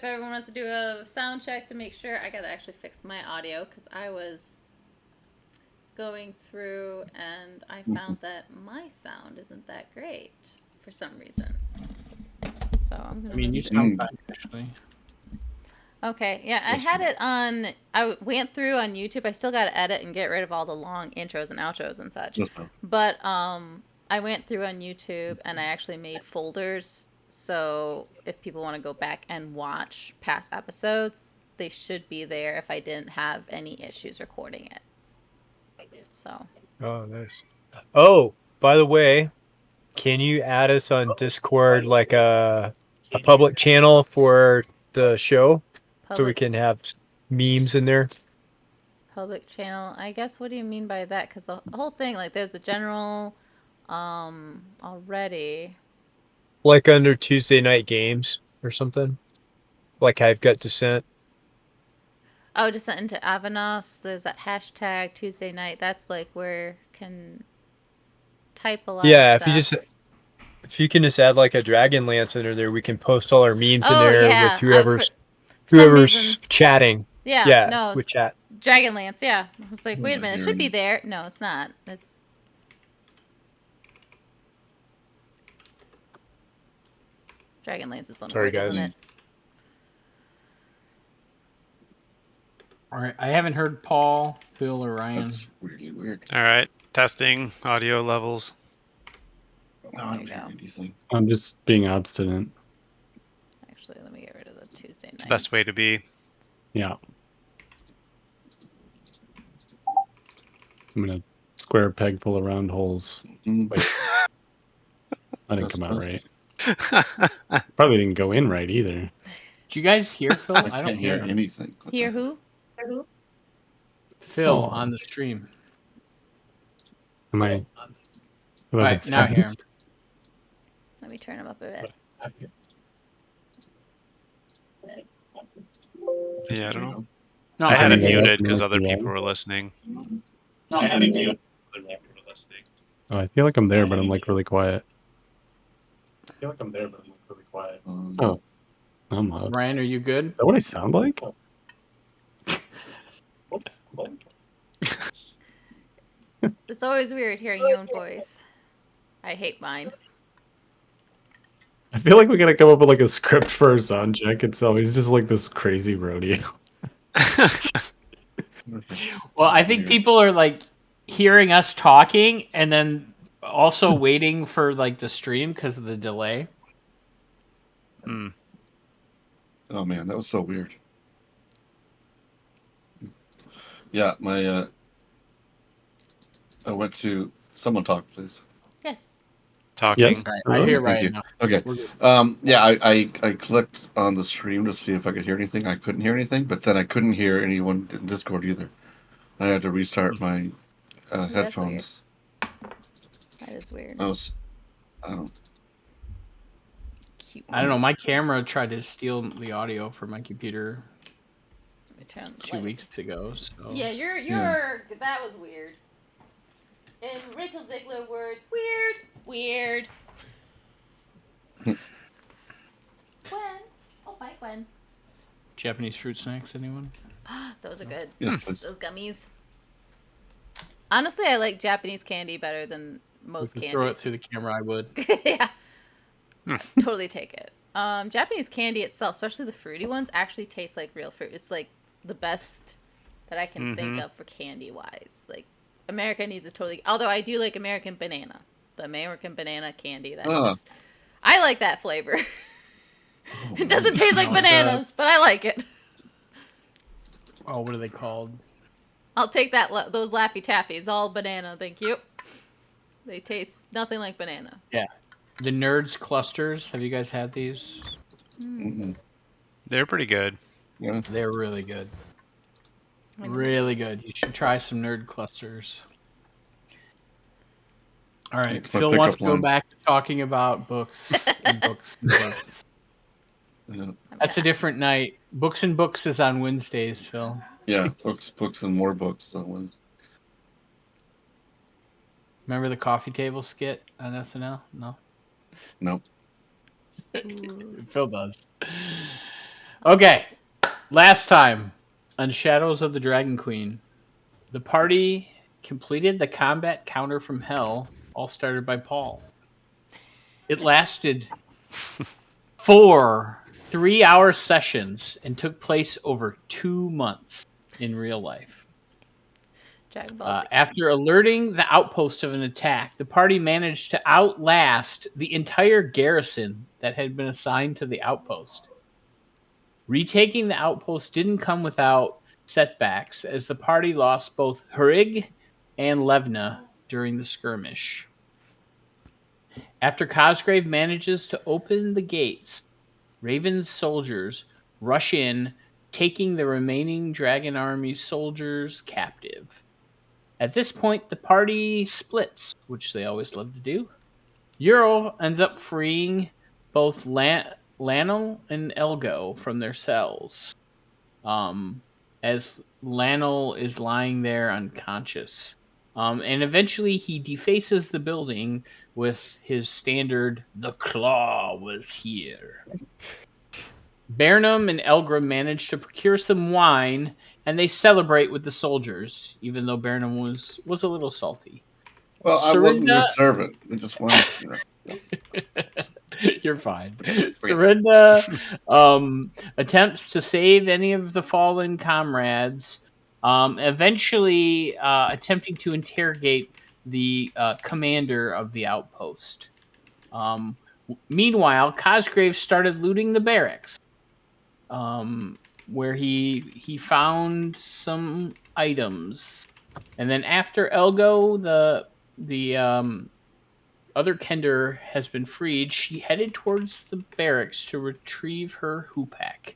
if everyone wants to do a sound check to make sure, I gotta actually fix my audio because I was going through and I found that my sound isn't that great for some reason. So I'm gonna. I mean, you sound fine, actually. Okay, yeah, I had it on. I went through on YouTube. I still got to edit and get rid of all the long intros and outros and such. But I went through on YouTube and I actually made folders. So if people want to go back and watch past episodes, they should be there if I didn't have any issues recording it. So. Oh, nice. Oh, by the way, can you add us on Discord like a public channel for the show so we can have memes in there? Public channel. I guess what do you mean by that? Because the whole thing, like, there's a general already. Like under Tuesday Night Games or something? Like I've got Descent. Oh, Descent into Avanos. There's that hashtag Tuesday night. That's like where can type a lot of stuff. If you can just add like a Dragonlance under there, we can post all our memes in there with whoever's chatting. Yeah, no. With chat. Dragonlance, yeah. I was like, wait a minute, it should be there. No, it's not. It's Dragonlance is one word, isn't it? All right, I haven't heard Paul, Phil, or Ryan. That's really weird. All right, testing audio levels. I'm just being obstinate. Actually, let me get rid of the Tuesday night. It's the best way to be. Yeah. I'm gonna square peg full of round holes. Wait. I didn't come out right. Probably didn't go in right either. Did you guys hear Phil? I don't hear anything. Hear who? Phil on the stream. Am I? Right, now I hear him. Let me turn him up a bit. Yeah, I don't know. No, I had it muted because other people were listening. Oh, I feel like I'm there, but I'm like really quiet. Oh, I'm loud. Ryan, are you good? Is that what I sound like? It's always weird hearing your own voice. I hate mine. I feel like we gotta come up with like a script for a sound check. It's always just like this crazy rodeo. Well, I think people are like hearing us talking and then also waiting for like the stream because of the delay. Hmm. Oh man, that was so weird. Yeah, my I went to someone talk, please. Yes. Talking. Yes. I hear Thank Ryan. you. Okay. Yeah, I clicked on the stream to see if I could hear anything. I couldn't hear anything, but then I couldn't hear anyone in Discord either. I had to restart my headphones. That is weird. I don't. Cute. I don't know. My camera tried to steal the audio from my computer 2 weeks ago. So. Yeah, that was weird. In Rachel Ziegler words, weird. Gwen. Oh, bye, Gwen. Japanese fruit snacks, anyone? Those are good. Yes, Those gummies. Honestly, I like Japanese candy better than most candies. Throw it through the camera, I would. Yeah. Totally take it. Japanese candy itself, especially the fruity ones, actually taste like real fruit. It's like the best that I can think of for candy wise. Like America needs a although I do like American banana. The American banana candy. I like that flavor. It doesn't taste like bananas, but I like it. Oh, what are they called? I'll take those Laffy Taffies, all banana, thank you. They taste nothing like banana. Yeah. The Nerds Clusters. Have you guys had these? They're pretty good. Yeah. They're really good. Really good. You should try some Nerd Clusters. All right. Phil wants to go back to talking about books and books and books. Yeah. That's a different night. Books and Books is on Wednesdays, Phil. Yeah, books and more books on Wednesday. Remember the coffee table skit on SNL? No? Nope. Phil does. Okay, last time on Shadows of the Dragon Queen, the party completed the combat counter from hell, all started by Paul. It lasted 4 3-hour sessions and took place over 2 months in real life. Dragon Ball Z. After alerting the outpost of an attack, the party managed to outlast the entire garrison that had been assigned to the outpost. Retaking the outpost didn't come without setbacks, as the party lost both Hurig and Levna during the skirmish. After Cosgrave manages to open the gates, Raven's soldiers rush in, taking the remaining Dragon Army soldiers captive. At this point, the party splits, which they always love to do. Ural ends up freeing both Lanel and Elgo from their cells, as Lanel is lying there unconscious. And eventually he defaces the building with his standard, "The Claw was here." Bernham and Elgrim manage to procure some wine, and they celebrate with the soldiers, even though Bernham was a little salty. Well, I wasn't your servant. I just wanted, You're fine. Serinda attempts to save any of the fallen comrades, eventually attempting to interrogate the commander of the outpost. Meanwhile, Cosgrave started looting the barracks, where he found some items. And then after Elgo, the other Kender has been freed, she headed towards the barracks to retrieve her hoopak.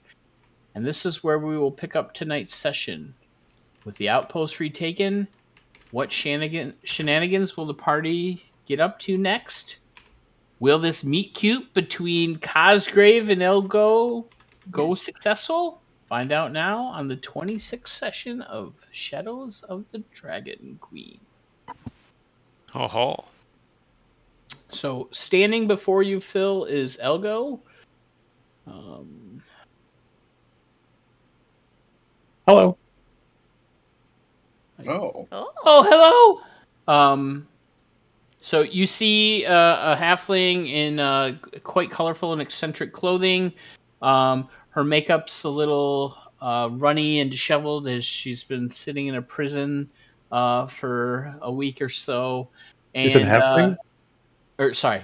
And this is where we will pick up tonight's session. With the outpost retaken, what shenanigans will the party get up to next? Will this meet cute between Cosgrave and Elgo go successful? Find out now on the 26th session of Shadows of the Dragon Queen. Oh ho. So, standing before you, Phil, is Elgo. Hello. Oh. Oh, hello. So you see a halfling in quite colorful and eccentric clothing. Her makeup's a little runny and disheveled, as she's been sitting in a prison for a week or so. And, you said halfling? Sorry,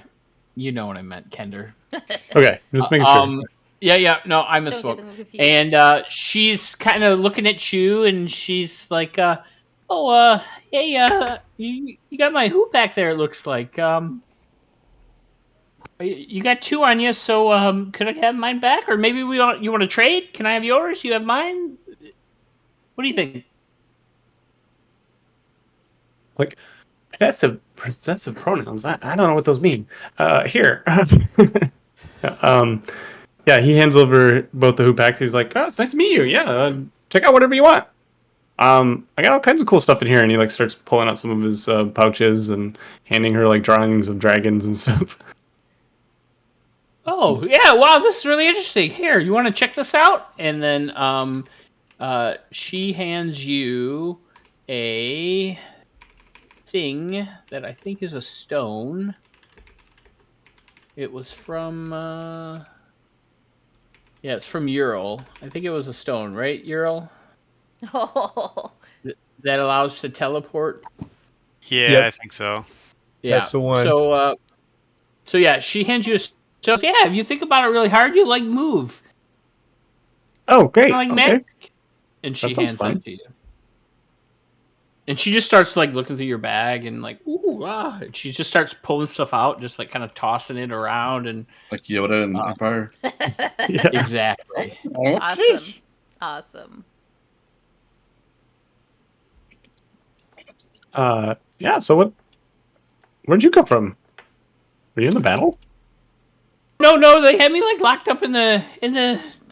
you know what I meant, Kender. Okay, just making sure. Yeah, no, I misspoke. And she's kind of looking at you, and she's like, hey, you got my hoop back there, it looks like. You got 2 on you, so could I have mine back? Or maybe you want to trade? Can I have yours? You have mine? What do you think? Like, possessive pronouns. I don't know what those mean. Here. Yeah, he hands over both the hoopaks. He's like, "Oh, it's nice to meet you. Yeah, check out whatever you want. I got all kinds of cool stuff in here." And he like starts pulling out some of his pouches and handing her like drawings of dragons and stuff. Oh yeah! Wow, this is really interesting. Here, you want to check this out? And then she hands you a thing that I think is a stone. It was from yeah, it's from Ural. I think it was a stone, right, Ural? Oh. That allows to teleport. Yeah, Yep. I think so. Yeah. That's the one. So yeah, she hands you a stone. Yeah, if you think about it really hard, you like move. Oh, great. Like Okay. magic. And she That sounds hands fun. that to you. And she just starts like looking through your bag and like, ooh, ah. And she just starts pulling stuff out, just like kind of tossing it around and Like Yoda in Empire. Yeah. exactly. Awesome. Yeah. So where'd you come from? Were you in the battle? No, they had me like locked up in the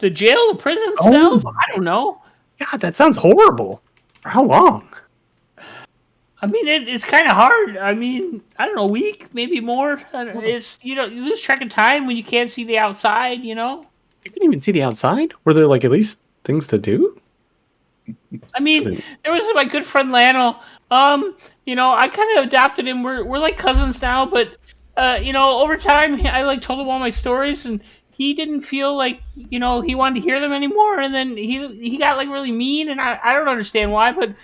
jail, the prison cells. I don't know. God, that sounds horrible. For how long? I mean, it's kind of hard. I mean, I don't know, a week, maybe more. It's you lose track of time when you can't see the outside. You couldn't even see the outside. Were there like at least things to do? I mean, there was my good friend Lionel. I kind of adopted him. We're like cousins now, but over time, I like told him all my stories, and he didn't feel like he wanted to hear them anymore. And then he got like really mean, and I don't understand why, but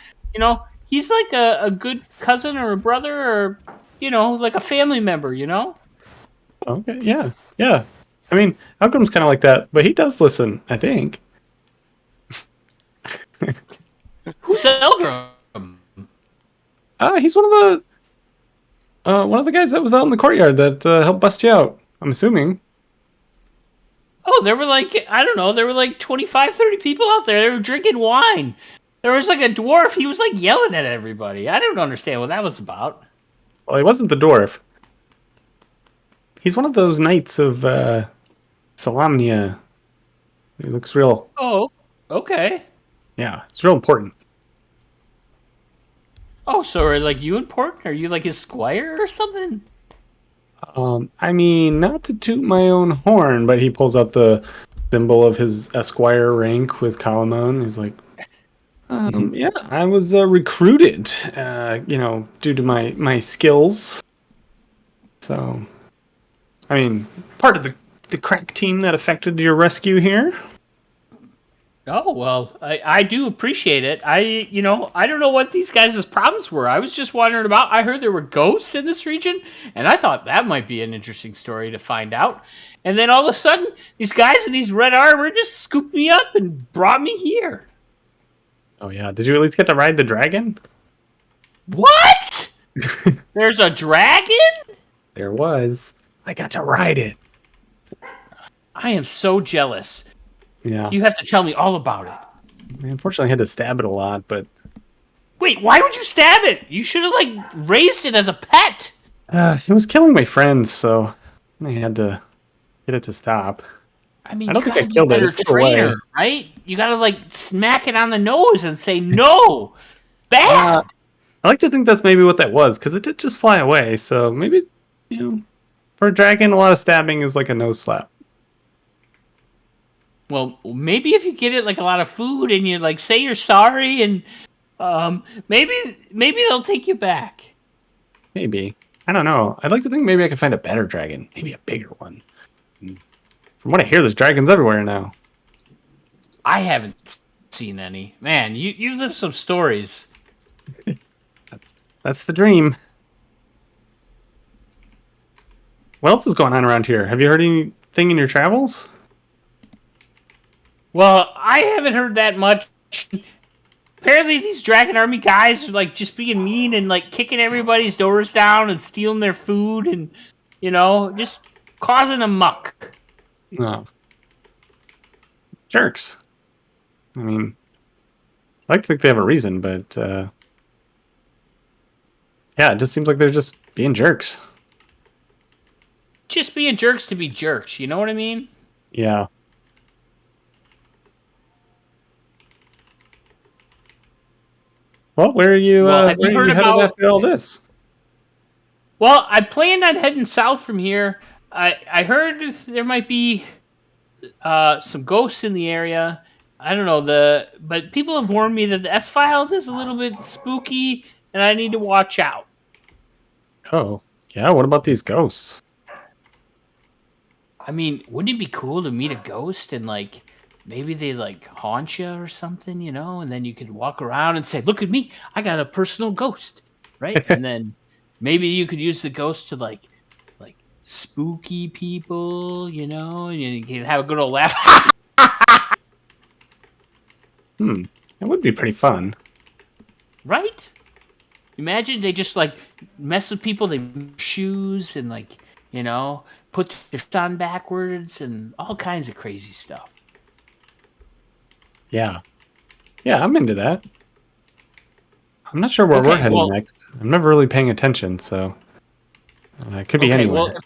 he's like a good cousin or a brother or like a family member. Okay, yeah, yeah. I mean, Malcolm's kind of like that, but he does listen, I think. Who's Eldrum? He's one of the guys that was out in the courtyard that helped bust you out. I'm assuming. Oh, there were like, I don't know, there were like 25, 30 people out there. They were drinking wine. There was like a dwarf. He was like yelling at everybody. I don't understand what that was about. Well, he wasn't the dwarf. He's one of those knights of Solamnia. He looks real. Oh, okay. Yeah, it's real important. Oh, so are like you important? Are you like his squire or something? I mean, not to toot my own horn, but he pulls out the symbol of his esquire rank with Calamon. He's like, yeah, I was recruited, due to my skills. So, I mean, part of the crack team that affected your rescue here. Oh, well, I do appreciate it. I don't know what these guys' problems were. I was just wondering about. I heard there were ghosts in this region, and I thought that might be an interesting story to find out. And then all of a sudden, these guys in these red armor just scooped me up and brought me here. Oh, yeah. Did you at least get to ride the dragon? What? There's a dragon? There was. I got to ride it. I am so jealous. Yeah. You have to tell me all about it. I unfortunately had to stab it a lot, but... Wait, why would you stab it? You should have, like, raised it as a pet. It was killing my friends, so I had to get it to stop. I mean, I don't think I killed it. It flew away. Right? You gotta, like, smack it on the nose and say, no! Bad! I like to think that's maybe what that was, because it did just fly away, so maybe, for a dragon, a lot of stabbing is like a nose slap. Well, maybe if you get it like a lot of food and you like say you're sorry and maybe they'll take you back. Maybe. I don't know. I'd like to think maybe I can find a better dragon, maybe a bigger one. From what I hear, there's dragons everywhere now. I haven't seen any. Man, you lived some stories. That's the dream. What else is going on around here? Have you heard anything in your travels? Well, I haven't heard that much. Apparently, these Dragon Army guys are like just being mean and like kicking everybody's doors down and stealing their food and just causing a muck. No. Jerks. I mean, I like to think they have a reason, but yeah, it just seems like they're just being jerks. Just being jerks to be jerks, you know what I mean? Yeah. Well, where are you? Where are you headed after all this? Well, I planned on heading south from here. I heard there might be some ghosts in the area. I don't know but people have warned me that the S-File is a little bit spooky, and I need to watch out. Oh, yeah. What about these ghosts? I mean, wouldn't it be cool to meet a ghost and like maybe they like haunt you or something, and then you could walk around and say, "Look at me, I got a personal ghost," right? And then maybe you could use the ghost to like spooky people, and you can have a good old laugh. It would be pretty fun. Right? Imagine they just like mess with people, they wear shoes and like, put their shirt on backwards and all kinds of crazy stuff. Yeah. Yeah, I'm into that. I'm not sure where we're heading next. I'm never really paying attention, so it could be anywhere. Well,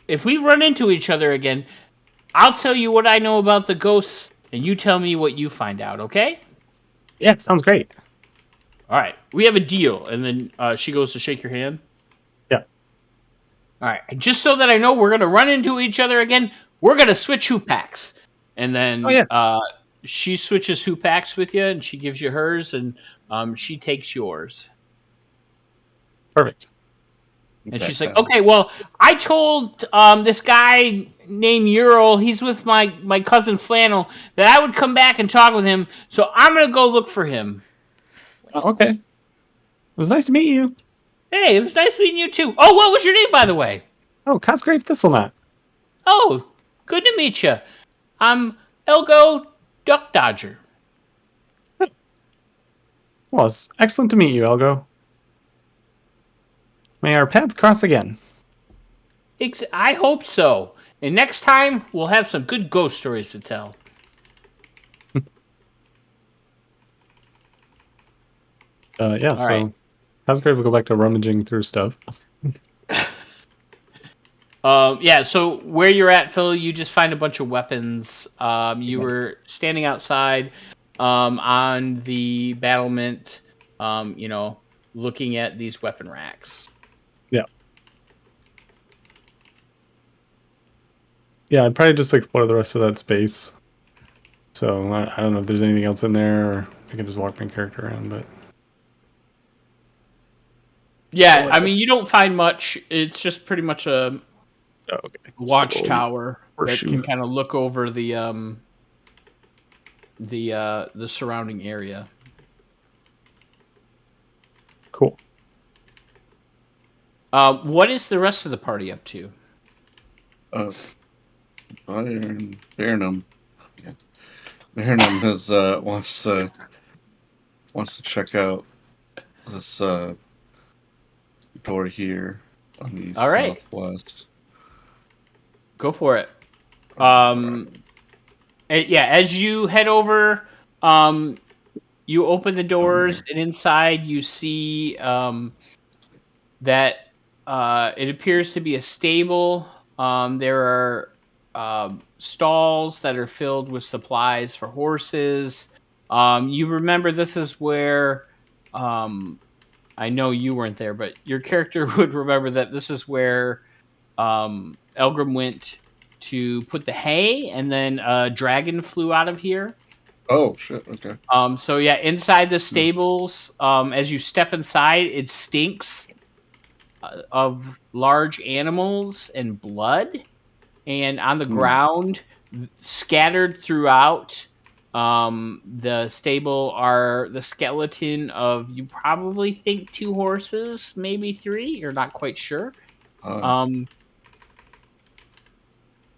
if we run into each other again, I'll tell you what I know about the ghosts, and you tell me what you find out, okay? Yeah, sounds great. All right, we have a deal. And then she goes to shake your hand. Yeah. All right, just so that I know we're going to run into each other again, we're going to switch hoop packs. And then she switches who packs with you, and she gives you hers, and she takes yours. Perfect. And she's like, okay, well, I told this guy named Ural, he's with my cousin Flannel, that I would come back and talk with him, so I'm going to go look for him. Oh, okay. It was nice to meet you. Hey, it was nice meeting you, too. Oh, what was your name, by the way? Oh, Cosgrave Thistlenut. Oh, good to meet you. I'm Elgo Duck Dodger. Well, it's excellent to meet you, Elgo. May our paths cross again. I hope so. And next time, we'll have some good ghost stories to tell. Yeah, so Cosgrave will go back to rummaging through stuff. Yeah, so where you're at, Phil, you just find a bunch of weapons. You were standing outside on the battlement, looking at these weapon racks. Yeah. Yeah, I'd probably just explore the rest of that space. So I don't know if there's anything else in there, or I can just walk my character around, but... Yeah, I mean, you don't find much. It's just pretty much a watchtower that can kind of look over the surrounding area. Cool. What is the rest of the party up to? Barenum. Yeah. Barenum has wants to check out this door here on the southwest. Go for it. As you head over, you open the doors, and inside you see that it appears to be a stable. There are stalls that are filled with supplies for horses. You remember this is where, I know you weren't there, but your character would remember that this is where Elgrim went to put the hay, and then a dragon flew out of here. Oh, shit, okay. So yeah, inside the stables, as you step inside, it stinks of large animals and blood. And on the ground, scattered throughout the stable, are the skeleton of, you probably think, 2 horses, maybe 3. You're not quite sure.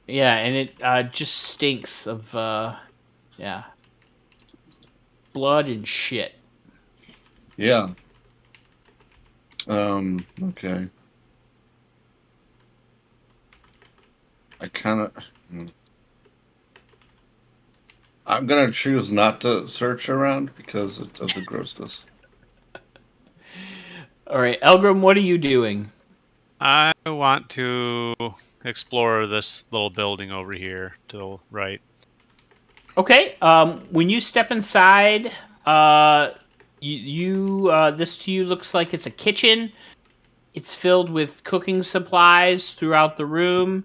Yeah, and it just stinks of blood and shit. Yeah. Okay. I kind of... I'm going to choose not to search around because of the grossness. All right, Elgrim, what are you doing? I want to explore this little building over here to the right. Okay, when you step inside, this to you looks like it's a kitchen. It's filled with cooking supplies throughout the room.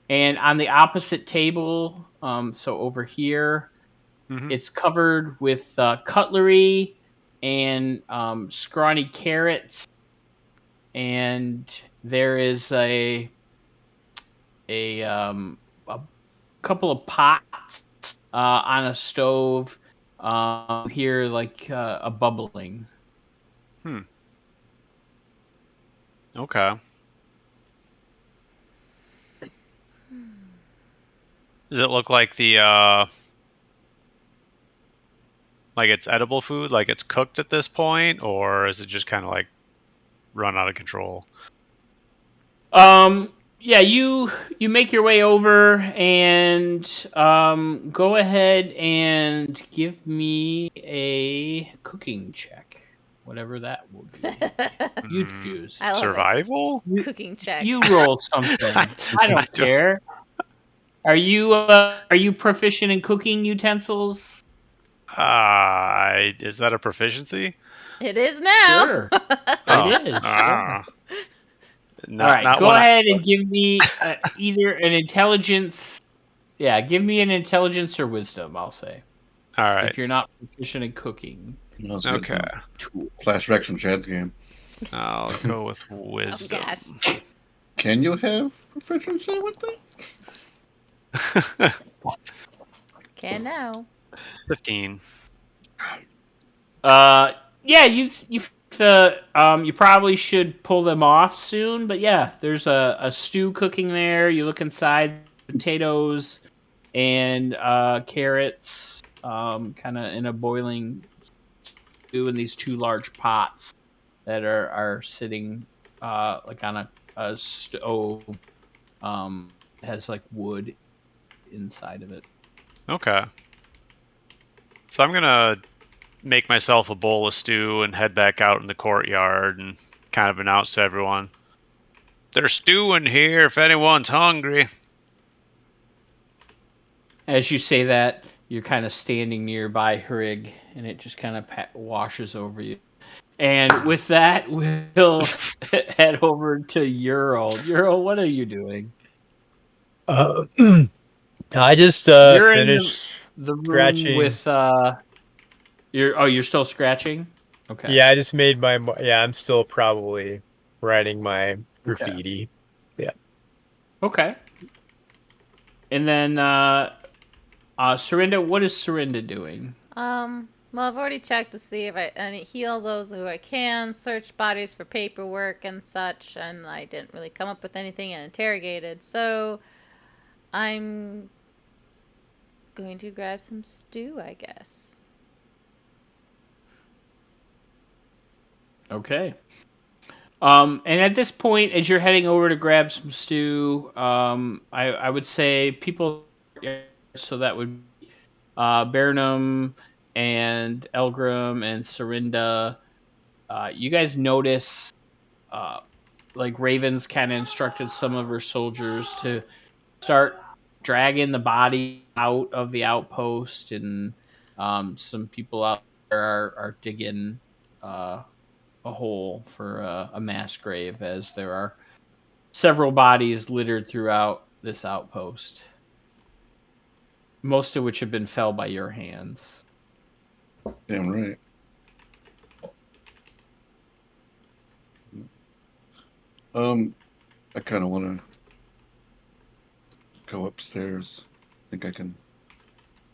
And on the opposite table, so over here, it's covered with cutlery and scrawny carrots. And there is a couple of pots on a stove here, like a bubbling. Okay. Does it look like like it's edible food, like it's cooked at this point, or is it just kind of like run out of control? Yeah, you make your way over and go ahead and give me a cooking check, whatever that will be. You choose. Survival? Cooking check. You roll something. I don't care. Are you proficient in cooking utensils? Is that a proficiency? It is now. Sure. It is. Yeah. All right, go ahead and give me either an intelligence Yeah, give me an intelligence or wisdom, I'll say. All right. If you're not proficient in cooking. Okay. Flashback from Chad's game. I'll go with wisdom. gosh. Can you have proficiency with that? Can now. 15. Yeah, you probably should pull them off soon, but yeah, there's a stew cooking there. You look inside, potatoes and carrots, kind of in a boiling stew in these 2 large pots that are sitting like on a stove. Has like wood inside of it. Okay. So I'm gonna make myself a bowl of stew and head back out in the courtyard and kind of announce to everyone, "There's stew in here if anyone's hungry." As you say that, you're kind of standing nearby Hrig, and it just kind of washes over you. And with that, we'll head over to Ural. Ural, what are you doing? I just You're finished in the room scratching. with you're still scratching? Okay. Yeah, I just made my. Yeah, I'm still probably writing my graffiti. Yeah. Okay. And then Serinda, what is Serinda doing? Well, I've already checked to see if I heal those who I can, search bodies for paperwork and such, and I didn't really come up with anything and interrogated. So I'm going to grab some stew, I guess. Okay. And at this point, as you're heading over to grab some stew, I would say people, so that would be Burnham and Elgrim and Serinda. You guys notice, like Raven's kind of instructed some of her soldiers to start dragging the body out of the outpost, and some people out there are digging a hole for a mass grave, as there are several bodies littered throughout this outpost, most of which have been felled by your hands. Damn right. I kind of want to go upstairs. I think I can.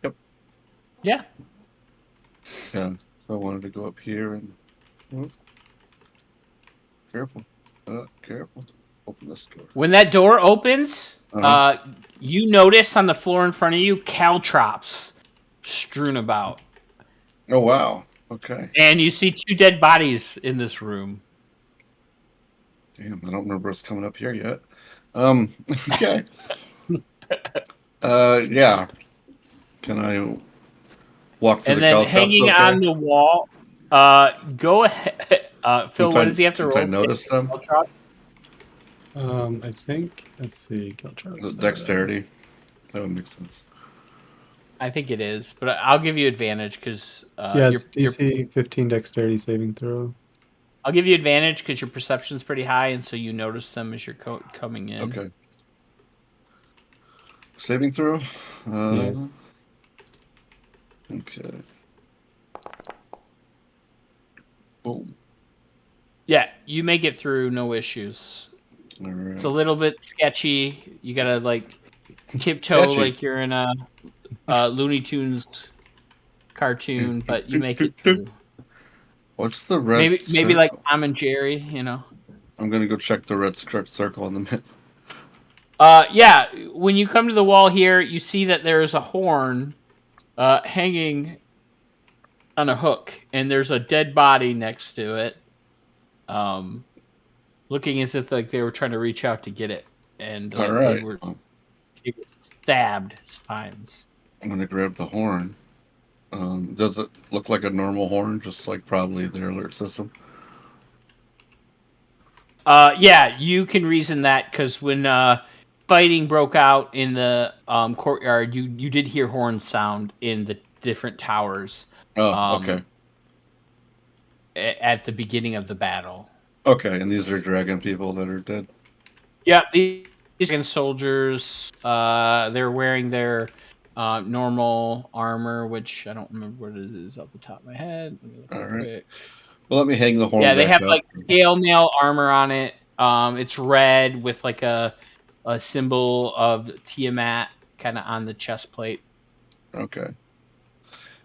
Yep. Yeah. Yeah. So I wanted to go up here and. Careful. Careful. Open this door. When that door opens, you notice on the floor in front of you caltrops strewn about. Oh, wow. Okay. And you see 2 dead bodies in this room. Damn, I don't remember us coming up here yet. Okay. Yeah. Can I walk through and the then caltrops? Hanging on the wall, go ahead. Phil, what does he have to roll? I noticed them? I think, let's see, Dexterity. That would make sense. I think it is, but I'll give you advantage because yeah, it's DC 15 Dexterity saving throw. I'll give you advantage because your perception's pretty high, and so you notice them as you're coming in. Okay. Saving throw? Yeah. Okay. Boom. Yeah, you make it through, no issues. All right. It's a little bit sketchy. You gotta like tiptoe like you're in a Looney Tunes cartoon, but you make it through. What's the red? Maybe like Tom and Jerry, you know. I'm gonna go check the red circle on the map. Yeah, when you come to the wall here, you see that there is a horn hanging on a hook, and there's a dead body next to it, looking as if like they were trying to reach out to get it, and like, they were stabbed times. I'm gonna grab the horn. Does it look like a normal horn, just like probably their alert system? Yeah, you can reason that because when fighting broke out in the courtyard, you did hear horn sound in the different towers. Oh, okay. At the beginning of the battle. Okay, and these are dragon people that are dead? Yeah, these Dragon soldiers. They're wearing their normal armor, which I don't remember what it is off the top of my head. Let me look real quick. Well, let me hang the horn. Yeah, they back have up. like scale mail armor on it. It's red with like a symbol of Tiamat kind of on the chest plate. Okay.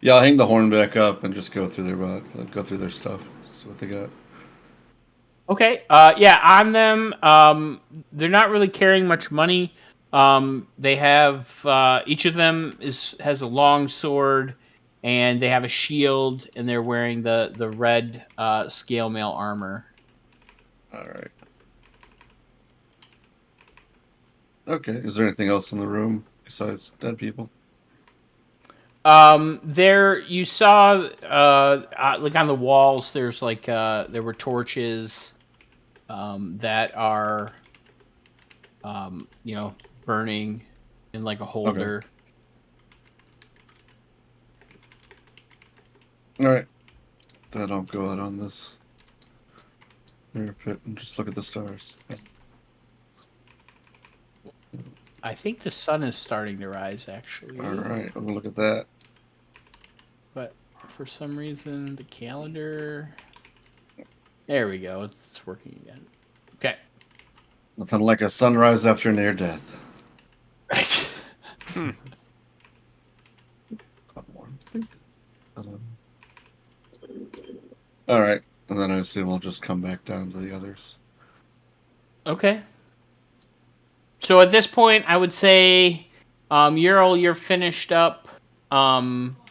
Yeah, I'll hang the horn back up and just go through their stuff. See what they got. Okay. Yeah, on them, they're not really carrying much money. They have each of them has a long sword, and they have a shield, and they're wearing the red scale mail armor. All right. Okay. Is there anything else in the room besides dead people? There you saw like on the walls. There's like there were torches that are burning in like a holder. Okay. All right. Then I'll go out on this mirror pit and just look at the stars. I think the sun is starting to rise, actually. All right, I'm gonna look at that. But for some reason, the calendar. There we go. It's working again. Okay. Nothing like a sunrise after near death. Right. All right, and then I assume we'll just come back down to the others. Okay. So at this point, I would say, Ural, you're finished up. Scrolling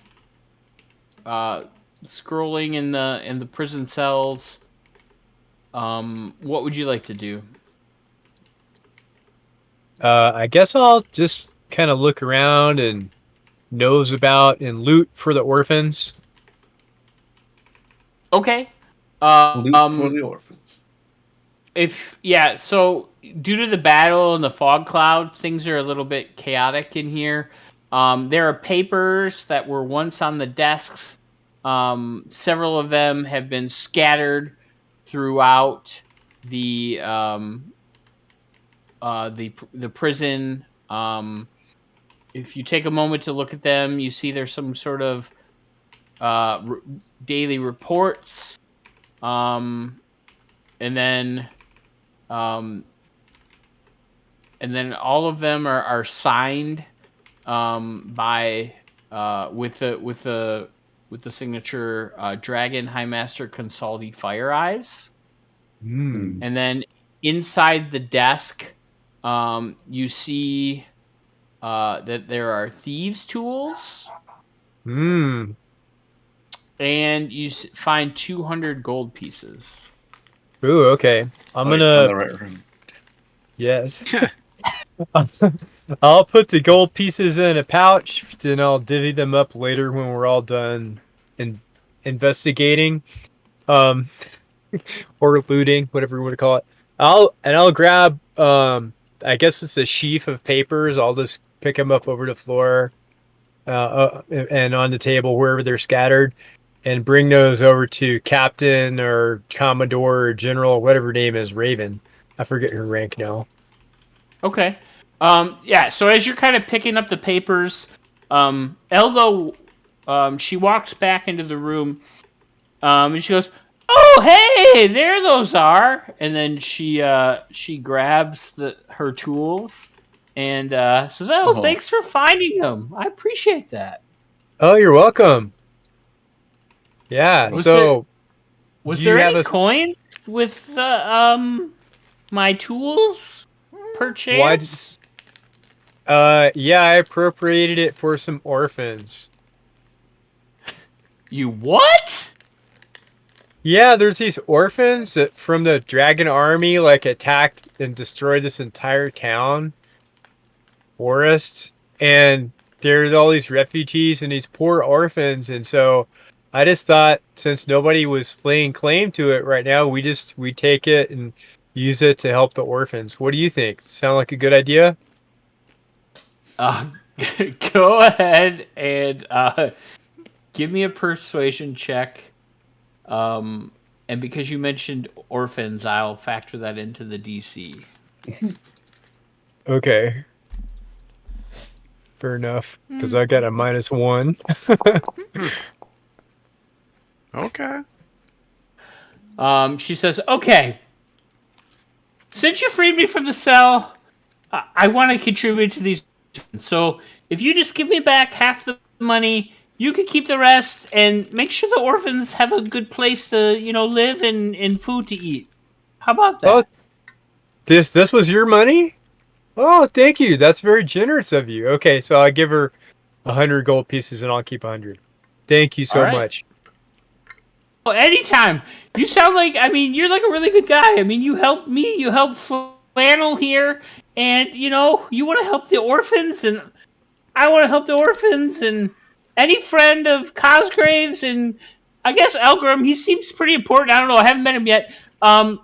in the prison cells. What would you like to do? I guess I'll just kind of look around and nose about and loot for the orphans. Okay. Loot for the orphans. So due to the battle and the fog cloud, things are a little bit chaotic in here. There are papers that were once on the desks. Several of them have been scattered throughout the prison. If you take a moment to look at them, you see there's some sort of daily reports, and then all of them are signed by with the signature Dragon High Master Consaldi Fire Eyes. And then inside the desk, you see that there are thieves' tools. And you find 200 gold pieces. Ooh, okay. I'm gonna. In the right room. Yes. I'll put the gold pieces in a pouch, then I'll divvy them up later when we're all done investigating, or looting, whatever you want to call it. I'll grab, I guess it's a sheaf of papers. I'll just pick them up over the floor, and on the table wherever they're scattered, and bring those over to Captain or Commodore or General, whatever her name is, Raven. I forget her rank now. Okay. So as you're kind of picking up the papers, Elgo, she walks back into the room, and she goes, "Oh, hey, there those are!" And then she grabs her tools and says, "Oh, thanks for finding them. I appreciate that." Oh, you're welcome. Yeah. Was there any coins with my tools, perchance? Yeah, I appropriated it for some orphans. You what? Yeah, there's these orphans that from the dragon army attacked and destroyed this entire town, forest, and there's all these refugees and these poor orphans, and so I just thought since nobody was laying claim to it right now, we take it and use it to help the orphans. What do you think? Sound like a good idea? Go ahead and give me a persuasion check. And because you mentioned orphans, I'll factor that into the DC. Okay. Fair enough. Because I got a -1. Okay. She says, "Okay, since you freed me from the cell, I want to contribute to these. So if you just give me back half the money, you can keep the rest, and make sure the orphans have a good place to, live and food to eat. How about that?" Oh, this was your money? Oh, thank you. That's very generous of you. Okay, so I give her 100 gold pieces, and I'll keep 100. Thank you All so right. much. Well, anytime. You sound like, you're like a really good guy. You helped me, you helped Flannel here, and, you want to help the orphans, and I want to help the orphans, and any friend of Cosgrave's, and I guess Elgrim, he seems pretty important. I don't know, I haven't met him yet.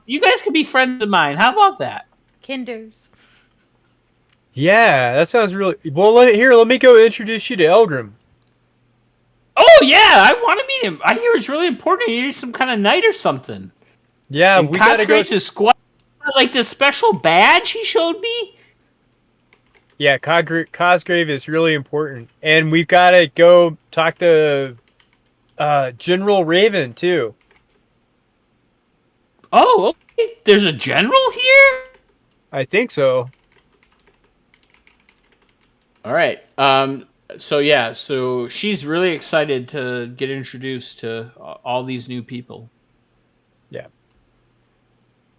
You guys could be friends of mine. How about that? Kinders. Yeah, that sounds really well. Let me go introduce you to Elgrim. Oh, yeah, I want to meet him. I hear it's really important. He's some kind of knight or something. Yeah, And we gotta go. Cosgrave's squad, like this special badge he showed me. Yeah, Cosgrave is really important, and we've got to go talk to General Raven too. Oh, okay. There's a general here? I think so. All right. So she's really excited to get introduced to all these new people. Yeah.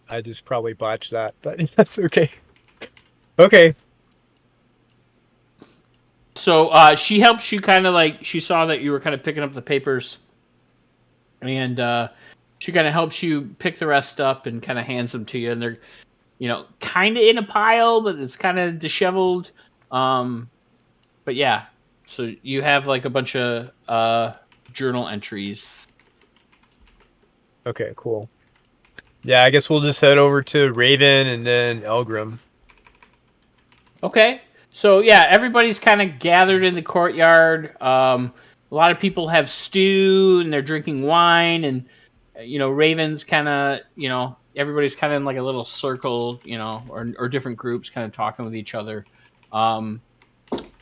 I just probably botched that, but that's okay. Okay. So she helps you kind of she saw that you were kind of picking up the papers, and she kind of helps you pick the rest up and kind of hands them to you, and they're, kind of in a pile, but it's kind of disheveled. But yeah, so you have like a bunch of journal entries. Okay, cool. Yeah, I guess we'll just head over to Raven and then Elgrim. Okay. So yeah, everybody's kind of gathered in the courtyard. A lot of people have stew and they're drinking wine, and Raven's kind of, everybody's kind of in like a little circle, or different groups kind of talking with each other.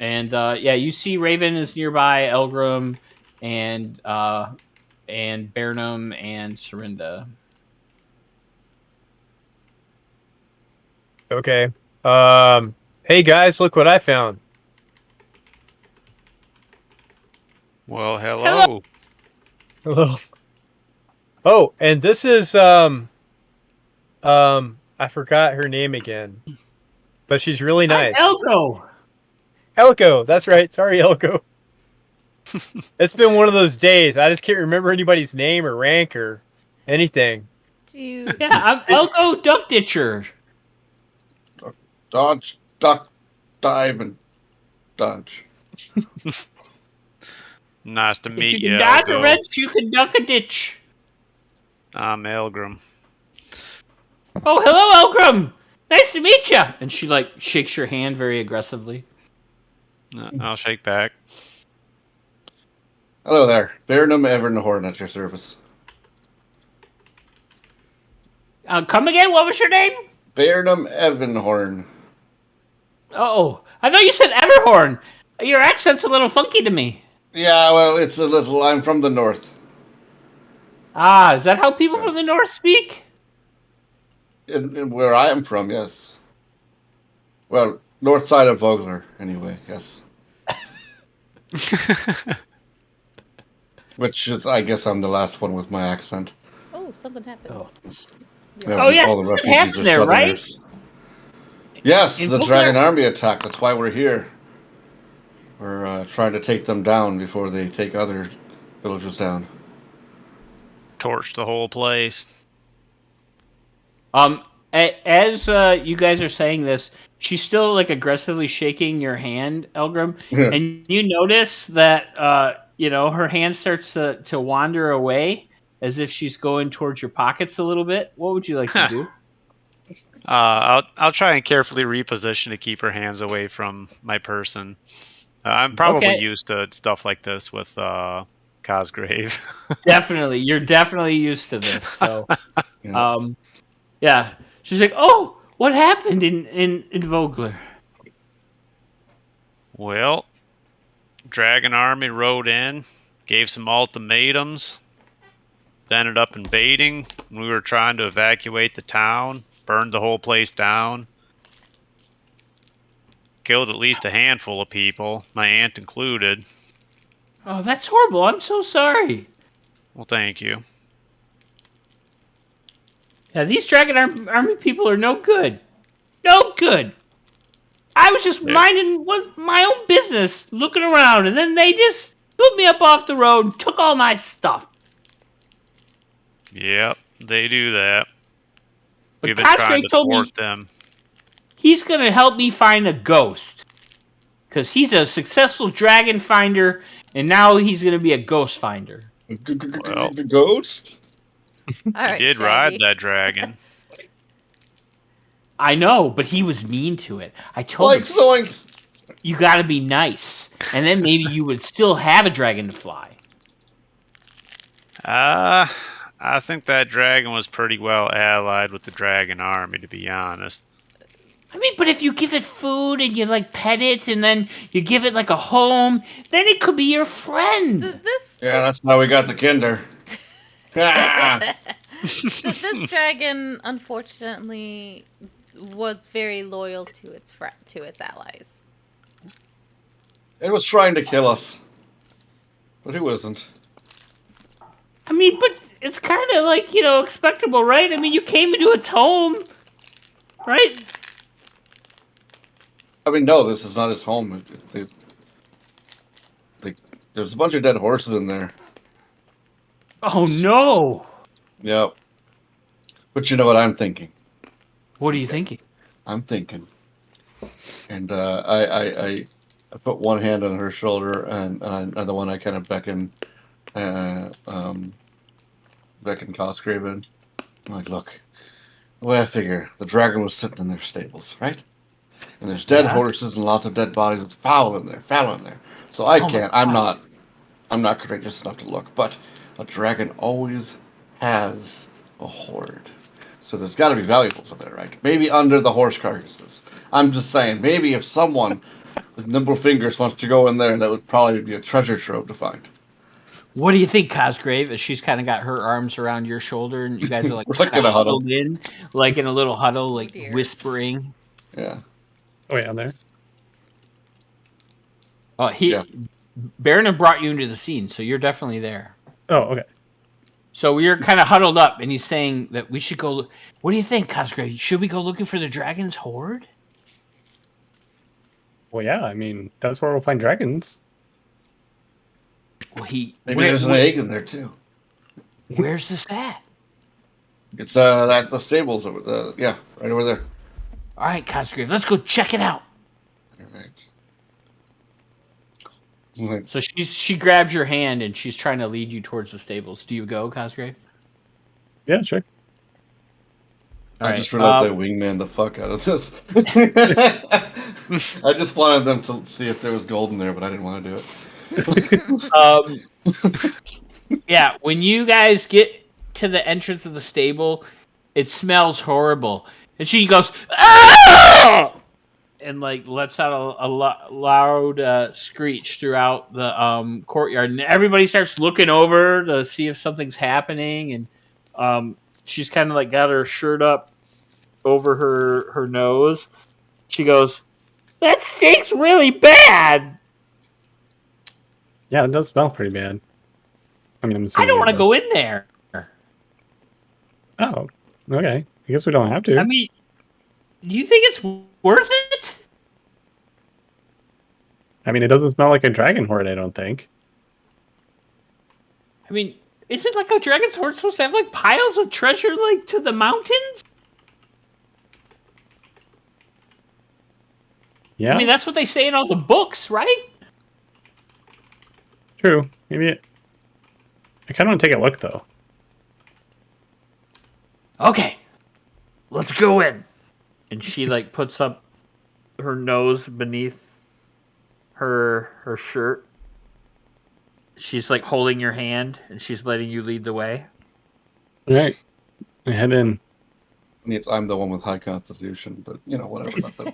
Yeah, you see Raven is nearby, Elgrim, and Burnham and Serinda. Okay. Hey guys, look what I found. Well, hello. Hello. Oh, and this is I forgot her name again, but she's really nice. Elko. Elko, that's right. Sorry, Elko. It's been one of those days. I just can't remember anybody's name or rank or anything. Dude. Yeah, I'm Elko Duck Ditcher. Dodge, duck, dive, and dodge. Nice to meet If you. you can dodge a Elgo. wrench, you can duck a ditch. I'm Elgrim. Oh, hello, Elgrim. Nice to meet you. And she shakes your hand very aggressively. I'll shake back. Hello there. Burnham Evernhorn at your service. Come again? What was your name? Burnham Evernhorn. Oh, I thought you said Everhorn. Your accent's a little funky to me. Yeah, well, it's a little. I'm from the north. Ah, is that how people from the north speak? In where I am from, yes. Well, north side of Vogler, anyway, yes. Which is, I guess I'm the last one with my accent. Oh, something happened. Oh. Yeah, Oh, yes, all the something refugees happened are there, right? Southerners. Yes, In the Vogler? Dragon Army attack. That's why we're here. We're trying to take them down before they take other villages down. Torch the whole place. As you guys are saying this, she's still aggressively shaking your hand, Elgrim, and you notice that her hand starts to wander away as if she's going towards your pockets a little bit. What would you like to do? I'll try and carefully reposition to keep her hands away from my person. I'm probably used to stuff like this with Cosgrave. Definitely, you're definitely used to this. So, yeah, she's like, "Oh, what happened in Vogler?" Well, Dragon Army rode in, gave some ultimatums, ended up invading. We were trying to evacuate the town, burned the whole place down, killed at least a handful of people, my aunt included. Oh, that's horrible. I'm so sorry. Well, thank you. Yeah, these Dragon Army people are no good. No good. I was just minding my own business, looking around, and then they just put me up off the road and took all my stuff. Yep, they do that. But We've been trying to told me thwart them. he's going to help me find a ghost. Because he's a successful dragon finder, and now he's going to be a ghost finder. Well, The ghost? All right, he did Shaggy. ride that dragon. I know, but he was mean to it. I told him, Zoinks! you got to be nice, and then maybe you would still have a dragon to fly. I think that dragon was pretty well allied with the Dragon Army, to be honest. I mean, but if you give it food and you like pet it, and then you give it like a home, then it could be your friend. That's how we got the Kinder. This dragon, unfortunately, was very loyal to its allies. It was trying to kill us, but it wasn't. I mean, but it's kind of like, expectable, right? I mean, you came into its home, right? I mean, no, this is not his home. There's a bunch of dead horses in there. Oh, no. Yep. But you know what I'm thinking? What are you thinking? I'm thinking. And I put one hand on her shoulder, and another one I kind of beckon Cosgrave in. I'm like, look, the way I figure, the dragon was sitting in their stables, right? And there's dead horses and lots of dead bodies. It's foul in there. So I'm not courageous enough to look. But a dragon always has a hoard. So there's got to be valuables in there, right? Maybe under the horse carcasses. I'm just saying, maybe if someone with nimble fingers wants to go in there, that would probably be a treasure trove to find. What do you think, Cosgrave? As she's kind of got her arms around your shoulder, and you guys are like huddled in, like in a little huddle, like whispering. Yeah. Oh, yeah, I'm there. Oh, Baron had brought you into the scene, so you're definitely there. Oh, okay. So you're kind of huddled up, and he's saying that we should go. What do you think, Cosgrave? Should we go looking for the dragon's hoard? Well, yeah, I mean, that's where we'll find dragons. Well, maybe there's an egg in there too. Where's this at? It's at the stables over right over there. All right, Cosgrave, let's go check it out. All right. So she grabs your hand and she's trying to lead you towards the stables. Do you go, Cosgrave? Yeah, sure. I just realized I wingman the fuck out of this. I just wanted them to see if there was gold in there, but I didn't want to do it. Yeah, when you guys get to the entrance of the stable, it smells horrible. And she goes, "Ah!" and like lets out a loud screech throughout the courtyard, and everybody starts looking over to see if something's happening. And she's kind of like got her shirt up over her nose. She goes, "That stinks really bad." Yeah, it does smell pretty bad. I mean, I don't want to go in there. Oh, okay. I guess we don't have to. I mean, do you think it's worth it? I mean, it doesn't smell like a dragon hoard, I don't think. I mean, isn't like a dragon's hoard supposed to have like piles of treasure like to the mountains? Yeah. I mean, that's what they say in all the books, right? True. Maybe I kind of want to take a look, though. Okay. Let's go in. And she like puts up her nose beneath her shirt. She's like holding your hand and she's letting you lead the way. All right. I head in. I'm the one with high constitution, but whatever. Let them.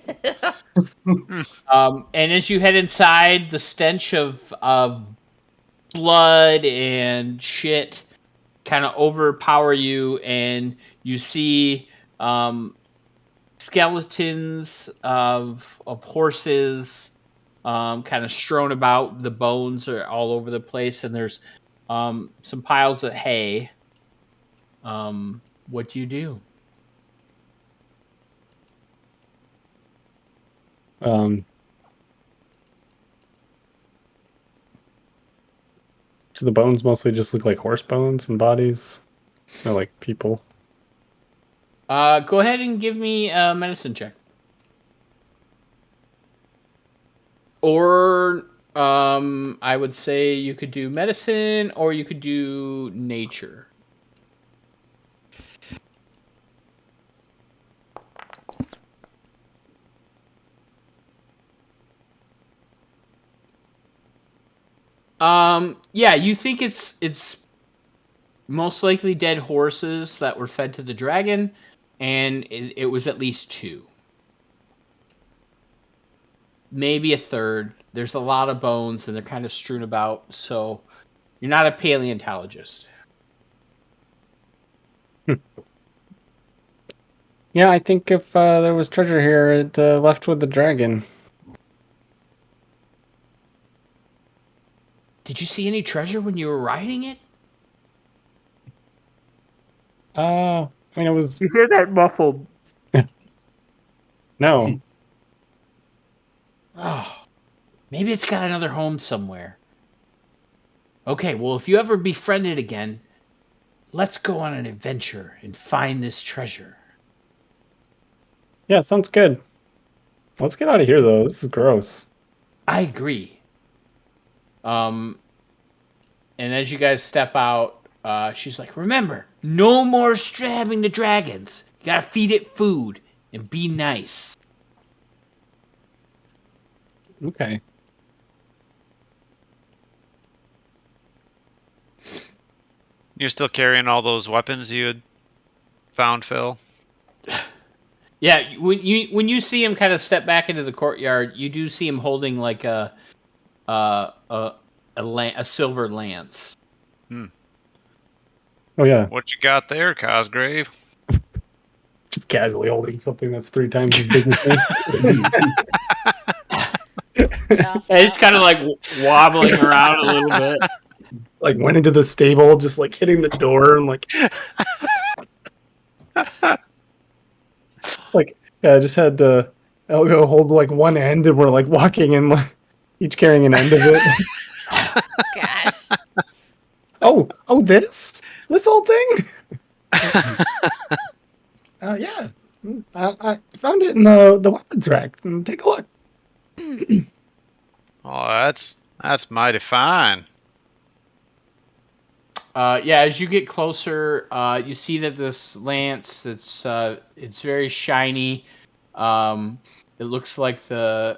And as you head inside, the stench of blood and shit kind of overpower you, and you see skeletons of horses kind of strewn about. The bones are all over the place, and there's some piles of hay. What do you do? Do the bones mostly just look like horse bones and bodies? Or like people? Go ahead and give me a medicine check. Or I would say you could do medicine, or you could do nature. Yeah, you think it's most likely dead horses that were fed to the dragon, and it was at least 2. Maybe a third. There's a lot of bones, and they're kind of strewn about, so you're not a paleontologist. Yeah, I think if there was treasure here, it left with the dragon. Did you see any treasure when you were riding it? I mean, it was... You hear that muffled? No. Oh, maybe it's got another home somewhere. Okay, well, if you ever befriend it again, let's go on an adventure and find this treasure. Yeah, sounds good. Let's get out of here, though. This is gross. I agree. And as you guys step out, she's like, remember, no more stabbing the dragons. You gotta feed it food and be nice. Okay. You're still carrying all those weapons you had found, Phil? Yeah, when you see him kind of step back into the courtyard, you do see him holding like a silver lance. Oh, yeah. What you got there, Cosgrave? Just casually holding something that's 3 times as big as me. Yeah. And it's kind of like wobbling around a little bit. Like, went into the stable, just like hitting the door and like... Like, yeah, I just had Elgo hold like one end, and we're like walking and like, each carrying an end of it. Gosh. Oh, this old thing. Yeah, I found it in the weapons rack. Take a look. Oh, that's mighty fine. Yeah, as you get closer, you see that this lance, it's very shiny. It looks like as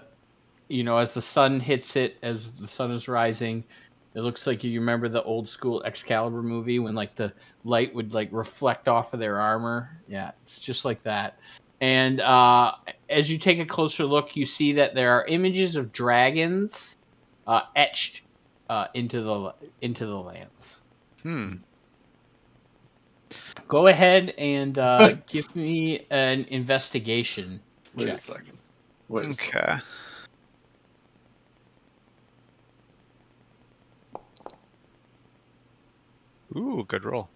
the sun hits it, as the sun is rising, it looks like you remember the old school Excalibur movie when like the light would like reflect off of their armor. Yeah, it's just like that. And as you take a closer look, you see that there are images of dragons etched into the lance. Go ahead and give me an investigation Wait check. a second. Okay. Ooh, good roll.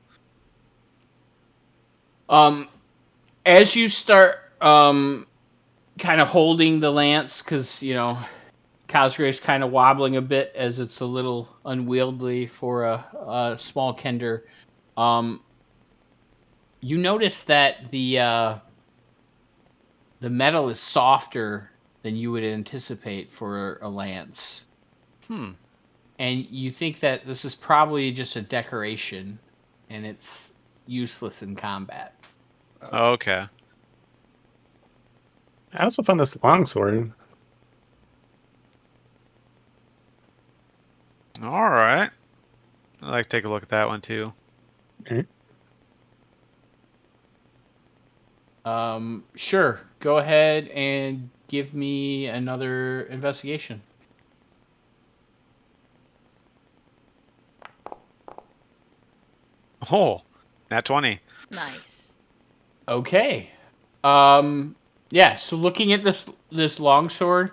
As you start kind of holding the lance, because Cosgrave's kind of wobbling a bit as it's a little unwieldy for a small kender. You notice that the metal is softer than you would anticipate for a lance. And you think that this is probably just a decoration, and it's useless in combat. Okay. I also found this longsword. All right. I'd like to take a look at that one too. Okay. Sure. Go ahead and give me another investigation. Oh, nat 20. Nice. Okay. Yeah, so looking at this longsword,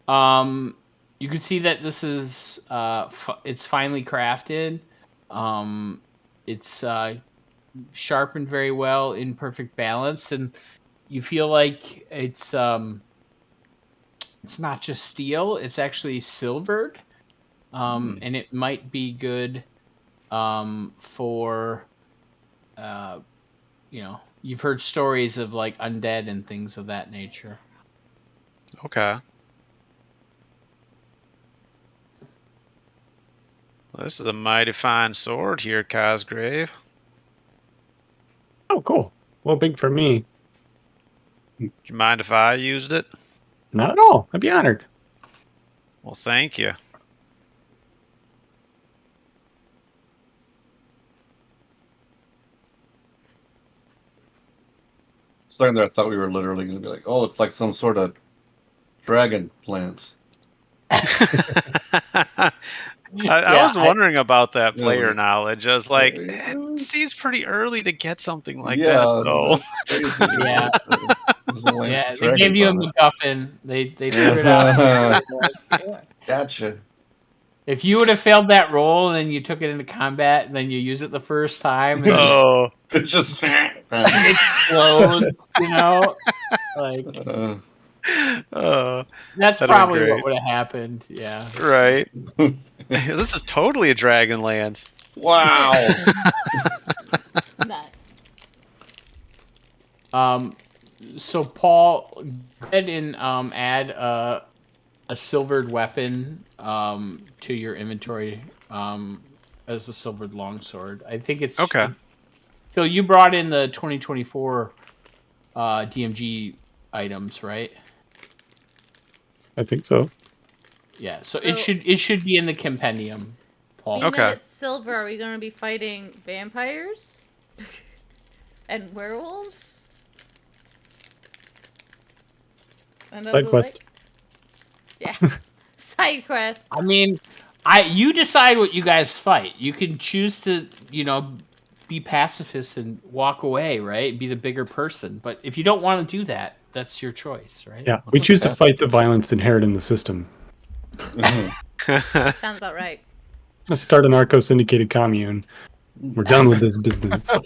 you can see that this is it's finely crafted. It's sharpened very well in perfect balance, and you feel like it's not just steel, it's actually silvered. And it might be good for you've heard stories of like undead and things of that nature. Okay. Well, this is a mighty fine sword here, Cosgrave. Oh, cool. Well, big for me. Do you mind if I used it? Not at all. I'd be honored. Well, thank you. Starting there, I thought we were literally going to be like, oh, it's like some sort of Dragonlance. I was wondering about that player Yeah, knowledge. I was like, it seems pretty early to get something like that, yeah, though. that's crazy. Yeah. There's a lance Yeah, with they gave dragons you a on it. MacGuffin. They threw it out there. Like, yeah. Gotcha. If you would have failed that roll and then you took it into combat and then you use it the first time and Oh, It just it explodes, like that's that'd been probably what great. would have happened. Yeah. Right. This is totally a Dragonlance. wow. Nice. So Paul, go ahead and add a silvered weapon to your inventory as a silvered longsword. I think it's Okay. Phil, you brought in the 2024 DMG items, right? I think so. Yeah, so So- it should be in the compendium, Paul. Being Okay. that it's silver, are we going to be fighting vampires? And werewolves? And Side quest. Yeah. Side quest. I mean, you decide what you guys fight. You can choose to, be pacifists and walk away, right? Be the bigger person. But if you don't want to do that, that's your choice, right? Yeah, we choose to fight the violence inherent in the system. Sounds about right. Let's start a narco-syndicated commune. We're done with this business.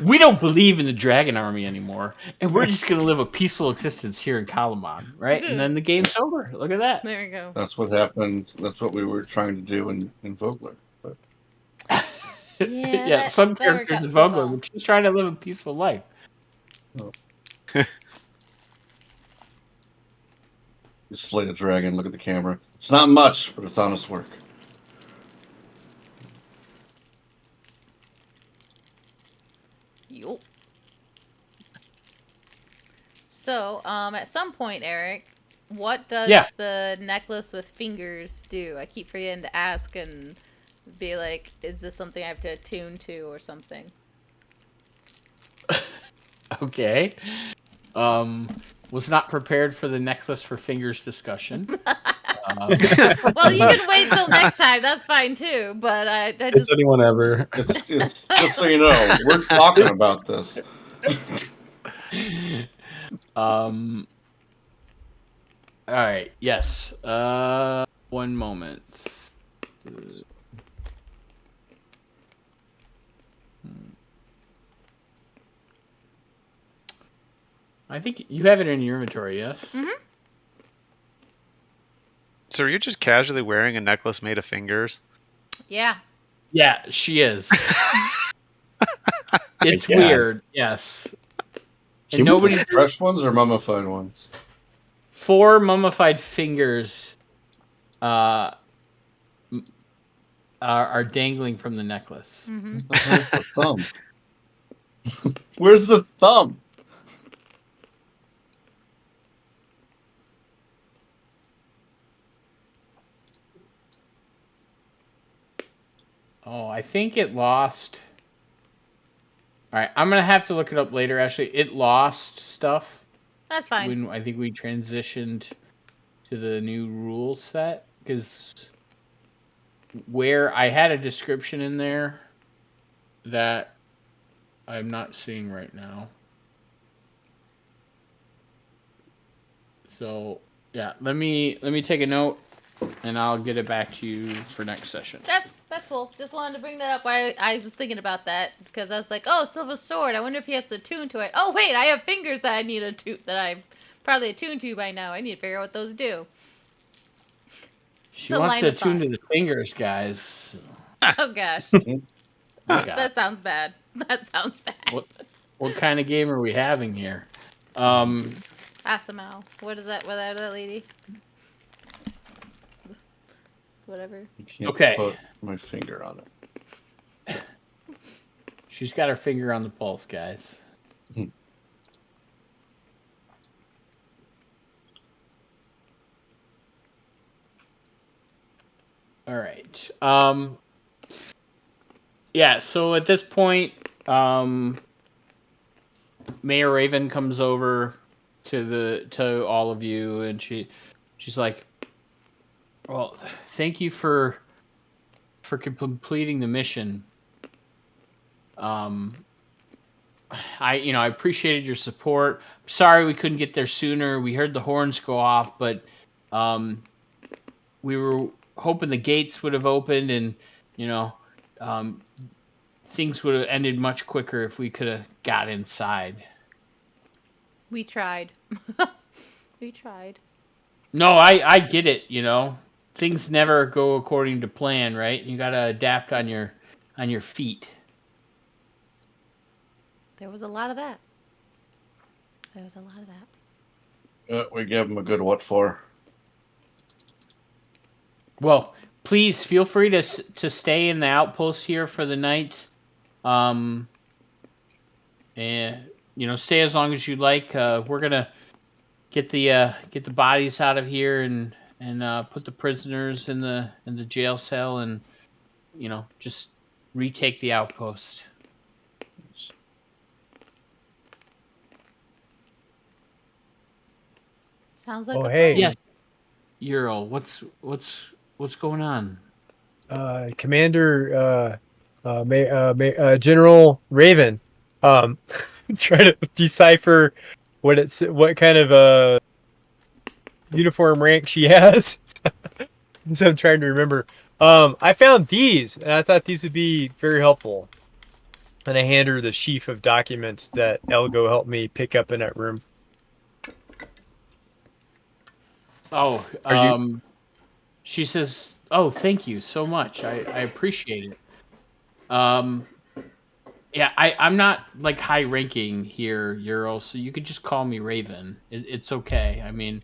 We don't believe in the Dragon Army anymore, and we're just gonna live a peaceful existence here in Kalamon, right? And then the game's over. Look at that. There you go. That's what happened. That's what we were trying to do in Vogler. But Yeah, some that worked characters out in so Vogler well. were just trying to live a peaceful life. you slay a dragon. Look at the camera. It's not much, but it's honest work. Yup. So, at some point, Eric, what does the necklace with fingers do? I keep forgetting to ask and be like, is this something I have to attune to or something? Okay. Was not prepared for the necklace for fingers discussion. Well, you can wait till next time. That's fine too. But I Is just anyone ever? It's just so you know, we're talking about this. All right. Yes. One moment. I think you have it in your inventory, yes? Mhm. So are you just casually wearing a necklace made of fingers? Yeah. Yeah, she is. It's God. weird, yes. She And nobody's Fresh ones or mummified ones? 4 mummified fingers are dangling from the necklace. Mm-hmm. Where's the thumb? Where's the thumb? Oh, I think it lost. All right, I'm gonna have to look it up later. Actually, it lost stuff. That's fine. When I think we transitioned to the new rule set, because where I had a description in there that I'm not seeing right now. So yeah, let me take a note, and I'll get it back to you for next session. That's cool. Just wanted to bring that up. I was thinking about that because I was like, oh, silver sword. I wonder if he has to attune to it. Oh wait, I have fingers that I need that I'm probably attuned to by now. I need to figure out what those do. She wants to attune to the fingers, guys. Oh gosh. That sounds bad. That sounds bad. What kind of game are we having here? Asamau. What is that? What is that lady? Whatever. You can't Okay. put my finger on it. She's got her finger on the pulse, guys. All right. Yeah, so at this point, Mayor Raven comes over to all of you, and she's like, "Well, thank you for completing the mission. I appreciated your support. Sorry we couldn't get there sooner. We heard the horns go off, but we were hoping the gates would have opened, and things would have ended much quicker if we could have got inside." We tried. We tried. No, I get it. Things never go according to plan, right? You gotta adapt on your feet. There was a lot of that. We gave him a good what for. Well, please feel free to stay in the outpost here for the night. And stay as long as you like. We're gonna get the bodies out of here and put the prisoners in the jail cell, and just retake the outpost. Sounds like Oh, a hey. plan. Yes. Ural, what's going on? Commander General Raven, trying to decipher what kind of uniform rank she has. So I'm trying to remember. I found these, and I thought these would be very helpful. And I hand her the sheaf of documents that Elgo helped me pick up in that room. Oh, she says, "Oh, thank you so much. I appreciate it." Yeah, I'm not like high ranking here, Ural, so you could just call me Raven. It's okay. I mean,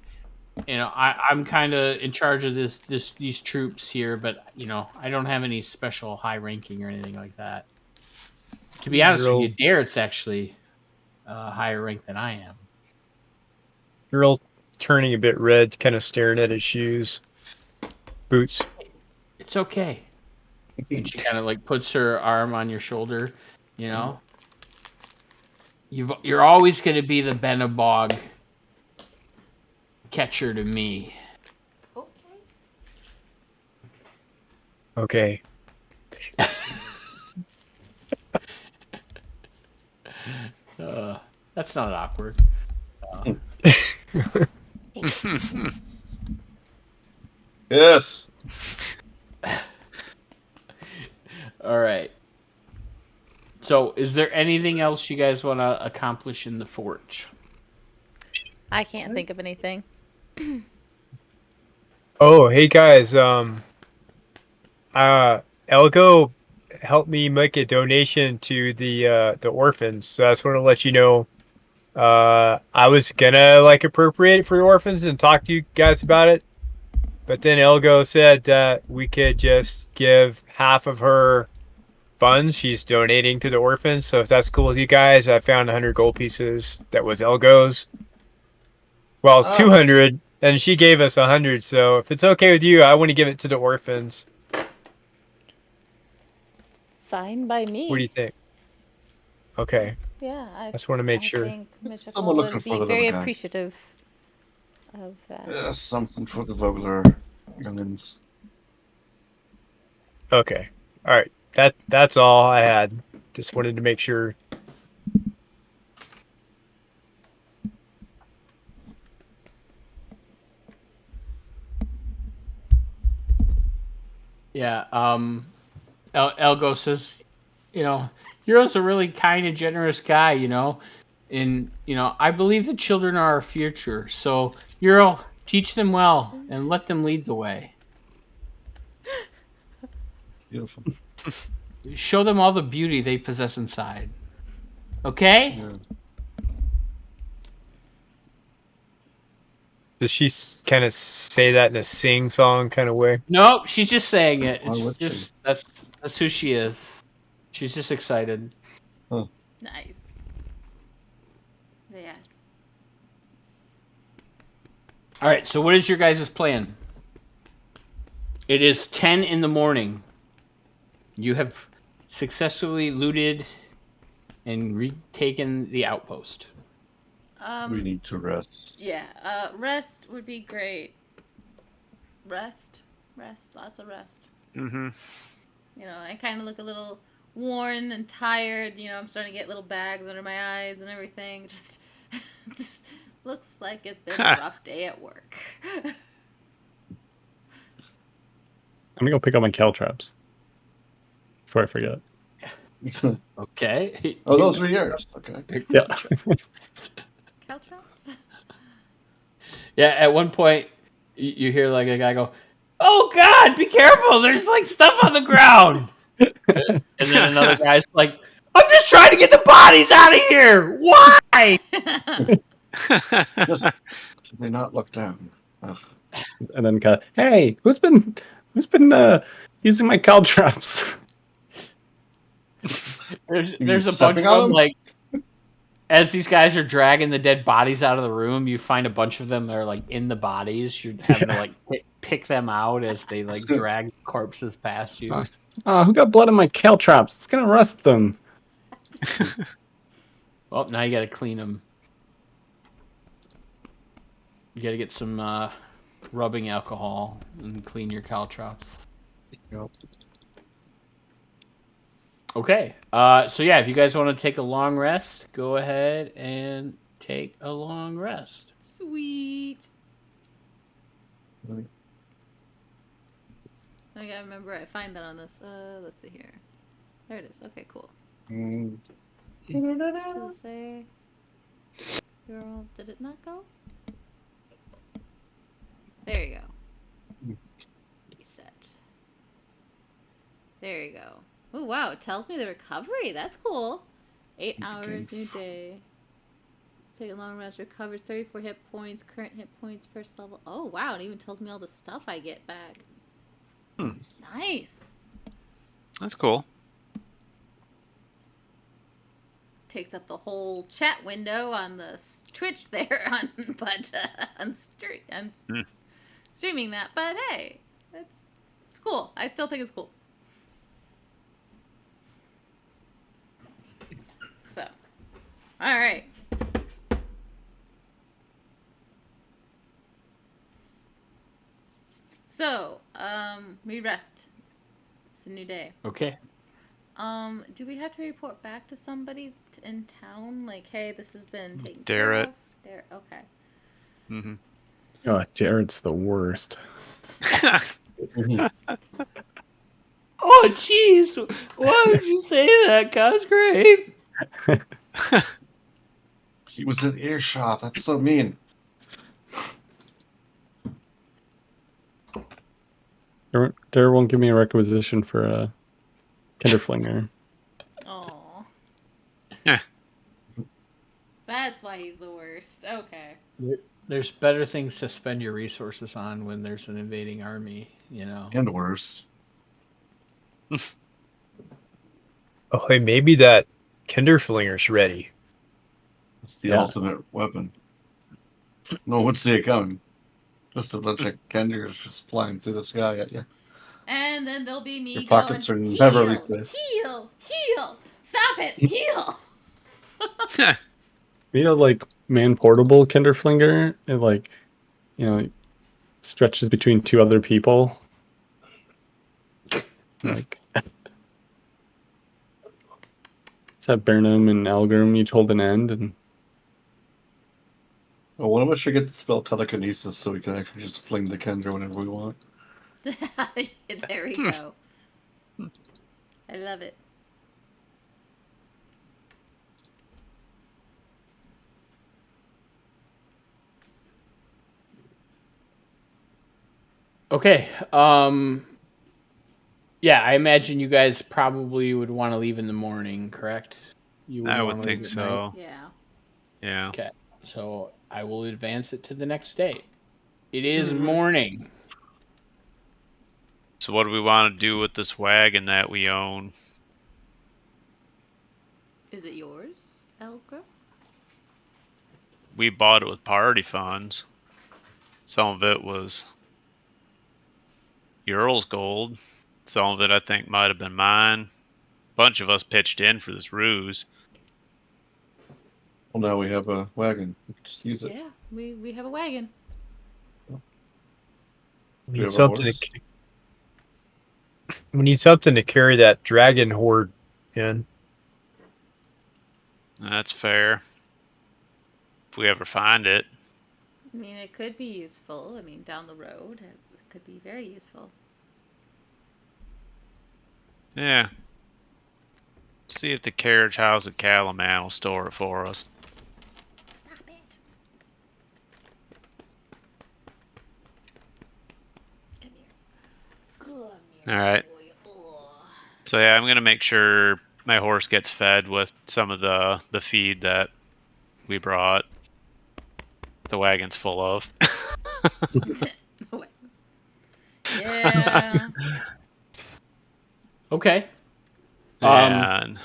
I'm kind of in charge of these troops here, but I don't have any special high ranking or anything like that. To be honest with you, Darrett's actually higher rank than I am. Ural turning a bit red, kind of staring at his shoes, boots. It's okay. And she kind of like puts her arm on your shoulder. You're always going to be the Benabog catcher to me. Okay. That's not awkward. Yes. All right. So, is there anything else you guys want to accomplish in the fort? I can't think of anything. Oh, hey guys. Elgo helped me make a donation to the orphans. So I just want to let you know. I was gonna appropriate it for the orphans and talk to you guys about it, but then Elgo said that we could just give half of her funds she's donating to the orphans. So if that's cool with you guys, I found 100 gold pieces that was Elgo's. Well, it's 200, and she gave us 100. So if it's okay with you, I want to give it to the orphans. Fine by me. What do you think? Okay. Yeah, I just want to make sure. I think Mitchell Someone looking would for be the very little guy. appreciative of that. Yeah, something for the Vogler youngins. Okay. All right. That's all I had. Just wanted to make sure. Yeah. Elgo says, Hero's a really kind and generous guy, and I believe the children are our future. So Euro, teach them well and let them lead the way. Beautiful. Show them all the beauty they possess inside. Okay? Yeah. Does she kind of say that in a sing-song kind of way? Nope, she's just saying it. Why It's would she? just that's who she is. She's just excited. Nice. Yes. All right, so what is your guys' plan? It is 10 in the morning. You have successfully looted and retaken the outpost. We need to rest. Yeah. Rest would be great. Rest. Lots of rest. Mm-hmm. I kind of look a little worn and tired. I'm starting to get little bags under my eyes and everything. Just looks like it's been a rough day at work. I'm gonna go pick up my caltrops before I forget. Okay. Oh, those are yours. Okay. Yeah. Caltrops? Yeah, at one point, you hear like a guy go, "Oh God, be careful! There's like stuff on the ground." And then another guy's like, "I'm just trying to get the bodies out of here. Why?" Just should they not look down? Ugh. And then hey, who's been using my caltrops? There's a bunch of stepping on them, them? like, as these guys are dragging the dead bodies out of the room, you find a bunch of them that are like in the bodies. You're having to like pick them out as they like drag corpses past you. Who got blood on my caltrops? It's gonna rust them. Well, now you gotta clean them. You gotta get some rubbing alcohol and clean your caltrops. Yep. Okay. So yeah, if you guys want to take a long rest, go ahead and take a long rest. Sweet. I gotta remember I find that on this. Let's see here. There it is. Okay, cool. Does it say? Girl, did it not go? There you go. Reset. There you go. Oh wow, it tells me the recovery. That's cool. 8 hours, new day. Take a long rest, recovers 34 hit points, current hit points, first level. Oh wow, it even tells me all the stuff I get back. Nice. That's cool. Takes up the whole chat window on the Twitch there, on streaming that. But hey, it's cool. I still think it's cool. So, all right. So, we rest. It's a new day. Okay. Do we have to report back to somebody in town? Like, hey, this has been taken Darrett. care of? Darrett, okay. Mm-hmm. Oh, Darrett's the worst. Oh, jeez. Why would you say that, Cosgrave? He was in earshot. That's so mean. Darrett won't give me a requisition for a Kinderflinger. Aw. Yeah. That's why he's the worst. Okay. There's better things to spend your resources on when there's an invading army, And worse. Oh, hey, maybe that Kinderflinger's ready. It's the ultimate weapon. No one would see it coming. Just a bunch of Kenders just flying through the sky at you. And then there'll be me Your going, pockets are never heal, safe. heal, heal, stop it, heal. like man portable Kinderflinger, it like, stretches between two other people. Like, it's that Burnham and Algrim you told an end, and Well, one of us should get the spell telekinesis so we can actually just fling the Kendra whenever we want. There we go. I love it. Okay. Yeah, I imagine you guys probably would want to leave in the morning, correct? You I wanna would leave think at so. night? Yeah. Yeah. Okay. So I will advance it to the next day. It is morning. So what do we want to do with this wagon that we own? Is it yours, Elgra? We bought it with party funds. Some of it was Earl's gold. Some of it I think might have been mine. A bunch of us pitched in for this ruse. Well, now we have a wagon. We can just use it. Yeah, we have a wagon. We have need a something horse? to. We need something to carry that dragon horde in. That's fair. If we ever find it. I mean, it could be useful. I mean, down the road, it could be very useful. Yeah. See if the carriage house at Calaman will store it for us. Stop it. Come here. Come here. Alright. So yeah, I'm gonna make sure my horse gets fed with some of the feed that we brought. The wagon's full of. Yeah. Okay. And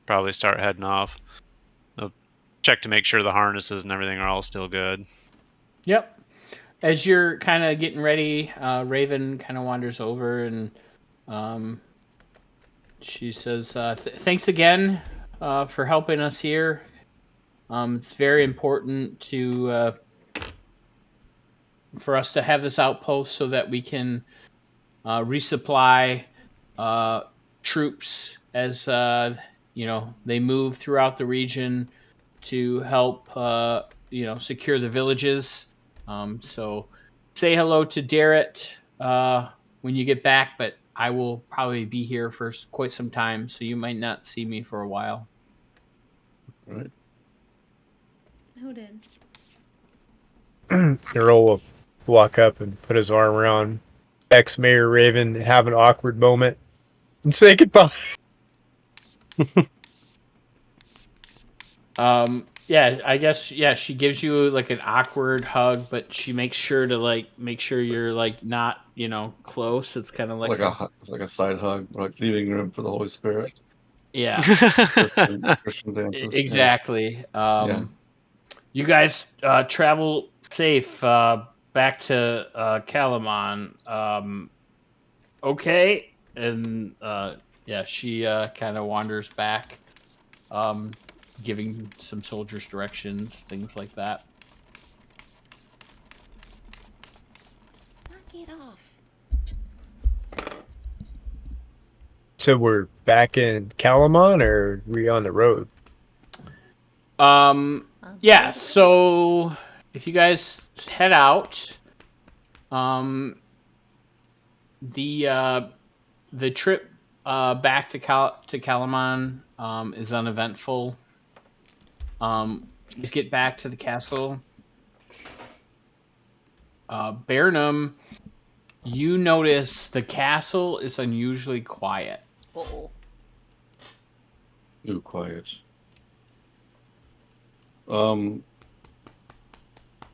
probably start heading off. I'll check to make sure the harnesses and everything are all still good. Yep. As you're kind of getting ready, Raven kind of wanders over and she says, "Thanks again for helping us here. It's very important for us to have this outpost so that we can resupply troops as they move throughout the region to help secure the villages. So say hello to Darrett when you get back, but I will probably be here for quite some time, so you might not see me for a while." Right. Noted. Earl will walk up and put his arm around ex-Mayor Raven, have an awkward moment, and say goodbye. Yeah, I guess she gives you like an awkward hug, but she makes sure to make sure you're not close. It's kind of like It's like a side hug, like leaving room for the Holy Spirit. yeah, Christian dances. exactly. Yeah. You guys travel safe back to Kalaman. Okay, and she kind of wanders back, giving some soldiers directions, things like that. Knock it off. So we're back in Kalaman, or are we on the road? Yeah, so if you guys head out, the trip back to Kalaman is uneventful. You get back to the castle. Burnham, you notice the castle is unusually quiet. Uh-oh. Ooh, quiet.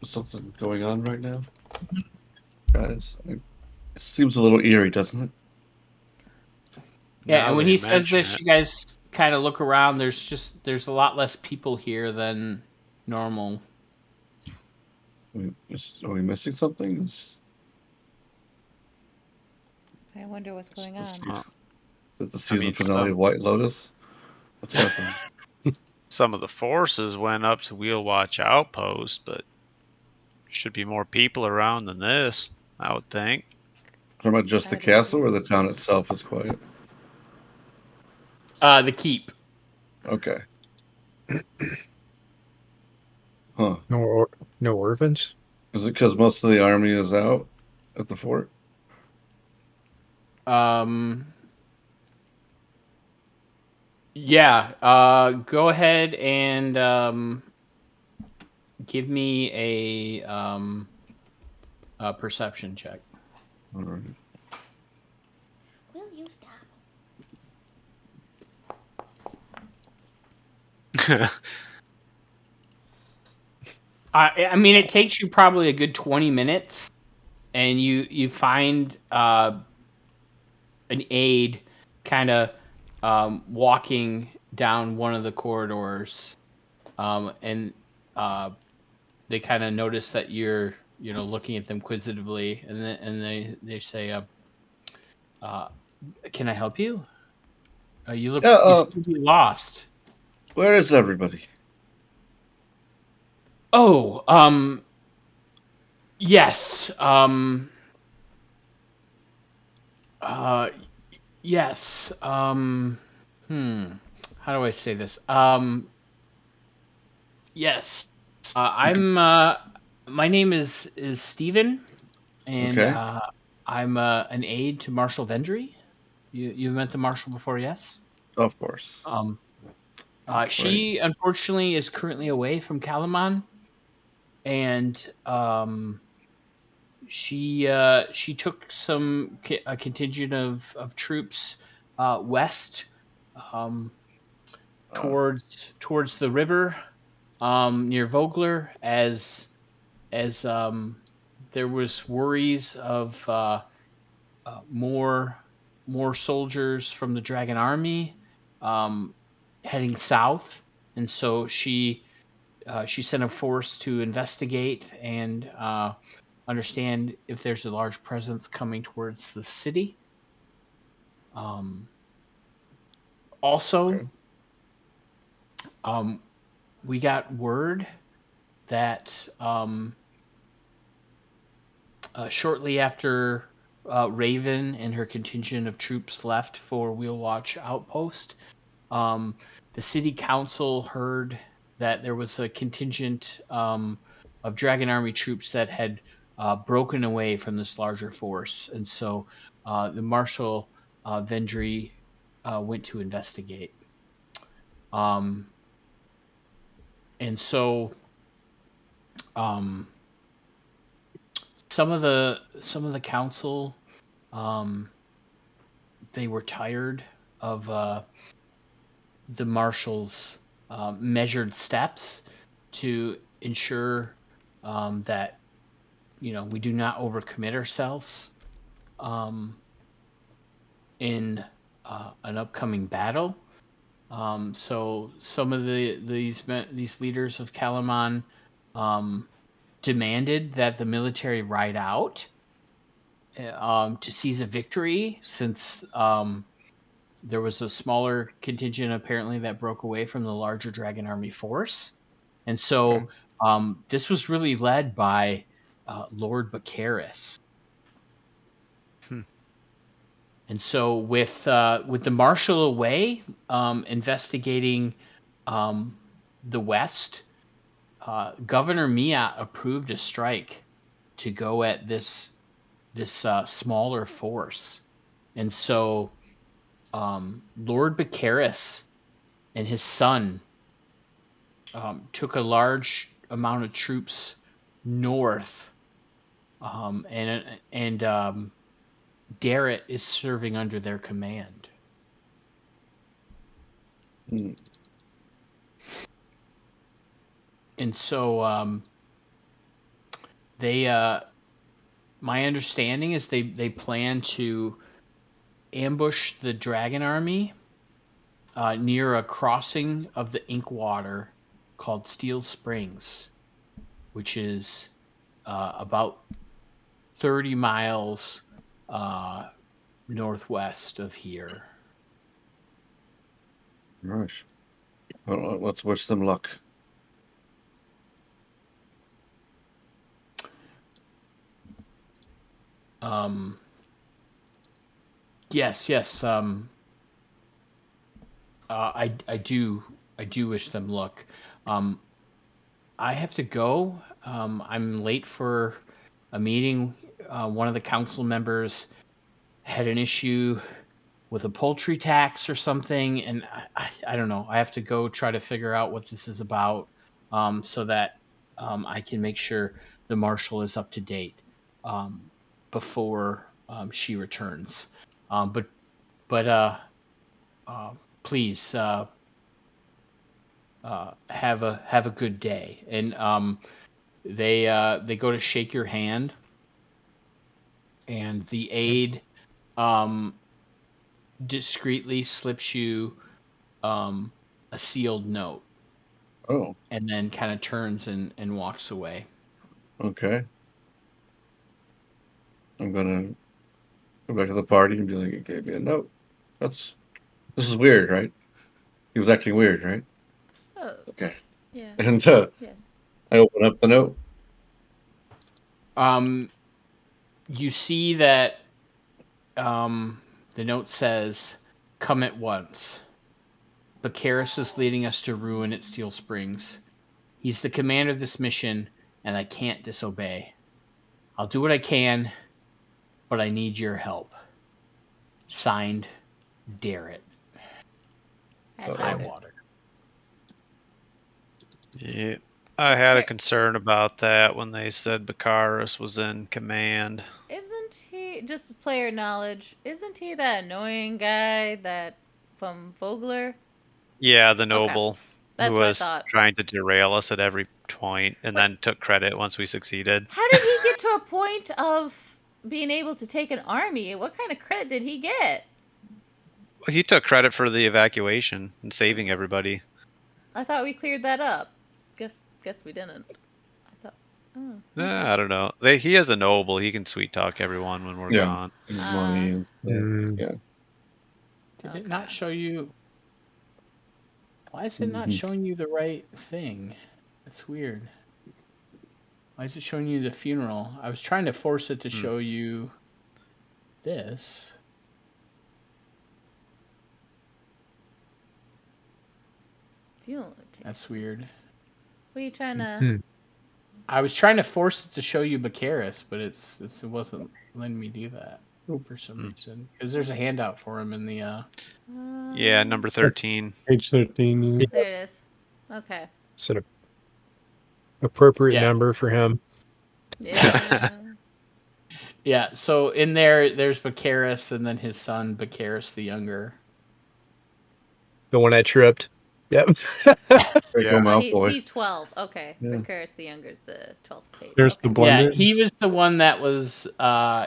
Something going on right now, guys. It seems a little eerie, doesn't it? Yeah, Now and when that he you says mention this, it. you guys kind of look around. There's a lot less people here than normal. Are we missing something? I wonder what's going on. Is the season mean, finale of White Lotus? What's happening? some of the forces went up to Wheel Watch Outpost, but should be more people around than this, I would think. Talking about just the castle or the town itself is quiet? The keep. Okay. Huh. No orphans? Is it because most of the army is out at the fort? Yeah. Go ahead and give me a perception check. All right. Will you stop? I mean, it takes you probably a good 20 minutes, and you find an aide kind of walking down one of the corridors, and they kind of notice that you're looking at them inquisitively, and they say, "Can I help you? You look you seem to be lost." Where is everybody? Oh, yes. Yes. How do I say this? Yes. My name is Steven, and Okay. I'm an aide to Marshal Vendry. You've met the Marshal before, yes? Of course. She unfortunately is currently away from Kalaman, and she took a contingent of troops west, towards the river, near Vogler, as there was worries of more soldiers from the Dragon Army heading south, and so she sent a force to investigate and understand if there's a large presence coming towards the city. Also, we got word that shortly after Raven and her contingent of troops left for Wheel Watch Outpost, the city council heard that there was a contingent of Dragon Army troops that had broken away from this larger force, and so the Marshal Vendry went to investigate. And so some of the council, they were tired of the Marshal's measured steps to ensure that we do not overcommit ourselves in an upcoming battle. So some of these leaders of Kalaman demanded that the military ride out to seize a victory, since there was a smaller contingent apparently that broke away from the larger Dragon Army force. And so this was really led by Lord Bacaris. And so with the Marshal away investigating the West, Governor Miat approved a strike to go at this smaller force. And so Lord Bacaris and his son took a large amount of troops north, and Darrett is serving under their command. And so my understanding is they plan to ambush the Dragon Army near a crossing of the Inkwater called Steel Springs, which is about 30 miles northwest of here. Right. Let's wish them luck. Yes. I do wish them luck. I have to go. I'm late for a meeting. One of the council members had an issue with a poultry tax or something, and I don't know. I have to go try to figure out what this is about, so that I can make sure the marshal is up to date before she returns. But please have a good day. And they go to shake your hand, and the aide discreetly slips you a sealed note. Oh. And then kind of turns and walks away. Okay. I'm gonna go back to the party and be like, "He gave me a note. This is weird, right? He was acting weird, right?" Oh. Okay. Yeah. And yes. I open up the note. You see that the note says, "Come at once. Baccharis is leading us to ruin at Steel Springs. He's the commander of this mission, and I can't disobey. I'll do what I can, but I need your help. Signed, Darrett. Highwater." Yeah, I had a concern about that when they said Baccharis was in command. Isn't he, just player knowledge, isn't he that annoying guy that from Vogler? Yeah, the noble That's who what I was thought. trying to derail us at every point and then took credit once we succeeded. How did he get to a point of being able to take an army? What kind of credit did he get? Well, he took credit for the evacuation and saving everybody. I thought we cleared that up. Guess we didn't. I thought. Oh, okay. I don't know. He is a noble. He can sweet talk everyone when we're gone. Money and yeah. Did it not show you? Why is it not showing you the right thing? That's weird. Why is it showing you the funeral? I was trying to force it to show you this. Funeral. That's weird. What are you trying to? I was trying to force it to show you Baccharis, but it wasn't letting me do that for some reason. Because there's a handout for him in the. Yeah, number 13. Page 13. Yeah. There it is. Okay. It's an appropriate number for him. Yeah. Yeah, so in there's Baccharis and then his son, Baccharis the Younger. The one I tripped. Yep. He's 12. Okay. Baccharis the Younger is the 12th page. There's the blender. Yeah, he was the one that was,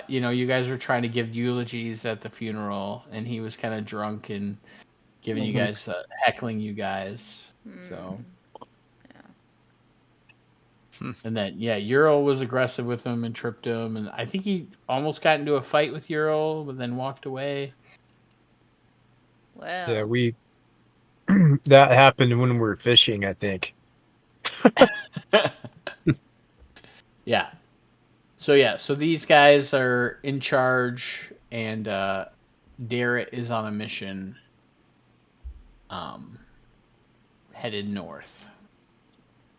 you guys were trying to give eulogies at the funeral, and he was kind of drunk and giving you guys, heckling you guys. So. And then, Ural was aggressive with him and tripped him, and I think he almost got into a fight with Ural, but then walked away. Well. Yeah, that happened when we were fishing, I think. Yeah. So these guys are in charge, and Darrett is on a mission headed north.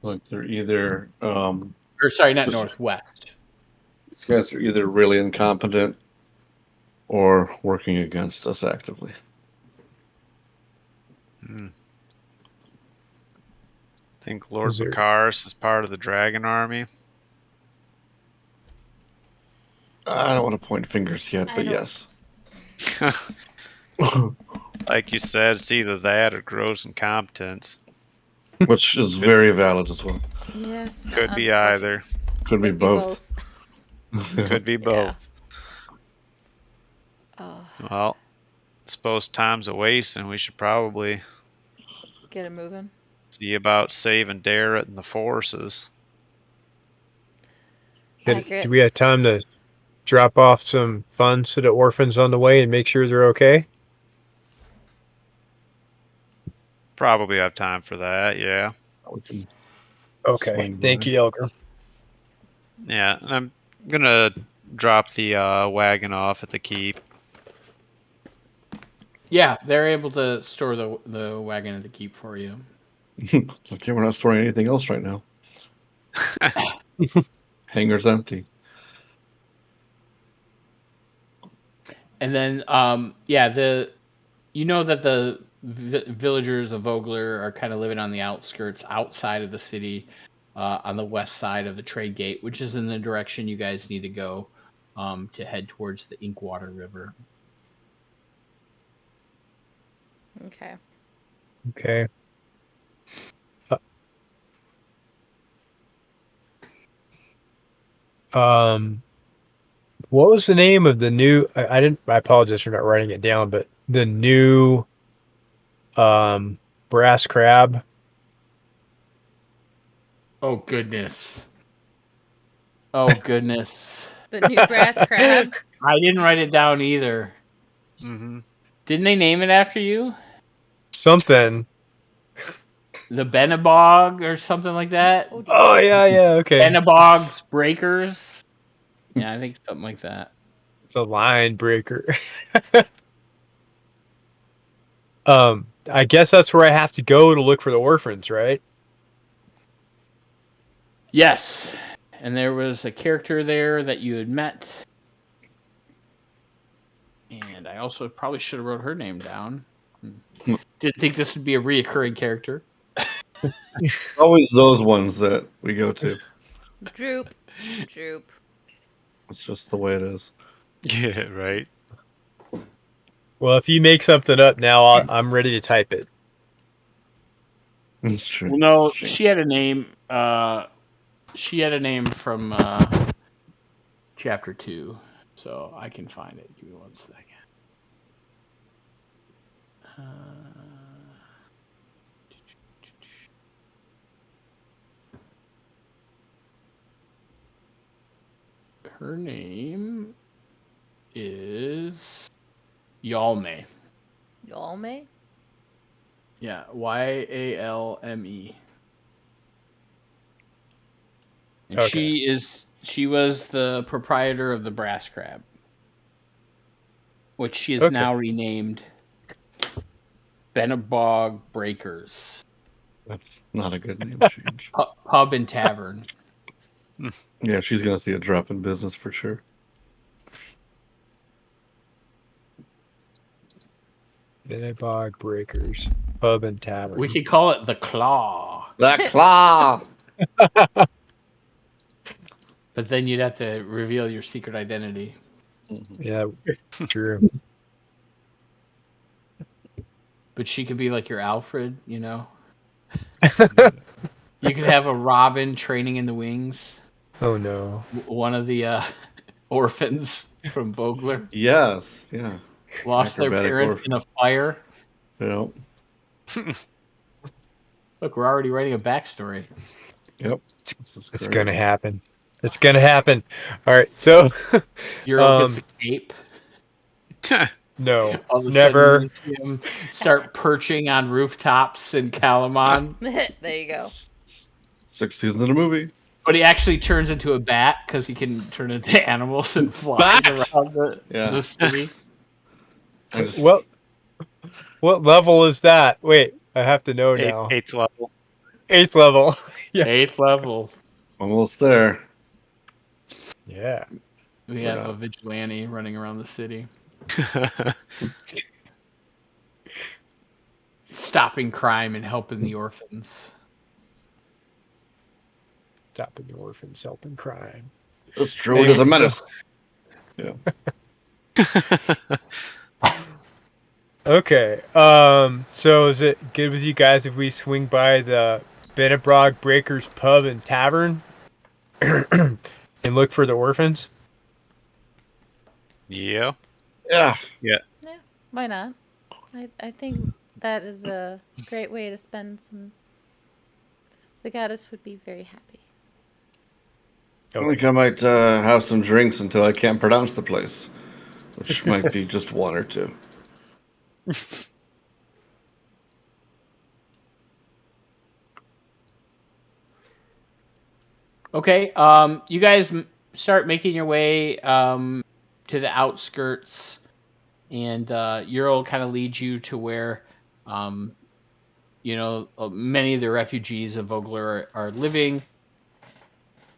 Like they're either or sorry, not northwest. These guys are either really incompetent or working against us actively. Think Lord Baccharis is part of the Dragon Army? I don't want to point fingers yet, but yes. Like you said, it's either that or gross incompetence. Which is very valid as well. Yes. Could be either. Could be both. Could be both. Oh. Well, I suppose time's a waste, and we should probably get it moving. See about saving Darrett and the forces. Do we have time to drop off some funds to the orphans on the way and make sure they're okay? probably have time for that. Yeah. Okay. Thank you, Elgar. Yeah, and I'm gonna drop the wagon off at the keep. Yeah, they're able to store the wagon at the keep for you. Okay, we're not storing anything else right now. Hangar's empty. And then, yeah, you know that the villagers of Vogler are kind of living on the outskirts, outside of the city, on the west side of the trade gate, which is in the direction you guys need to go to head towards the Inkwater River. Okay. Okay. What was the name of the new? I didn't. I apologize for not writing it down, but the new, brass crab. Oh goodness. Oh goodness. The new brass crab. I didn't write it down either. Mm-hmm. Didn't they name it after you? Something. The Benabog or something like that? Oh yeah, yeah. Okay. Benabog's Breakers? Yeah, I think something like that. The line breaker. I guess that's where I have to go to look for the orphans, right? Yes. And there was a character there that you had met. And I also probably should have wrote her name down. Didn't think this would be a reoccurring character. Always those ones that we go to. Droop. It's just the way it is. Yeah, right. Well, if you make something up now, I'm ready to type it. It's true. Well, no, she had a name. She had a name from chapter 2, so I can find it. Give me 1 second. Her name is Yalme. Yalme? Yeah, Yalme. And Okay. she was the proprietor of the Brass Crab, which she is Okay. now renamed Benabog Breakers. That's not a good name change. Pub and Tavern. Yeah, she's gonna see a drop in business for sure. Benabog Breakers, Pub and Tavern. We could call it the Claw. The claw. But then you'd have to reveal your secret identity. Yeah, true. But she could be like your Alfred, you know? You could have a Robin training in the wings. Oh no. One of the orphans from Vogler. Yes, yeah. Lost their Acrobatic parents orphan. in a fire. Yep. Look, we're already writing a backstory. Yep. It's gonna happen. It's gonna happen. All right, so Euro gets a cape. no, All of a never. sudden you see him start perching on rooftops in Kalamon. There you go. 6 seasons in a movie. But he actually turns into a bat because he can turn into animals and fly around the city. What level is that? Wait, I have to know now. 8th level. 8th level. Yeah. 8th level. Almost there. Yeah. We have a vigilante running around the city. Stopping crime and helping the orphans. Stopping the orphans, helping crime. This druid is a menace. Yeah. Okay. So is it good with you guys if we swing by the Benabog Breakers Pub and Tavern and look for the orphans? Yeah. Yeah. Yeah, why not? I think that is a great way to spend some. The goddess would be very happy. I think I might have some drinks until I can't pronounce the place, which might be just 1 or 2. Okay. You guys start making your way to the outskirts, and Ural kind of leads you to where, many of the refugees of Vogler are living.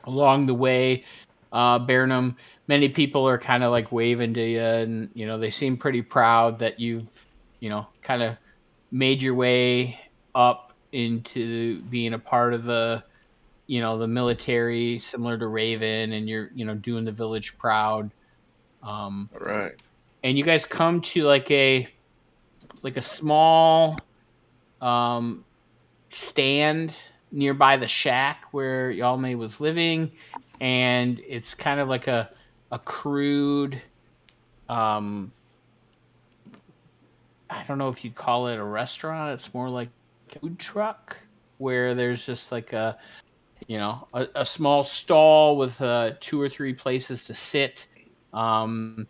Along the way, Burnham, many people are kind of like waving to you, and they seem pretty proud that you've kind of made your way up into being a part of the military, similar to Raven, and you're doing the village proud. All right. And you guys come to like a small stand nearby the shack where Yalme was living, and it's kind of like a crude, I don't know if you'd call it a restaurant. It's more like a food truck where there's just like a small stall with 2 or 3 places to sit. Yalme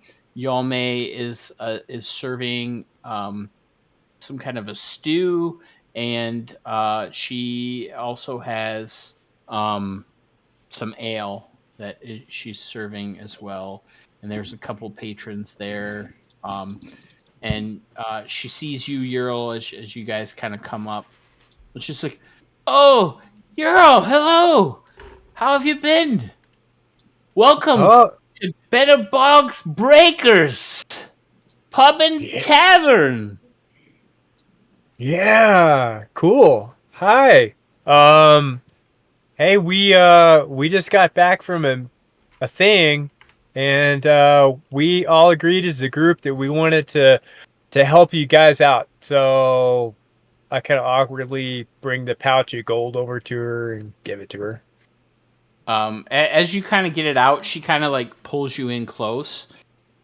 is serving some kind of a stew, and she also has some ale that she's serving as well. And there's a couple patrons there. And she sees you, Ural, as you guys kind of come up. It's just like, oh, Ural, hello. How have you been? Welcome to Better Bog's Breakers Pub and Tavern. Yeah, cool. Hi. Hey, we just got back from a thing, and we all agreed as a group that we wanted to help you guys out. So I kind of awkwardly bring the pouch of gold over to her and give it to her. As you kind of get it out, she kind of like pulls you in close,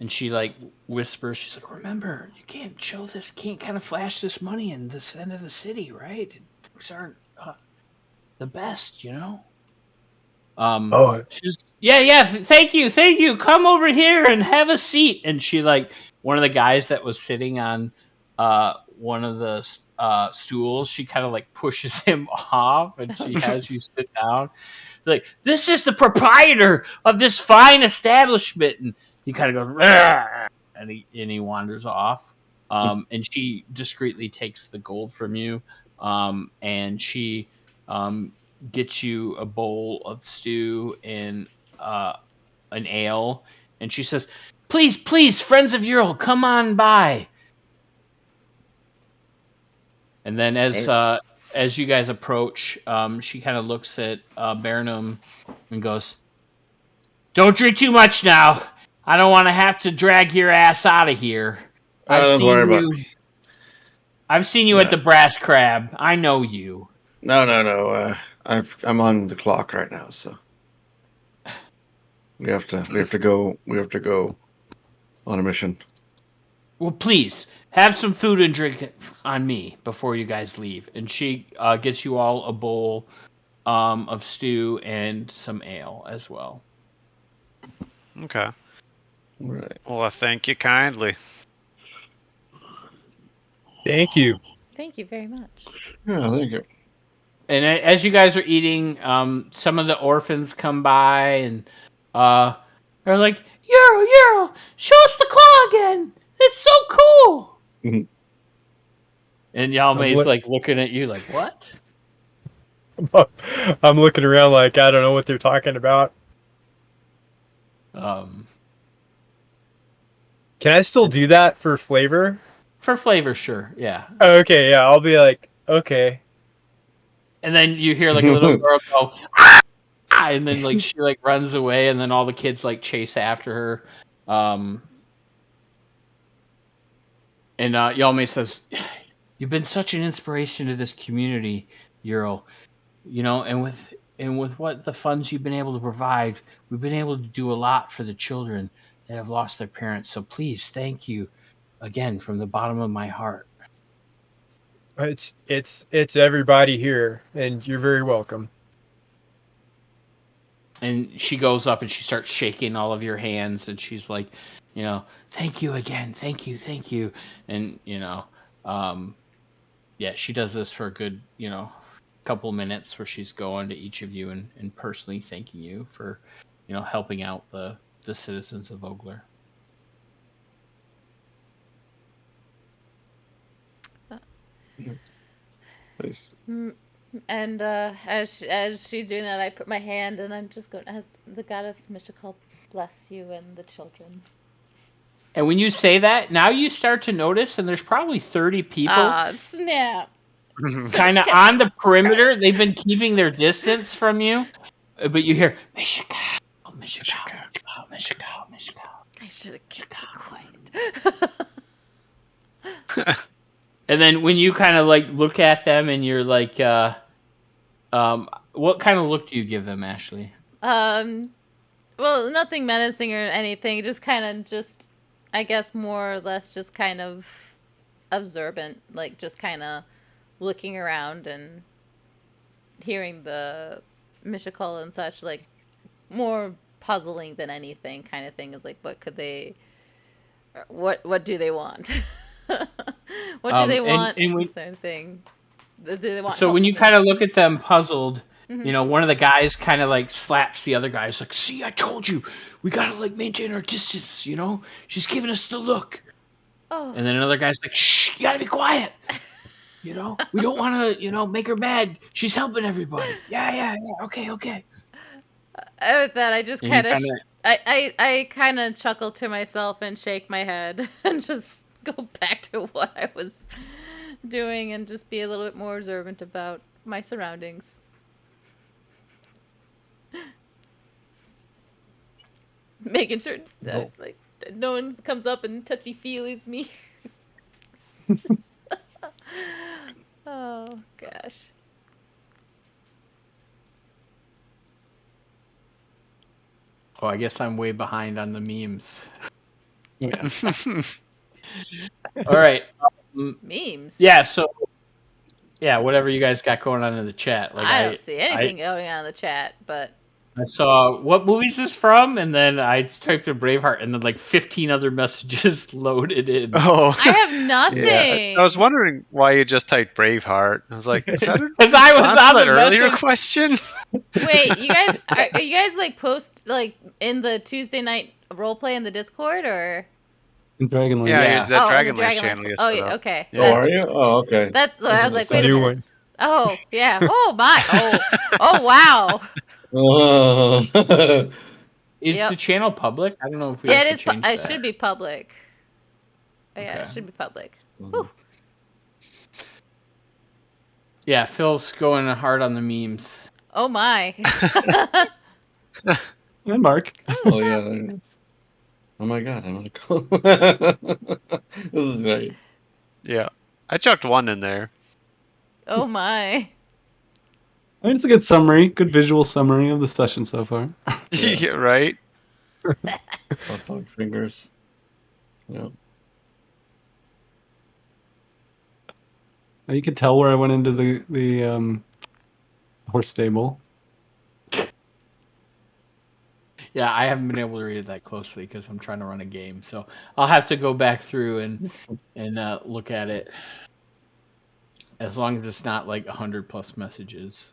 and she like whispers, she's like, remember, you can't show this, can't kind of flash this money in this end of the city, right? Things aren't the best, she's, yeah, thank you, come over here and have a seat. And she like, one of the guys that was sitting on one of the stools, she kind of like pushes him off, and she has you sit down. Like, this is the proprietor of this fine establishment, and he kind of goes, "Rah!" and he wanders off. And she discreetly takes the gold from you, and she gets you a bowl of stew and an ale, and she says, please, friends of Ural, come on by. And then as you guys approach, she kind of looks at Burnham and goes, don't drink too much now. I don't want to have to drag your ass out of here. Don't worry about me. I've seen you at the Brass Crab. I know you. No. I'm on the clock right now, so we have to go on a mission. Well, please have some food and drink on me before you guys leave. And she gets you all a bowl of stew and some ale as well. Okay. Right. Well, I thank you kindly. Thank you. Thank you very much. Yeah, thank you. And as you guys are eating, some of the orphans come by and they're like, Ural, show us the claw again. It's so cool. Mhm. And Yalme's like looking at you like, what? I'm looking around like I don't know what they're talking about. Um, Can I still do that for flavor? For flavor, sure, yeah. Okay, yeah, I'll be like, okay. And then you hear like a little girl go, ah! And then like she like runs away, and then all the kids like chase after her. And Yalme says, you've been such an inspiration to this community, Ural. And with what the funds you've been able to provide, we've been able to do a lot for the children that have lost their parents. So please, thank you again from the bottom of my heart. It's everybody here, and you're very welcome. And she goes up and she starts shaking all of your hands, and she's like, thank you again, thank you. And, yeah, she does this for a good, couple minutes where she's going to each of you and personally thanking you for, helping out the citizens of Ogler. Please. And as she's doing that, I put my hand and I'm just going, as the goddess Mishakal bless you and the children. And when you say that, now you start to notice, and there's probably 30 people. Ah, snap. Kind of on the perimeter. They've been keeping their distance from you. But you hear, Mishakal. I should have kept it quiet. And then when you kind of like look at them and you're like, what kind of look do you give them, Ashley? Well, nothing menacing or anything. Just kind of I guess more or less just kind of observant. Like just kind of looking around and hearing the Mishakal and such. Like more puzzling than anything kind of thing. Is like, what could they... What do they want? What do they want? Sort of thing. Do they want? So when you kind of look at them puzzled, one of the guys kind of like slaps the other guys, like, "See, I told you, we gotta like maintain our distance. She's giving us the look." Oh. And then another guy's like, "Shh, you gotta be quiet. We don't want to, make her mad. She's helping everybody. Yeah. Okay. With that, I just kind of, I kind of chuckle to myself and shake my head and just go back to what I was doing and just be a little bit more observant about my surroundings. Making sure that no one comes up and touchy-feelies me. Oh, gosh. Oh, I guess I'm way behind on the memes. Yeah. All right. Memes? Yeah, so... Yeah, whatever you guys got going on in the chat. Like I don't see anything going on in the chat, but... I saw, what movie is this from? And then I typed in Braveheart, and then like 15 other messages loaded in. Oh. I have nothing. Yeah, I was wondering why you just typed Braveheart. I was like, is that because I was on that the earlier message. Question? Wait, you guys, are you guys like post like in the Tuesday night roleplay in the Discord or? In Dragonlance. Yeah, the Dragonlance Dragonlance channel. Oh, yeah, okay. Oh, are you? Oh, okay. That's what I was like. Wait a New minute. one. Oh, yeah. Oh my. Oh wow. Is the channel public? I don't know if we Yeah, have it to is. change It that. should be public. Yeah, Okay. it should be public. Yeah, Phil's going hard on the memes. Oh my. And Mark. Oh yeah. There it is. Oh my god, I'm gonna call. This is great. Yeah, I chucked one in there. Oh my. I mean, it's a good summary, good visual summary of the session so far. Yeah, right. Hot dog fingers. Yeah. You could tell where I went into the horse stable. Yeah, I haven't been able to read it that closely because I'm trying to run a game. So I'll have to go back through and look at it. As long as it's not like 100+ messages.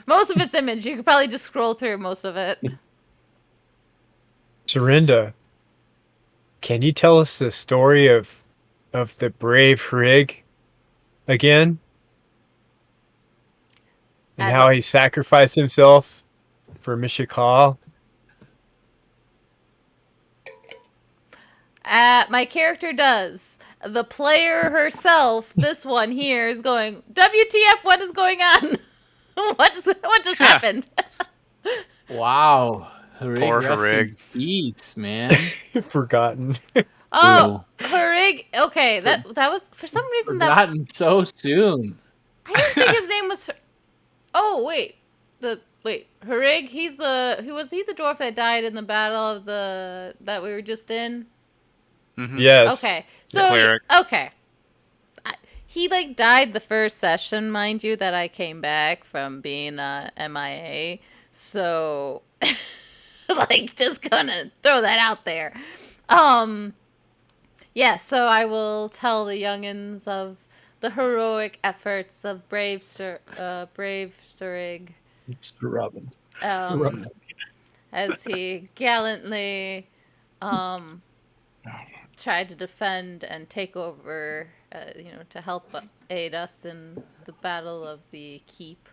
Most of it's image. You could probably just scroll through most of it. Serinda, can you tell us the story of the brave Frigg again? And how he sacrificed himself for Mishakal? My character does. The player herself, this one here, is going, WTF, what is going on? What just happened? Wow. Poor Harig. Peace, man. Forgotten. Oh, Harig. Okay, that was, for some reason, Forgotten so soon. I didn't think his name was... Oh, wait. Harig, was he the dwarf that died in the battle that we were just in? Mm-hmm. Yes. Okay. So, cleric. okay. He, died the first session, mind you, that I came back from being MIA. So, just gonna throw that out there. Yeah, so I will tell the youngins of the heroic efforts of brave Surig. Mr. Robin. As he gallantly tried to defend and take over, to help aid us in the battle of the keep.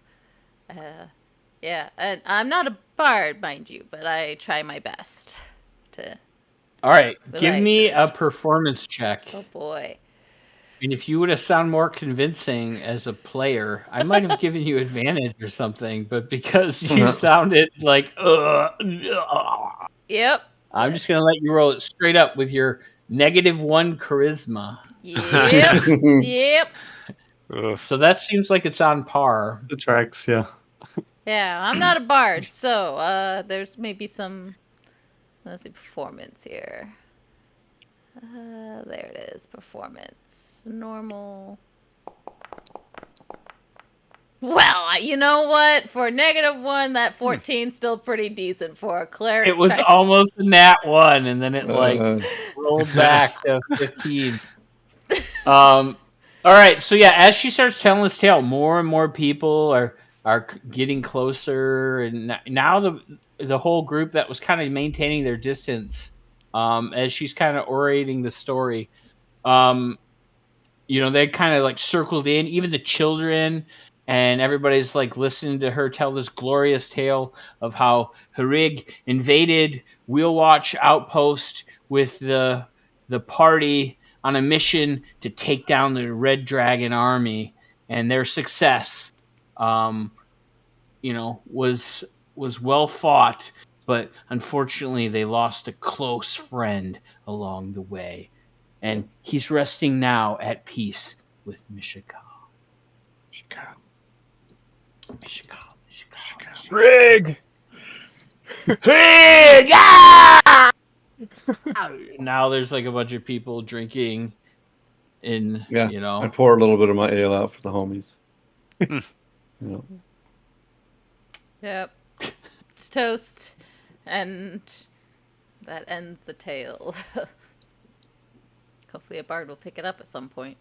Yeah, and I'm not a bard, mind you, but I try my best to. All right, give me a performance check. Oh boy. And if you would have sounded more convincing as a player, I might have given you advantage or something, but because you sounded like, Yep. I'm just going to let you roll it straight up with your -1 charisma. Yep. Yep. So that seems like it's on par. The tracks, yeah. Yeah, I'm not a bard, so there's maybe some, let's see, performance here. There it is, performance. Normal. Well, you know what? For -1, that 14's still pretty decent for a cleric. It was almost a nat 1, and then it rolled back to 15. All right, so yeah, as she starts telling this tale, more and more people are getting closer, and now the whole group that was kind of maintaining their distance, as she's kind of orating the story, they kind of like circled in, even the children, and everybody's like listening to her tell this glorious tale of how Harig invaded Wheelwatch Outpost with the party on a mission to take down the Red Dragon army, and their success, was well fought, but unfortunately they lost a close friend along the way, and he's resting now at peace with Mishakal. Rig! Rig! Ah! Now there's like a bunch of people drinking in, I pour a little bit of my ale out for the homies. Yep. It's toast, and that ends the tale. Hopefully a bard will pick it up at some point.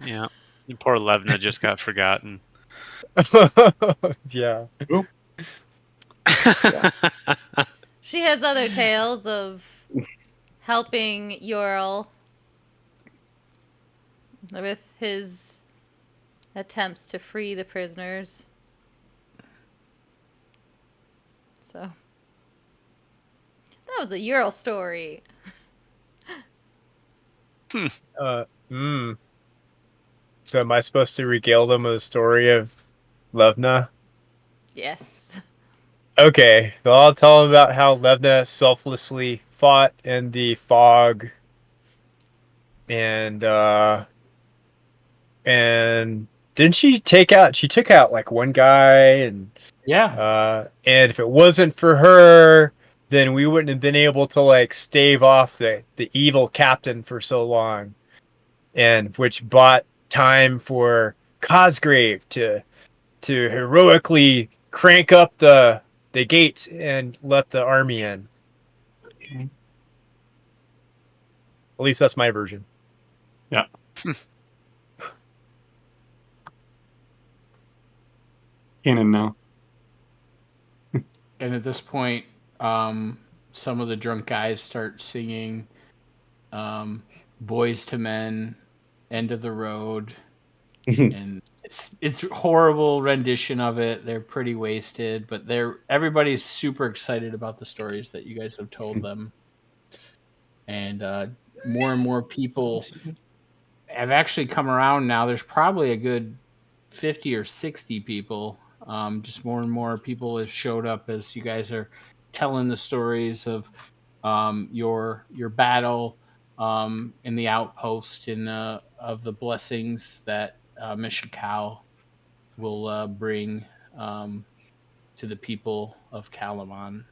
Yeah. And poor Levna just got forgotten. Yeah. She has other tales of helping Ural with his attempts to free the prisoners. So that was a Ural story. So am I supposed to regale them with a story of Levna? Yes. Okay, well, I'll tell them about how Levna selflessly fought in the fog, and didn't she took out like one guy, and and if it wasn't for her, then we wouldn't have been able to like stave off the evil captain for so long, and which bought time for Cosgrave to heroically crank up the gates and let the army in. At least that's my version. Yeah. Canon now. And at this point, some of the drunk guys start singing Boys to Men, End of the Road. And it's a horrible rendition of it. They're pretty wasted, but everybody's super excited about the stories that you guys have told them. And more and more people have actually come around now. There's probably a good 50 or 60 people. Just more and more people have showed up as you guys are telling the stories of your battle in the outpost and of the blessings that Mishakal will bring to the people of Kalaman.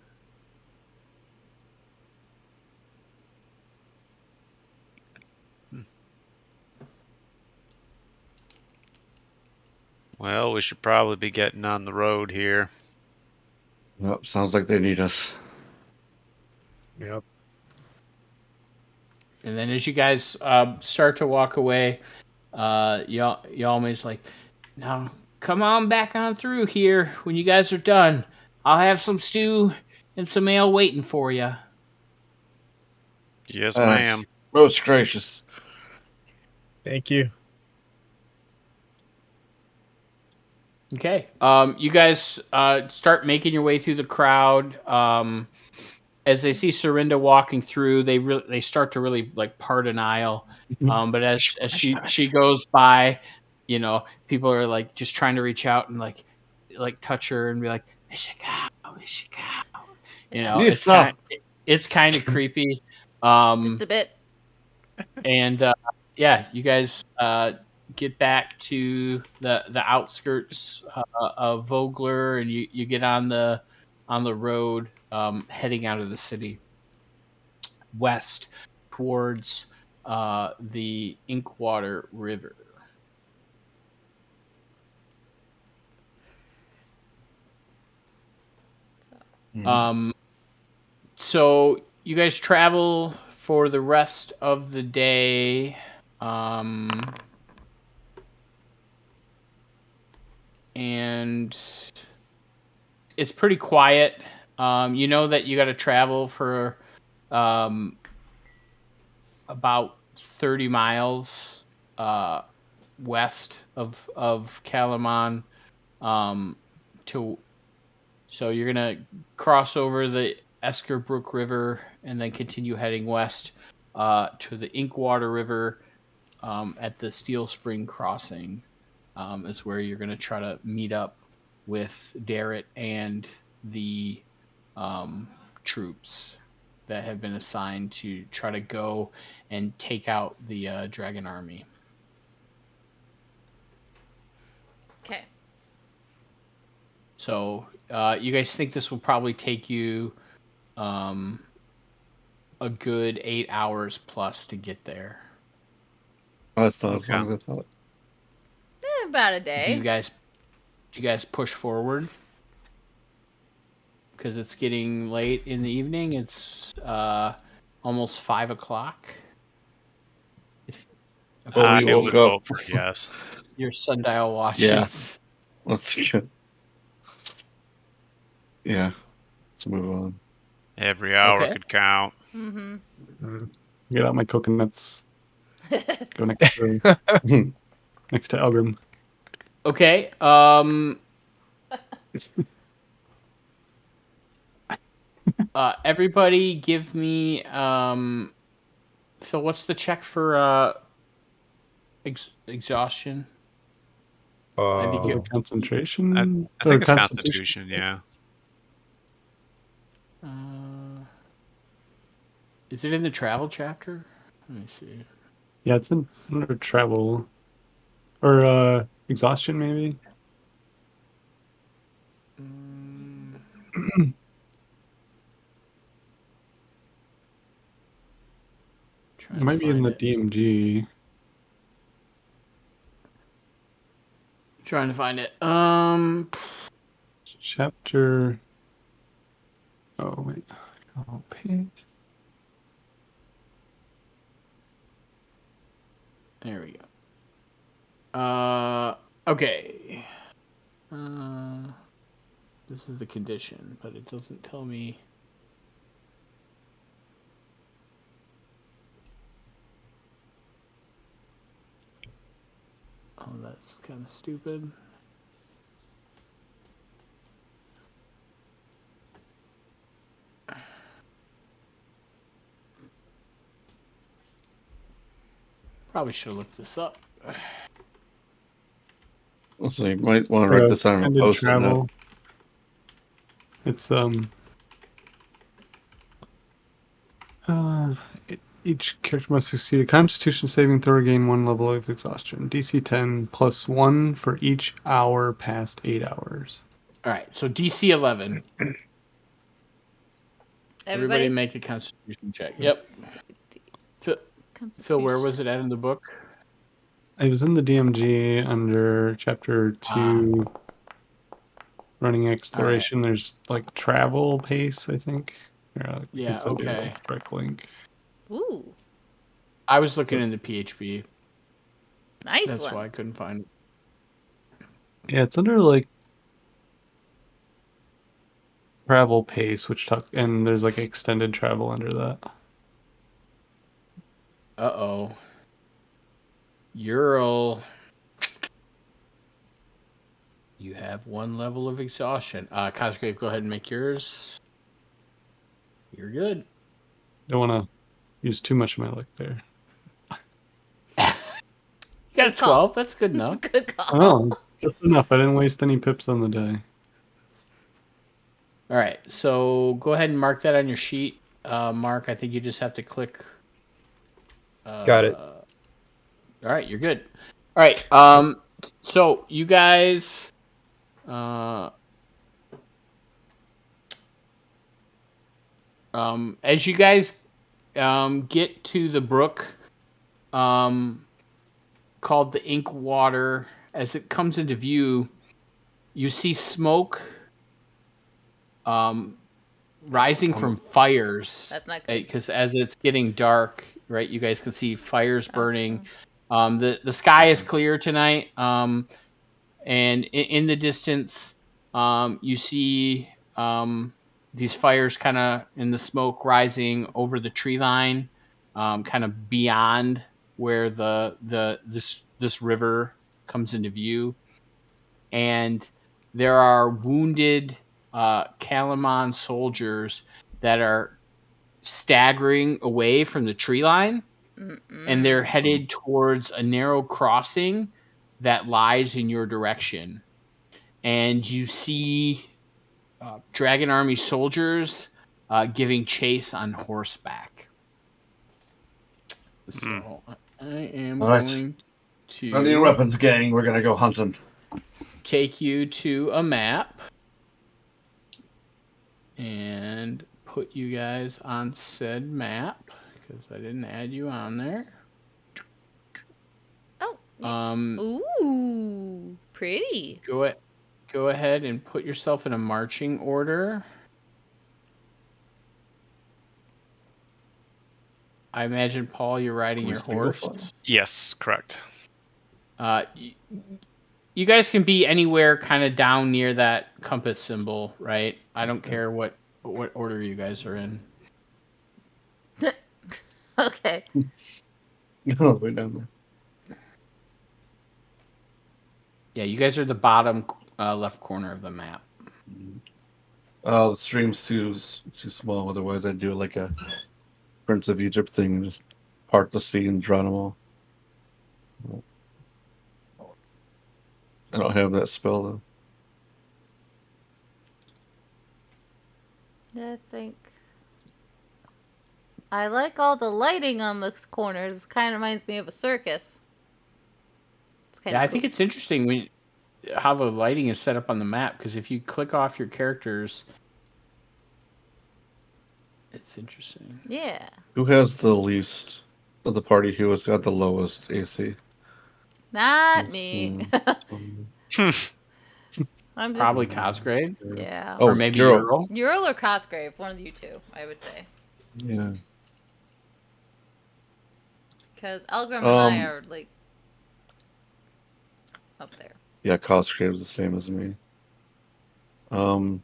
Well, we should probably be getting on the road here. Yep, sounds like they need us. Yep. And then as you guys start to walk away, Yalmai's like, now come on back on through here when you guys are done. I'll have some stew and some ale waiting for you. Yes, ma'am. Most gracious. Thank you. Okay. You guys start making your way through the crowd. As they see Serinda walking through, they start to really like part an aisle. But as she goes by, people are like just trying to reach out and like touch her and be like, "Is she go? Is she go?" Lisa. It's kind of creepy. Just a bit. And yeah, you guys get back to the outskirts of Vogler, and you get on the road heading out of the city west towards the Inkwater River. So you guys travel for the rest of the day. And it's pretty quiet. You know that you got to travel for about 30 miles west of Calamon. So you're gonna cross over the Esker Brook River and then continue heading west to the Inkwater River at the Steel Spring Crossing. Is where you're going to try to meet up with Darrett and the troops that have been assigned to try to go and take out the dragon army. Okay. So you guys think this will probably take you a good 8 hours plus to get there? That's not as long as I thought. About a day. Do you guys push forward? Because it's getting late in the evening. It's almost 5 o'clock. We woke up. Yes. Your sundial watches. Yeah. Let's get. Yeah. Let's move on. Every hour could count. Get out my coconuts. Go next to Elgrim. Okay. Everybody give me so what's the check for exhaustion? I think it's concentration. I think it's constitution, yeah. Is it in the travel chapter? Let me see. Yeah, it's in under travel. Or exhaustion, maybe? It might be in the DMG. Trying to find it. Chapter. Oh, wait. Oh, page. There we go. Okay. This is the condition, but it doesn't tell me. Oh, that's kind of stupid. Probably should have looked this up. So you might want to write this down and post travel. It's each character must succeed a Constitution saving throw or gain 1 level of exhaustion. DC 10 plus 1 for each hour past 8 hours. All right, so DC 11. Everybody make a Constitution check. Yep. Phil, where was it at in the book? It was in the DMG under Chapter 2, Running Exploration. Right. There's like travel pace, I think. Yeah, okay. Direct link. Ooh. I was looking in the PHP. Nice That's one. why I couldn't find it. Yeah, it's under like travel pace, and there's like extended travel under that. Uh-oh. Ural. You have 1 level of exhaustion. Cosgrave, go ahead and make yours. You're good. Don't want to use too much of my luck there. You got a 12. That's good enough. Good call. Oh, just enough. I didn't waste any pips on the die. All right, so go ahead and mark that on your sheet. Mark, I think you just have to click. Got it. All right, you're good. All right, so you guys, as you guys get to the brook, called the Ink Water, as it comes into view, you see smoke rising from fires. That's not good. Because as it's getting dark, right, you guys can see fires burning. The sky is clear tonight, and in the distance, you see these fires kind of in the smoke rising over the tree line, kind of beyond where this river comes into view, and there are wounded Kalamon soldiers that are staggering away from the tree line, and they're headed towards a narrow crossing that lies in your direction. And you see Dragon Army soldiers giving chase on horseback. So I am going to... On your weapons, gang. We're going to go hunting. Take you to a map and put you guys on said map because I didn't add you on there. Oh. Ooh, pretty. Go ahead and put yourself in a marching order. I imagine, Paul, you're riding your horse. Yes, correct. You guys can be anywhere kind of down near that compass symbol, right? I don't care what order you guys are in. Okay. All the way down there. Yeah, you guys are the bottom left corner of the map. The stream's too small. Otherwise, I'd do like a Prince of Egypt thing and just part the sea and drown them all. I don't have that spell though. I think I like all the lighting on the corners. Kind of reminds me of a circus. It's kind of I cool. think it's interesting how the lighting is set up on the map, because if you click off your characters, it's interesting. Yeah. Who has the least of the party? Who has got the lowest AC? Not me. I'm just Probably Cosgrave. Yeah. Or maybe Ural. Ural or Cosgrave, one of you two, I would say. Yeah. Because Elgrim and I are like up there. Yeah, Cosgrave's the same as me. Yeah,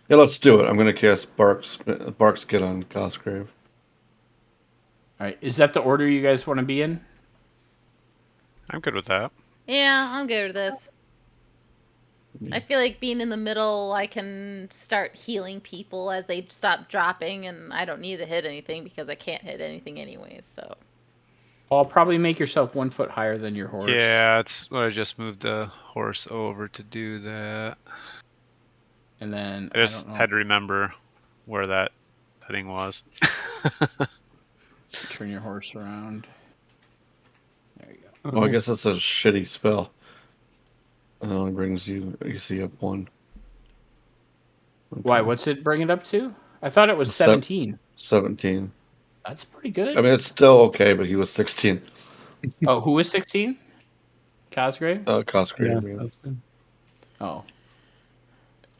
let's do it. I'm gonna cast Bark's Get on Cosgrave. All right, is that the order you guys want to be in? I'm good with that. Yeah, I'm good with this. I feel like being in the middle, I can start healing people as they stop dropping, and I don't need to hit anything because I can't hit anything anyways, so. I'll probably make yourself 1 foot higher than your horse. Yeah, that's what I just moved the horse over to do that. And then I just had to remember where that setting was. Turn your horse around. There you go. Oh, I guess that's a shitty spell. It only brings you AC up 1. Okay. Why? What's it bring it up to? I thought it was 17. 17. That's pretty good. I mean, it's still okay, but he was 16. Oh, who was 16? Cosgrave? Cosgrave. Yeah, Yeah. that's good. Oh.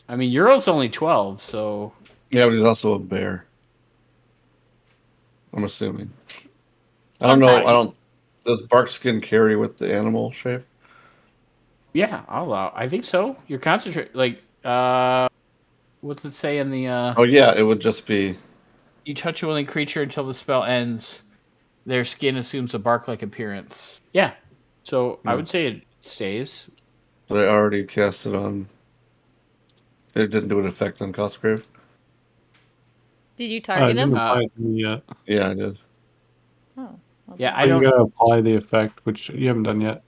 I mean, Euro's only 12, so... Yeah, but he's also a bear. I'm assuming. I don't know. Does bark skin carry with the animal shape? Yeah, I'll allow. I think so. You're concentrate like what's it say in the Oh yeah, it would just be. you touch a willing creature until the spell ends. Their skin assumes a bark-like appearance. Yeah. So I would say it stays. But I already cast it on. It didn't do an effect on Cosgrave. Did you I target didn't him? apply it to me yet. Yeah, I did. Oh. Well, Yeah, then- I You don't. gotta apply the effect, which you haven't done yet.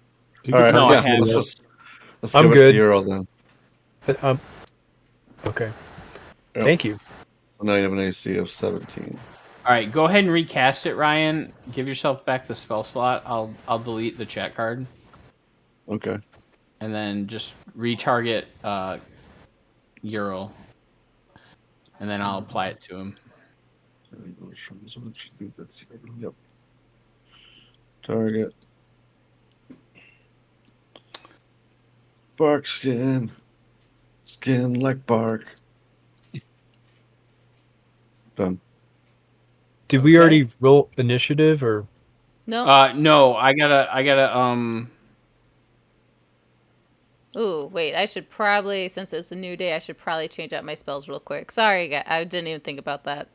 You All can right, No, I yeah. haven't. Let's I'm give it good. to Euro then. But, okay. Yep. Thank you. So now you have an AC of 17. All right, go ahead and recast it, Ryan. Give yourself back the spell slot. I'll delete the chat card, Okay. and then just retarget Euro, and then I'll apply it to him. Yep. Target. Bark skin. Skin like bark. Done. Did we already roll initiative or? No. No, I gotta Ooh, wait. I should probably, since it's a new day, I should probably change out my spells real quick. Sorry, guys. I didn't even think about that.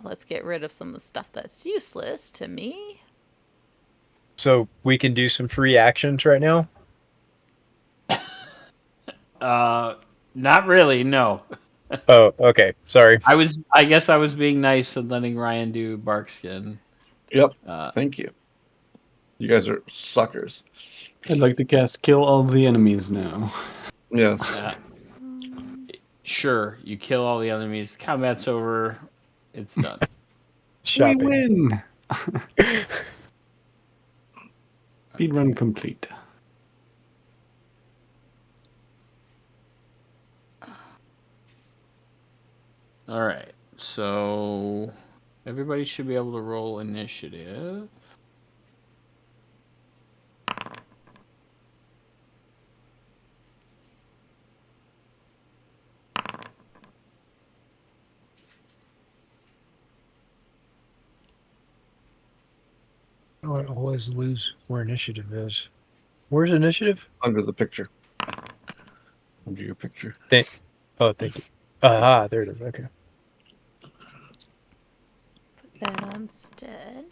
Let's get rid of some of the stuff that's useless to me. So we can do some free actions right now? not really, no. Oh, okay. Sorry. I guess I was being nice and letting Ryan do Barkskin. Yep. Thank you. You guys are suckers. I'd like to cast Kill All the Enemies now. Yes. Sure, you kill all the enemies. Combat's over. It's done. Shopping. We win! Speedrun complete. All right, so everybody should be able to roll initiative. Oh, I always lose where initiative is. Where's initiative? Under the picture. Under your picture. Thank you. Ah, there it is. Okay. Put that on instead.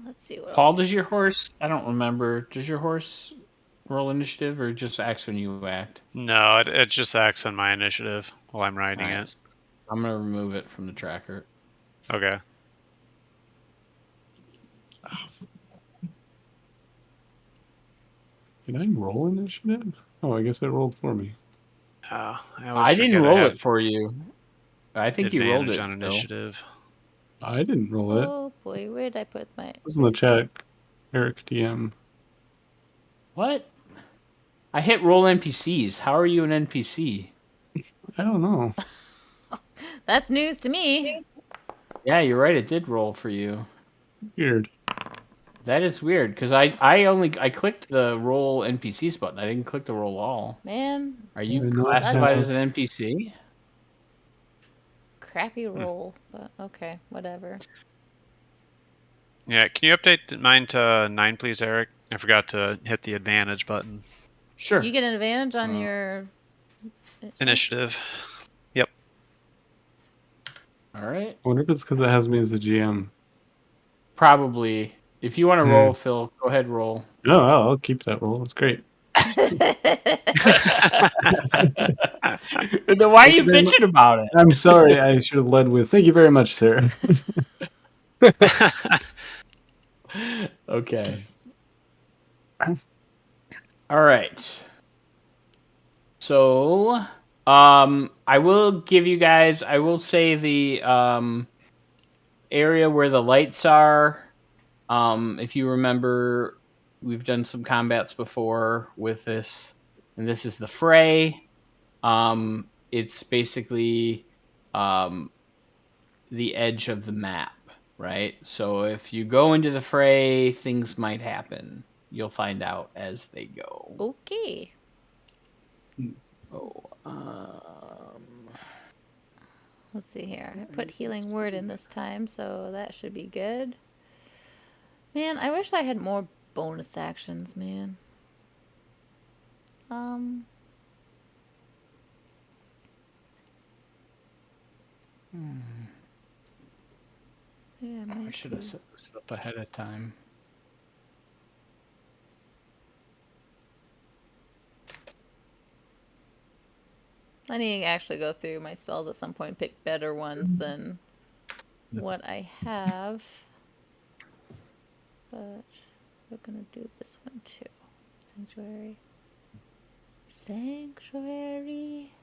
Let's see what Paul, else. does your horse? I don't remember. Does your horse roll initiative or just acts when you act? No, it just acts on my initiative while I'm riding it. I'm gonna remove it from the tracker. Okay. Did I roll initiative? Oh, I guess it rolled for me. I didn't roll it for you. I think you rolled it on still. initiative. I didn't roll it. Oh boy, where did I put my? It was in the chat. Eric DM. What? I hit roll NPCs. How are you an NPC? I don't know. That's news to me. Yeah, you're right. It did roll for you. Weird. That is weird because I clicked the roll NPCs button. I didn't click the roll all. Man. Are you No, classified no. as an NPC? Crappy roll, but okay, whatever. Yeah, can you update mine to 9, please, Eric? I forgot to hit the advantage button. Sure. You get an advantage on your Initiative. Yep. All right. I wonder if it's because it has me as the GM. Probably. If you want to roll, Phil, go ahead roll. No, I'll keep that roll. It's great. Then why are you bitching about it? I'm sorry. I should have led with, thank you very much, sir. Okay. All right. So, I will give you guys. I will say the area where the lights are. If you remember, we've done some combats before with this, and this is the fray. It's basically the edge of the map, right? So if you go into the fray, things might happen. You'll find out as they go. Okay. Oh, Let's see here. I put healing word in this time, so that should be good. Man, I wish I had more bonus actions, man. Yeah, I should have set this up ahead of time. I need to actually go through my spells at some point and pick better ones than what I have. But we're gonna do this one too. Sanctuary. Sanctuary.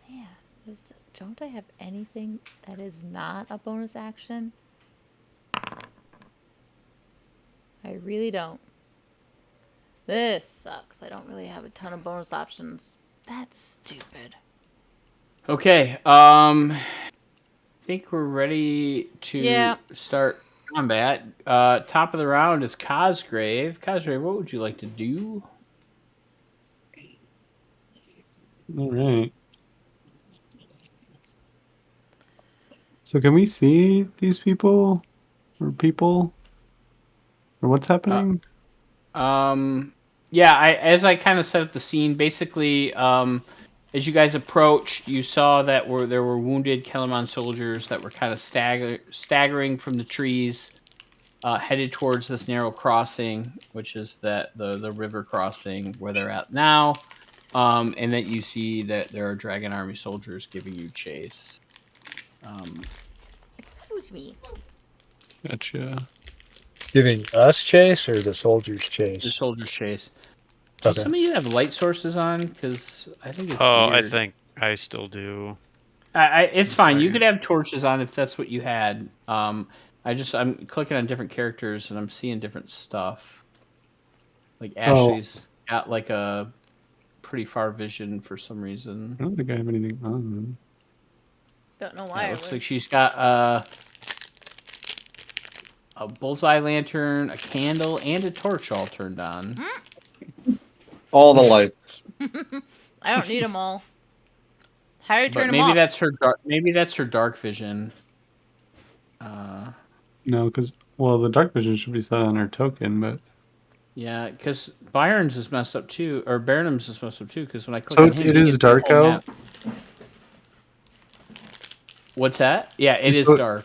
Yeah. Don't I have anything that is not a bonus action? I really don't. This sucks. I don't really have a ton of bonus options. That's stupid. Okay, I think we're ready to start combat. Top of the round is Cosgrave. Cosgrave, what would you like to do? All right. So can we see these people? Or what's happening? Yeah, as I kind of set up the scene, basically, as you guys approached, you saw that there were wounded Kellerman soldiers that were kind of staggering from the trees, headed towards this narrow crossing, which is the river crossing where they're at now, and that you see that there are Dragon Army soldiers giving you chase. Excuse me. Gotcha. Giving us chase or the soldiers chase? The soldiers chase. Do some of you have light sources on? Because I think it's weird. I think I still do. It's fine. You could have torches on if that's what you had. I'm clicking on different characters and I'm seeing different stuff. Like Ashley's got like a pretty far vision for some reason. I don't think I have anything on. Don't know why. It looks like she's got a bullseye lantern, a candle, and a torch all turned on. All the lights. I don't need them all. How do you turn them maybe off? that's her dark. Maybe that's her dark vision. No, because the dark vision should be set on her token, but yeah, because Byron's is messed up too, or Barnum's is messed up too. Because when I click so on him, it is dark out. What's that? Yeah, it is dark.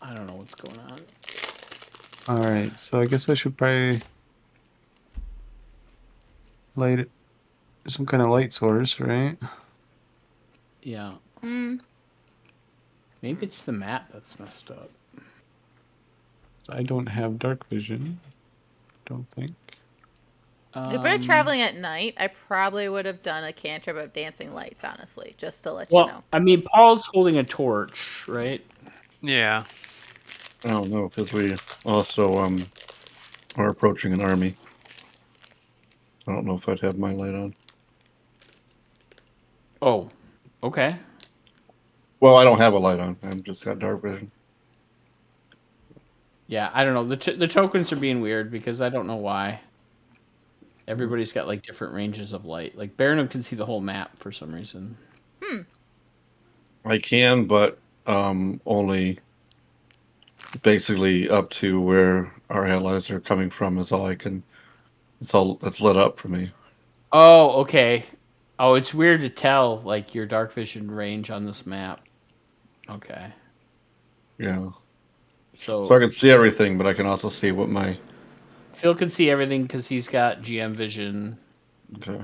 I don't know what's going on. All right, so I guess I should probably light some kind of light source, right? Yeah. Hmm. Maybe it's the map that's messed up. I don't have dark vision. Don't think. If we're traveling at night, I probably would have done a cantrip of dancing lights, honestly, just to let you know. I mean, Paul's holding a torch, right? Yeah. I don't know, because we also are approaching an army. I don't know if I'd have my light on. Oh, okay. Well, I don't have a light on. I've just got dark vision. Yeah, I don't know. The tokens are being weird because I don't know why. Everybody's got like different ranges of light. Like Barnum can see the whole map for some reason. I can, but only basically up to where our allies are coming from is all I can. It's all that's lit up for me. Oh, okay. Oh, it's weird to tell like your dark vision range on this map. Okay. Yeah. So I can see everything, but I can also see what my. Phil can see everything because he's got GM vision. Okay.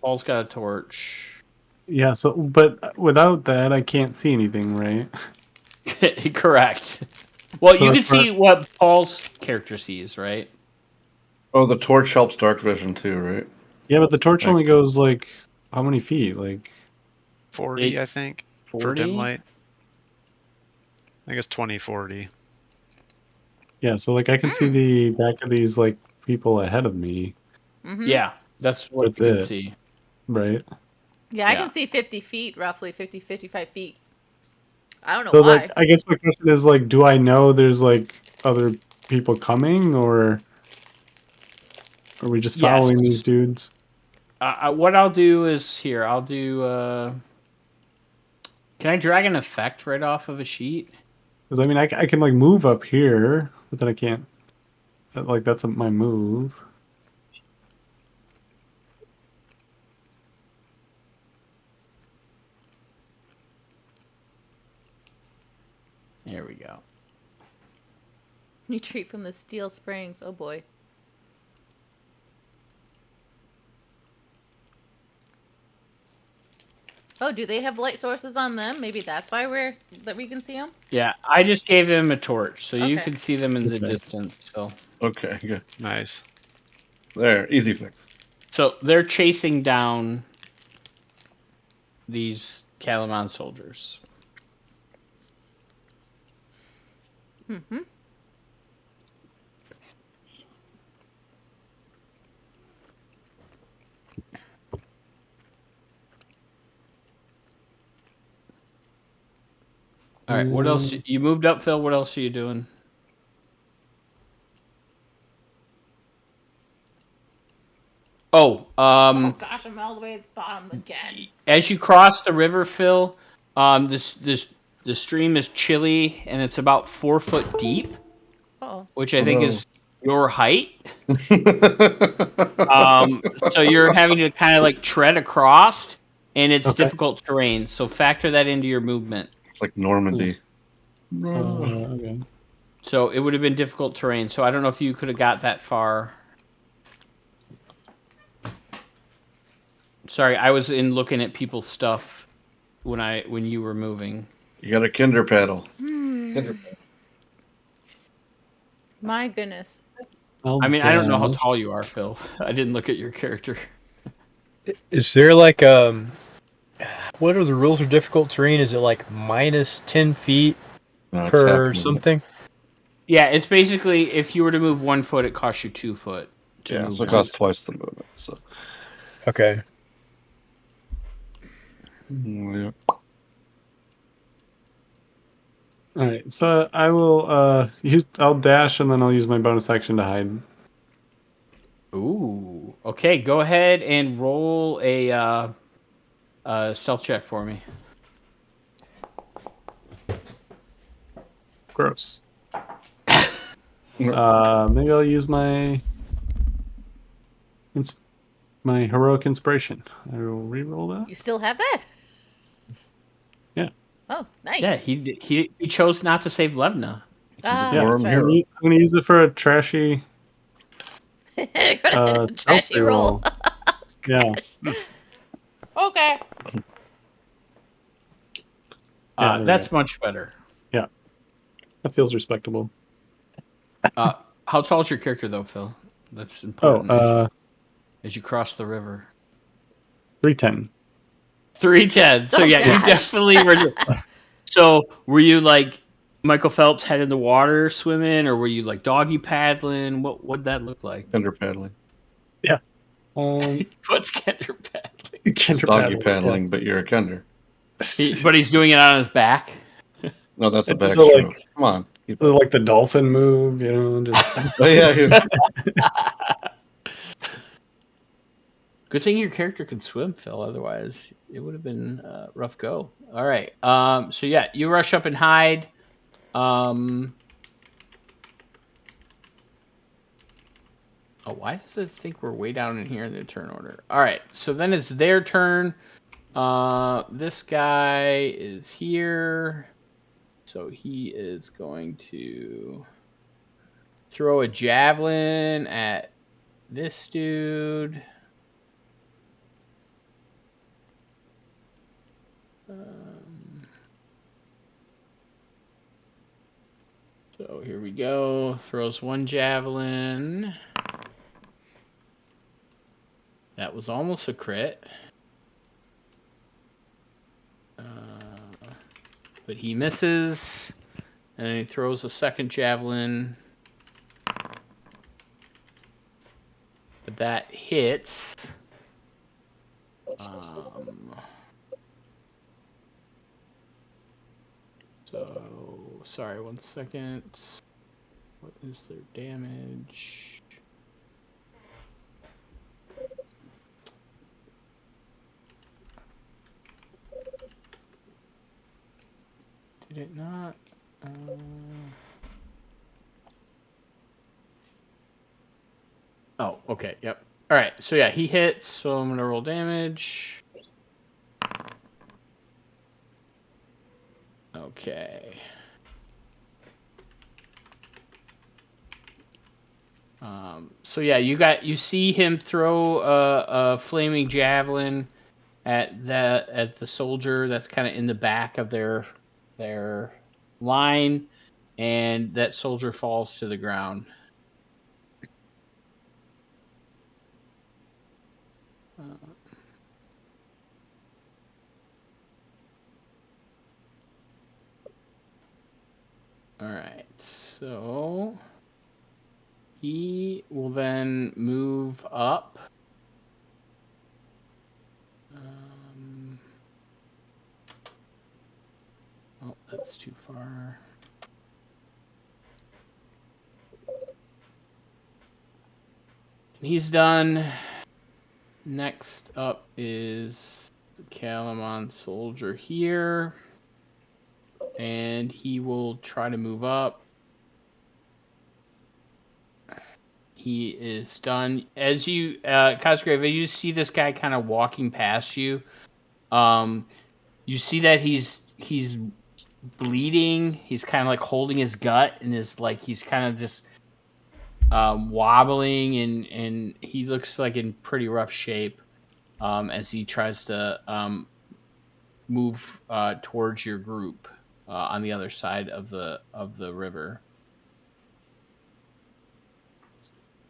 Paul's got a torch. Yeah. So, but without that, I can't see anything, right? Correct. Well, So you can see what Paul's character sees, right? Oh, the torch helps dark vision too, right? Yeah, but the torch only goes like how many feet? Like 40, I think, 40? for dim light. I guess 20, 40. Yeah, so like I can see the back of these like people ahead of me. Yeah, that's what That's you can it. see. Right. Yeah, I can see 50 feet, roughly 55 feet. I don't know So why. like I guess my question is like, do I know there's like other people coming, or are we just following these dudes? What I'll do is here. I'll do. Can I drag an effect right off of a sheet? Because I mean, I can like move up here, but then I can't. Like that's my move. There we go. Retreat from the steel springs. Oh boy. Oh, do they have light sources on them? Maybe that's why we can see them. Yeah, I just gave them a torch, so you Okay. can see them in the distance. So Okay, good. Nice. There, easy fix. So they're chasing down these Calamon soldiers. Mm-hmm. All right, what else? You moved up, Phil. What else are you doing? Oh, Oh gosh, I'm all the way at the bottom again. As you cross the river, Phil, the stream is chilly and it's about 4 foot deep, which I think is your height. So you're having to kind of like tread across, and it's difficult terrain. So factor that into your movement. It's like Normandy. Okay. So it would have been difficult terrain. So I don't know if you could have got that far. Sorry, I was in looking at people's stuff when you were moving. You got a kinder paddle. My goodness. I mean, I don't know how tall you are, Phil. I didn't look at your character. Is there like what are the rules of difficult terrain? Is it like minus 10 feet per something? Yeah, it's basically if you were to move 1 foot, it costs you 2 foot. Yeah, so it costs twice the movement. So. Okay. Yeah. All right, so I will I'll dash and then I'll use my bonus action to hide. Ooh. Okay, go ahead and roll a stealth check for me. Gross. Maybe I'll use my heroic inspiration. I will re-roll that. You still have that? Yeah. Oh, nice. Yeah, he chose not to save Levna. Ah, Yeah, that's right. I'm gonna use it for a trashy trashy roll. Yeah. Okay. That's much better. Yeah. That feels respectable. How tall is your character though, Phil? That's important. As you cross the river. 310. 310. So yeah, you definitely were. So were you like Michael Phelps head in the water swimming, or were you like doggy paddling? What'd that look like? Kinder paddling. Yeah. What's kinder paddling? Doggy paddling, but you're a kinder. But he's doing it on his back. No, that's a backstroke. Like, come on. Like the dolphin move, you know. Just... oh, yeah. Good thing your character could swim, Phil. Otherwise, it would have been a rough go. All right. So yeah, you rush up and hide. Oh, why does it think we're way down in here in the turn order? All right. So then it's their turn. This guy is here. So he is going to throw a javelin at this dude. So here we go. Throws one javelin. That was almost a crit. But he misses. And he throws a second javelin. But that hits. So, sorry, 1 second. What is their damage? Did it not? Oh, okay, yep. All right, so yeah, he hits, so I'm going to roll damage. Okay. So yeah, you see him throw a flaming javelin at the soldier that's kind of in the back of their line, and that soldier falls to the ground. All right, so he will then move up. Oh, that's too far. He's done. Next up is the Calamon soldier here. And he will try to move up. He is done. As you, Cosgrave, as you see this guy kind of walking past you, you see that he's bleeding. He's kind of like holding his gut, and he's kind of just wobbling, and he looks like in pretty rough shape as he tries to move towards your group on the other side of the river.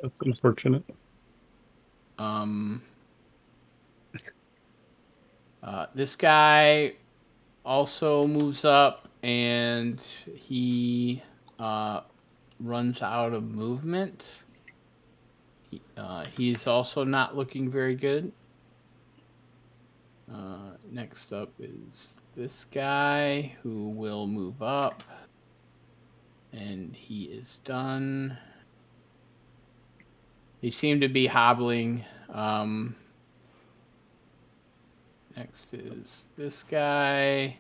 That's unfortunate. This guy also moves up, and he runs out of movement. He's also not looking very good. Next up is this guy who will move up, and he is done. They seem to be hobbling. Next is this guy,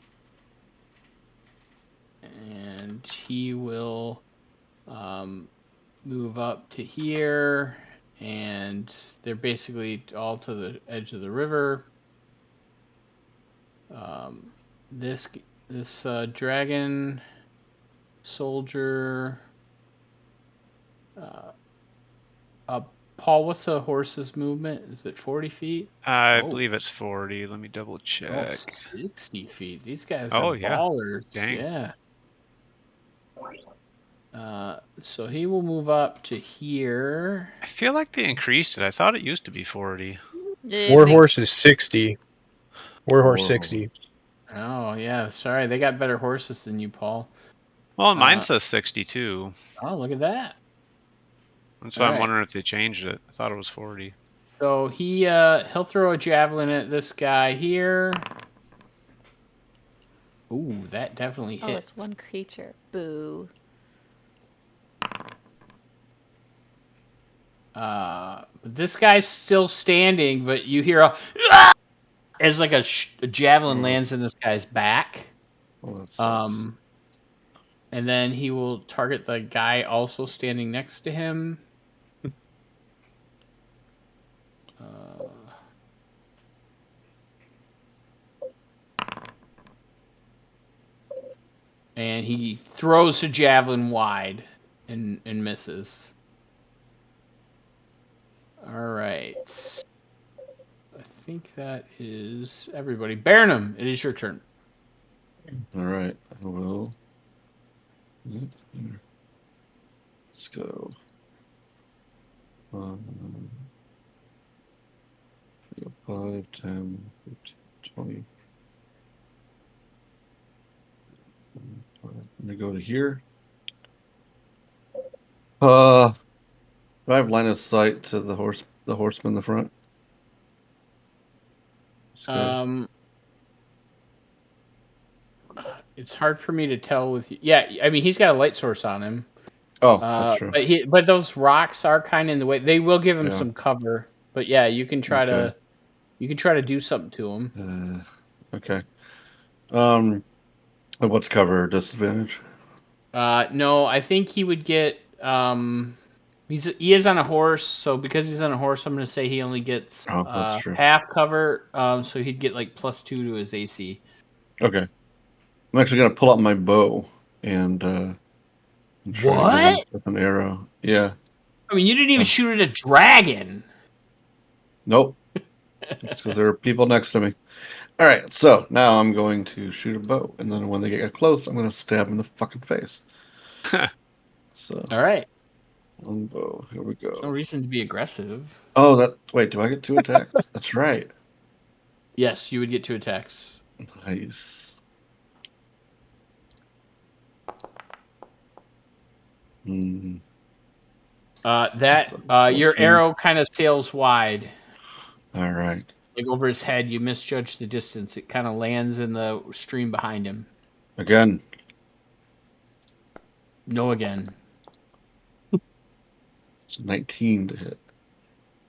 and he will move up to here, and they're basically all to the edge of the river. This dragon soldier. Paul, what's a horse's movement? Is it 40 feet? I believe it's 40. Let me double check. Oh, 60 feet. These guys Oh, are yeah. ballers. Dang. Yeah. So he will move up to here. I feel like they increased it. I thought it used to be 40. Warhorse is 60. Warhorse 60. Oh, yeah. Sorry, they got better horses than you, Paul. Well, mine says 62. Oh, look at that. That's why I'm wondering if they changed it. I thought it was 40. So he'll throw a javelin at this guy here. Ooh, that definitely hits. Oh, it's one creature. Boo. But this guy's still standing, but you hear as like a javelin lands in this guy's back. And then he will target the guy also standing next to him. And he throws a javelin wide and misses. All right. I think that is everybody. Baronum, it is your turn. All right, I will. Let's go. 5, 10, 15, 20. I'm gonna go to here. Do I have line of sight to the horseman in the front? It's hard for me to tell with you. Yeah, I mean he's got a light source on him. Oh, that's true. But those rocks are kind of in the way. They will give him Yeah. some cover. But yeah, you can try to do something to him. Okay. What's cover disadvantage? No, I think he would get. He is on a horse, so because he's on a horse, I'm going to say he only gets that's true. half cover. So he'd get like +2 to his AC. Okay. I'm actually gonna pull out my bow and try to hit him with an arrow. Yeah. I mean, you didn't even shoot at a dragon. Nope. It's because there are people next to me. All right, so now I'm going to shoot a bow, and then when they get close, I'm going to stab them in the fucking face. So. All right. One bow. Here we go. There's no reason to be aggressive. Oh, wait. Do I get 2 attacks? That's right. Yes, you would get 2 attacks. Nice. Your arrow kind of sails wide. All right. Like over his head, you misjudge the distance. It kind of lands in the stream behind him. Again. No again. It's 19 to hit.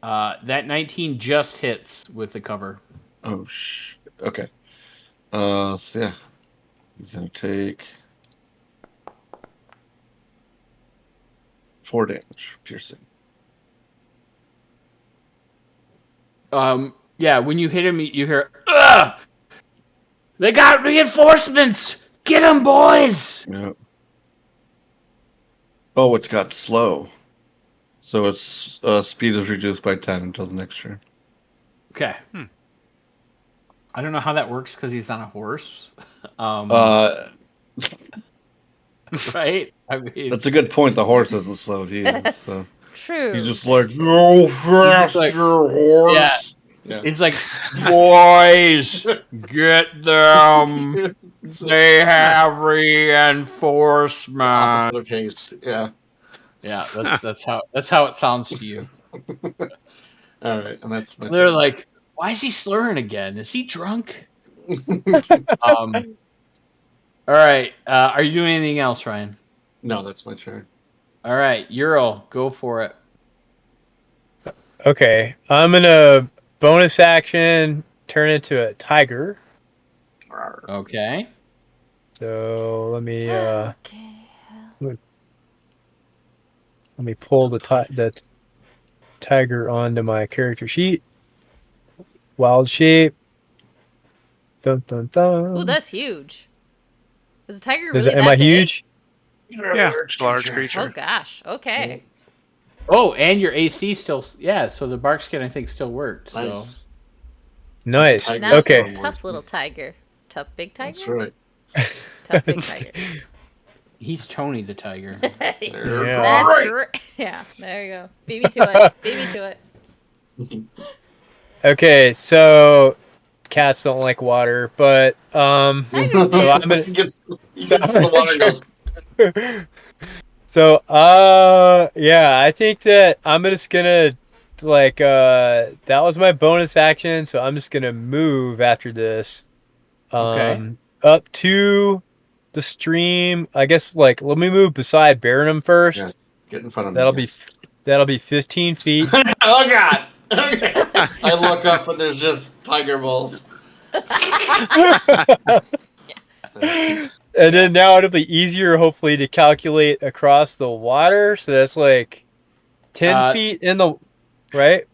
That 19 just hits with the cover. Oh, okay. So yeah. He's going to take 4 damage, piercing. Yeah, when you hit him, you hear, "Ugh! They got reinforcements! Get them, boys!" Yeah. Oh, it's got slow. So its speed is reduced by 10 until the next turn. Okay. I don't know how that works because he's on a horse. Right? I mean, that's a good point. The horse isn't slow to use, so True. he's just like, no faster, horse. Yeah. He's like, boys, get them. They have reinforcements. Opposite of haste. Yeah. Yeah, that's how it sounds to you. All right, and that's my They're turn. like, why is he slurring again? Is he drunk? All right. Are you doing anything else, Ryan? No, that's my turn. All right, Euro, go for it. Okay, I'm gonna bonus action turn into a tiger. Okay. So let me Okay. let me pull the tiger onto my character sheet. Wild shape. Dun dun dun. Ooh, that's huge. Is a tiger really Am that I big? huge? Yeah, large creature. Oh gosh. Okay. Oh, and your AC still, so the bark skin I think still worked. So Nice. Tiger. Now Okay. it's a tough little tiger. Tough big tiger. That's right. Tough big tiger. he's Tony the tiger. Yeah. That's great. Yeah. There you go. Beat me to it. Beat me to it. Okay, so cats don't like water, but Tigers so do. I'm gonna He gets in the water and goes, so yeah, I think that I'm just gonna that was my bonus action, so I'm just gonna move after this. Okay. Up to the stream. I guess let me move beside Baronum first. yeah, get in front of me. That'll be 15 feet. Oh god! Okay. I look up and there's just tiger balls. And then now it'll be easier, hopefully, to calculate across the water. So that's like 10 feet in the right.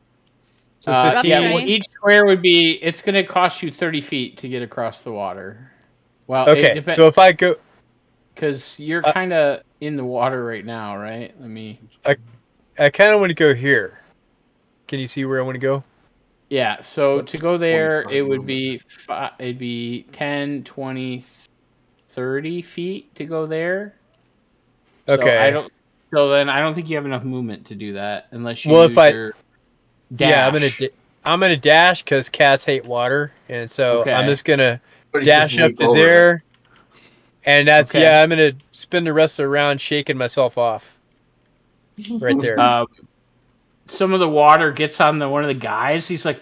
So 15. Yeah, well, each square would be. It's going to cost you 30 feet to get across the water. Well, Okay, so if I go, because you're kind of in the water right now, right? I kind of want to go here. Can you see where I want to go? Yeah. So to go there, 25 it would be it'd be 10, 20, 30 feet to go there. Okay. So then I don't think you have enough movement to do that unless you Well, use your dash. Yeah, I'm gonna dash because cats hate water, and so Okay. I'm just gonna But he dash just up leaped to over there, and that's Okay. I'm gonna spend the rest of the round shaking myself off. Right there. Some of the water gets on one of the guys. He's like,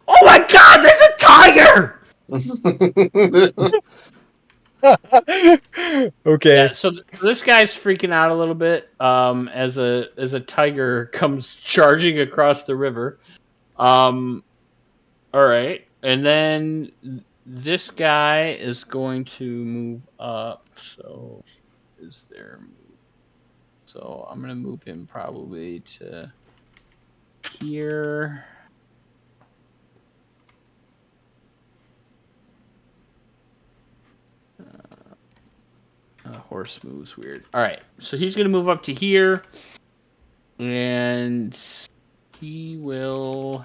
"Oh my God, there's a tiger!" it. Okay. Yeah, so this guy's freaking out a little bit as a tiger comes charging across the river. All right, and then this guy is going to move up. So is there move? So I'm gonna move him probably to here. Horse moves weird. All right, so he's gonna move up to here, and he will.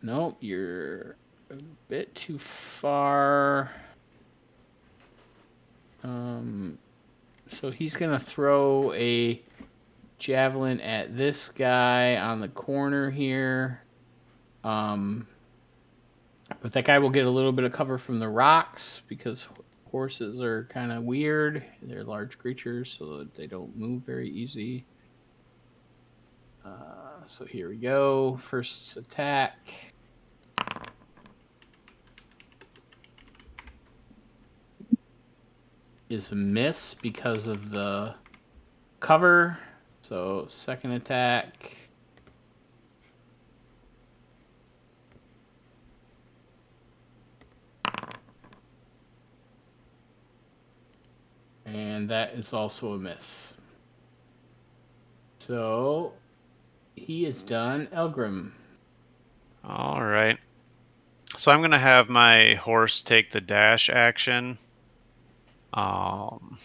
Nope, you're a bit too far. So he's gonna throw a javelin at this guy on the corner here. But that guy will get a little bit of cover from the rocks because horses are kind of weird. They're large creatures, so that they don't move very easy. So here we go. First attack. Is a miss because of the cover. So second attack. And that is also a miss. So he is done. Elgrim. All right. So I'm going to have my horse take the dash action. And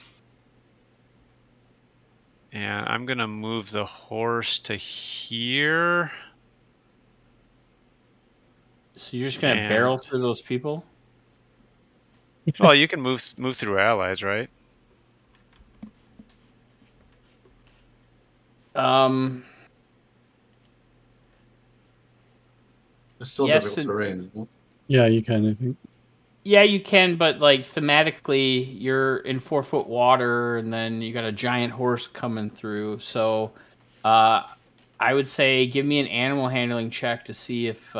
I'm going to move the horse to here. So you're just going to barrel through those people? Well, you can move through allies, right? It's still yes, difficult terrain, isn't it? Yeah, you can, I think. Yeah, you can, but like thematically, you're in 4-foot water, and then you got a giant horse coming through. So, I would say give me an animal handling check to see if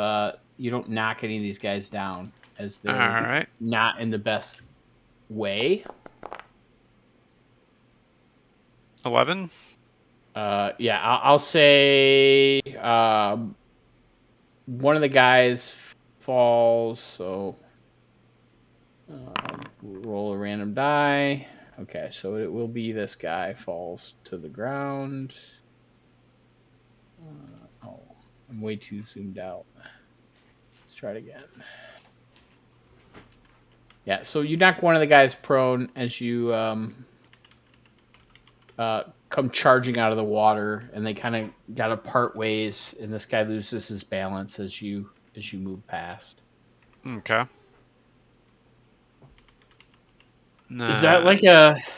you don't knock any of these guys down, as they're not in the best way. 11. Yeah, I'll say one of the guys falls. So. Roll a random die. Okay, so it will be this guy falls to the ground. Oh, I'm way too zoomed out. Let's try it again. Yeah, so you knock one of the guys prone as you come charging out of the water, and they kind of got to part ways, and this guy loses his balance as you move past. Okay. Is that like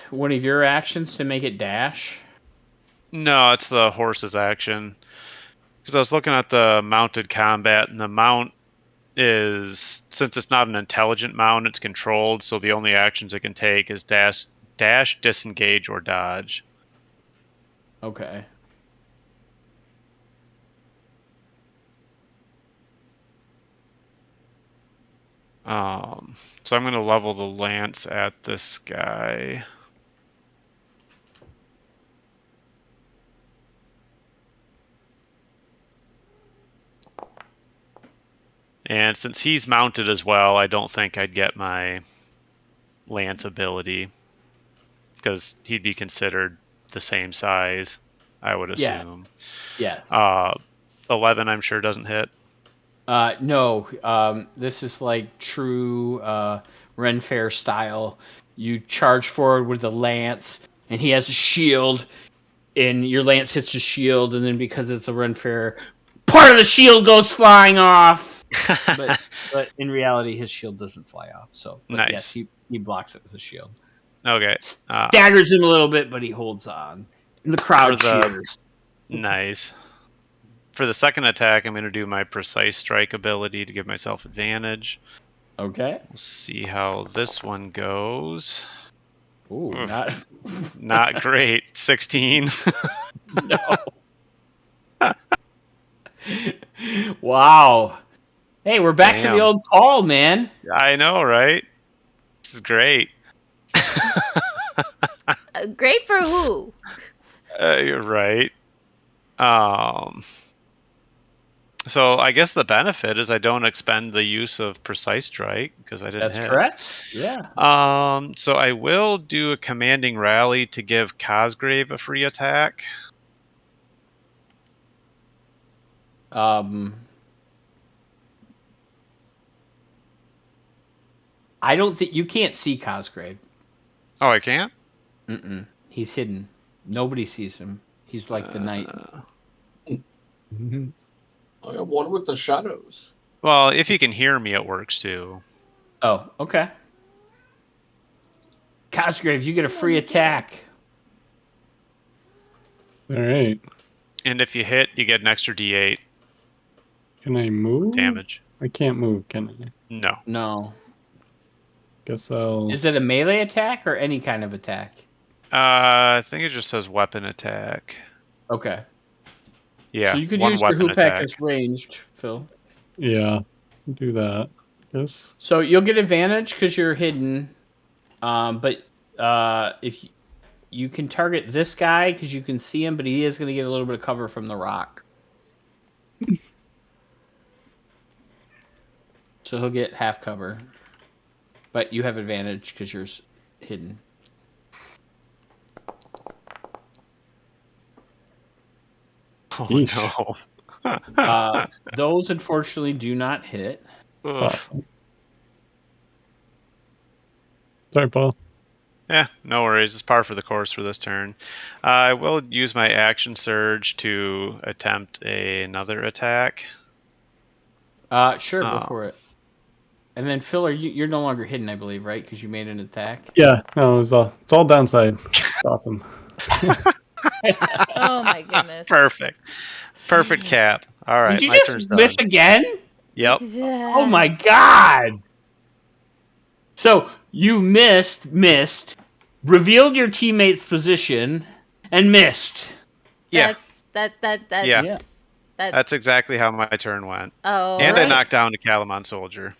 one of your actions to make it dash? No, it's the horse's action. Because I was looking at the mounted combat, and the mount is, since it's not an intelligent mount, it's controlled, so the only actions it can take is dash, disengage, or dodge. Okay. So I'm going to level the lance at this guy. And since he's mounted as well, I don't think I'd get my lance ability, because he'd be considered the same size, I would assume. Yeah. 11, I'm sure, doesn't hit. No, this is like true Ren Fair style. You charge forward with a lance, and he has a shield, and your lance hits his shield, and then because it's a Ren Fair, part of the shield goes flying off. but in reality, his shield doesn't fly off. So nice. Yes, he blocks it with his shield. Okay. Staggers him a little bit, but he holds on. And the crowd cheers. Nice. For the second attack, I'm going to do my precise strike ability to give myself advantage. Okay. We'll see how this one goes. Ooh, not great. 16. No. Wow. Hey, we're back to the old Paul, man. I know, right? This is great. Great for who? You're right. So I guess the benefit is I don't expend the use of Precise Strike because I didn't hit. That's correct. Yeah. So I will do a Commanding Rally to give Cosgrave a free attack. I don't think you can't see Cosgrave. Oh, I can't? He's hidden. Nobody sees him. He's like the night. I got one with the shadows. Well, if you can hear me, it works too. Oh, okay. Cosgrave, you get a free attack. All right. And if you hit, you get an extra D8 Can I move? damage. I can't move, can I? No. No. Guess I'll. Is it a melee attack or any kind of attack? I think it just says weapon attack. Okay. Yeah, So you could one use your weapon Hoopak attack. as ranged, Phil. Yeah, do that. Yes. So you'll get advantage because you're hidden. But if you can target this guy because you can see him, but he is going to get a little bit of cover from the rock. So he'll get half cover. But you have advantage because you're hidden. Oh, no. Those unfortunately do not hit. Awesome. Sorry, Paul. Yeah, no worries. It's par for the course for this turn. I will use my action surge to attempt another attack. Sure, go for it. And then Phil, you're no longer hidden, I believe, right? Because you made an attack. Yeah, no, it's all downside. It's awesome. Oh my goodness. Perfect cap. All right, Did you my just turn's miss done. again? Yep. Oh my god! So you missed, revealed your teammate's position, and missed. Yeah. That's exactly how my turn went. Oh. And right. I knocked down a Calamon soldier.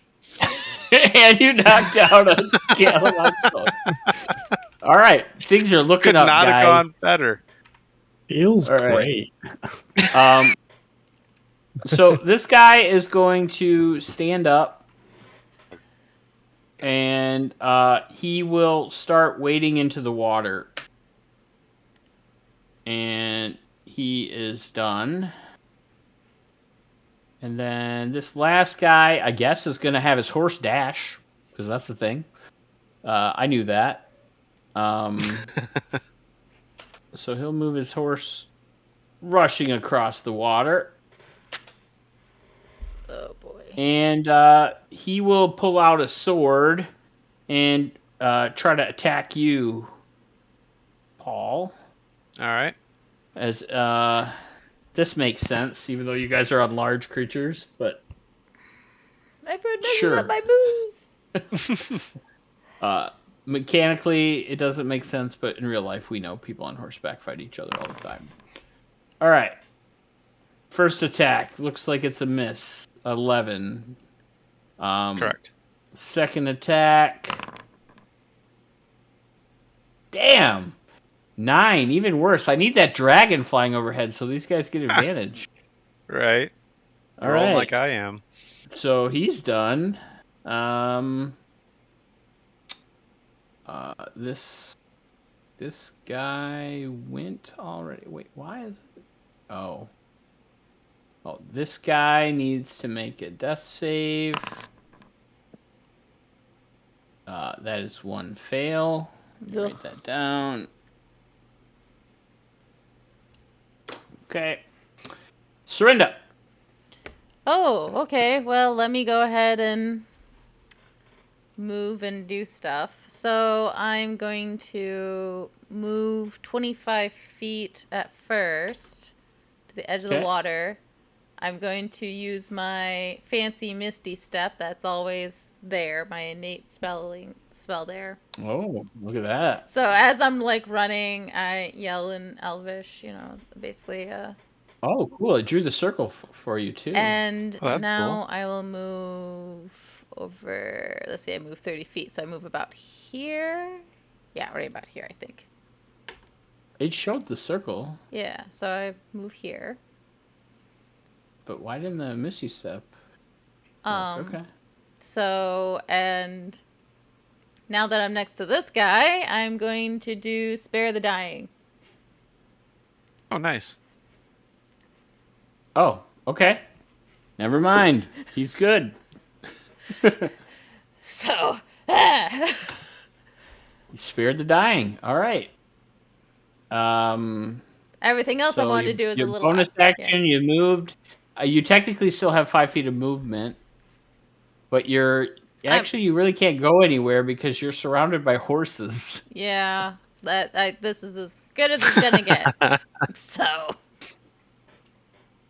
And you knocked down a Calamon soldier. All right, things are looking Could up, not guys. have gone better. Feels All right. great. So this guy is going to stand up, and he will start wading into the water. And he is done. And then this last guy, I guess, is going to have his horse dash, because that's the thing. I knew that. So he'll move his horse rushing across the water. Oh boy. And he will pull out a sword and try to attack you, Paul. All right. As this makes sense, even though you guys are on large creatures, but I've heard nothing Sure. about my moves. Mechanically, it doesn't make sense, but in real life, we know people on horseback fight each other all the time. All right. First attack. Looks like it's a miss. 11. Correct. Second attack. Damn. 9. Even worse. I need that dragon flying overhead so these guys get advantage. Right. All Rolling right. like I am. So he's done. This guy went already. Wait, why is it? Oh, this guy needs to make a death save. That is one fail. Write that down. Okay. Surrender. Oh, okay. Well, let me go ahead and move and do stuff. So I'm going to move 25 feet at first to the edge of the water. I'm going to use my fancy Misty Step that's always there, my innate spell there. Oh, look at that. So as I'm like running, I yell in Elvish, basically Oh, cool! It drew the circle for you too. And Oh, that's now cool. I will move over. Let's see, I move 30 feet, so I move about here. Yeah, right about here, I think. It showed the circle. Yeah, so I move here. But why didn't the Missy step? Um, Okay. So, and now that I'm next to this guy, I'm going to do Spare the Dying. Oh, nice. Oh, okay. Never mind. He's good. So, He spared the dying. All right. everything else I So wanted to do is a your little bonus action, yeah. you moved. You technically still have 5 feet of movement, but you really can't go anywhere because you're surrounded by horses. Yeah, this is as good as it's gonna get. So,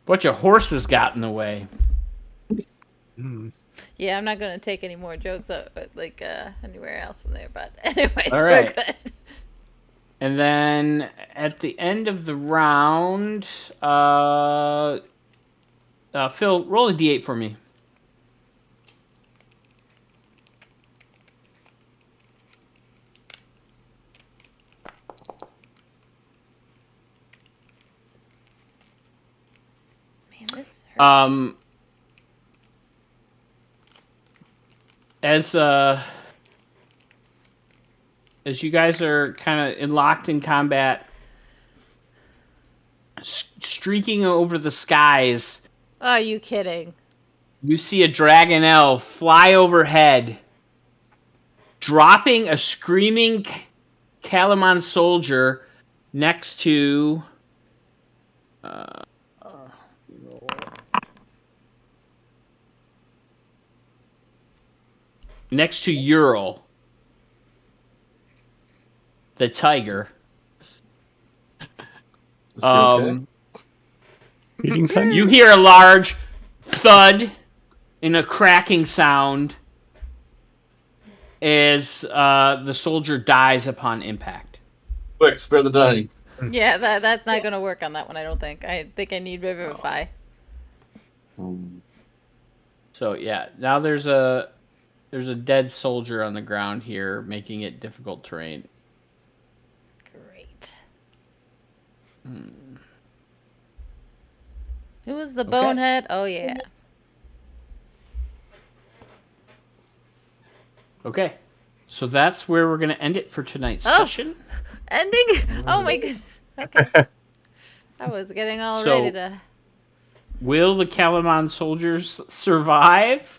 Bunch of horses got in the way. yeah, I'm not gonna take any more jokes anywhere else from there. But anyways, All we're right. good. And then at the end of the round, Phil, roll a d8 for me. Man, this hurts. As you guys are kind of locked in combat, streaking over the skies, Are you kidding? you see a dragon elf fly overhead, dropping a screaming Kalaman soldier next to Ural, the tiger. Is he okay? Eating time? You hear a large thud and a cracking sound as the soldier dies upon impact. Quick, spare the dying. Yeah, that's not gonna work on that one. I don't think. I think I need Revivify. So yeah, now there's a dead soldier on the ground here, making it difficult terrain. Great. Who was the bonehead? Oh yeah. Okay, so that's where we're gonna end it for tonight's session. Ending? Oh my goodness. Okay. I was getting all ready to. Will the Kalaman soldiers survive,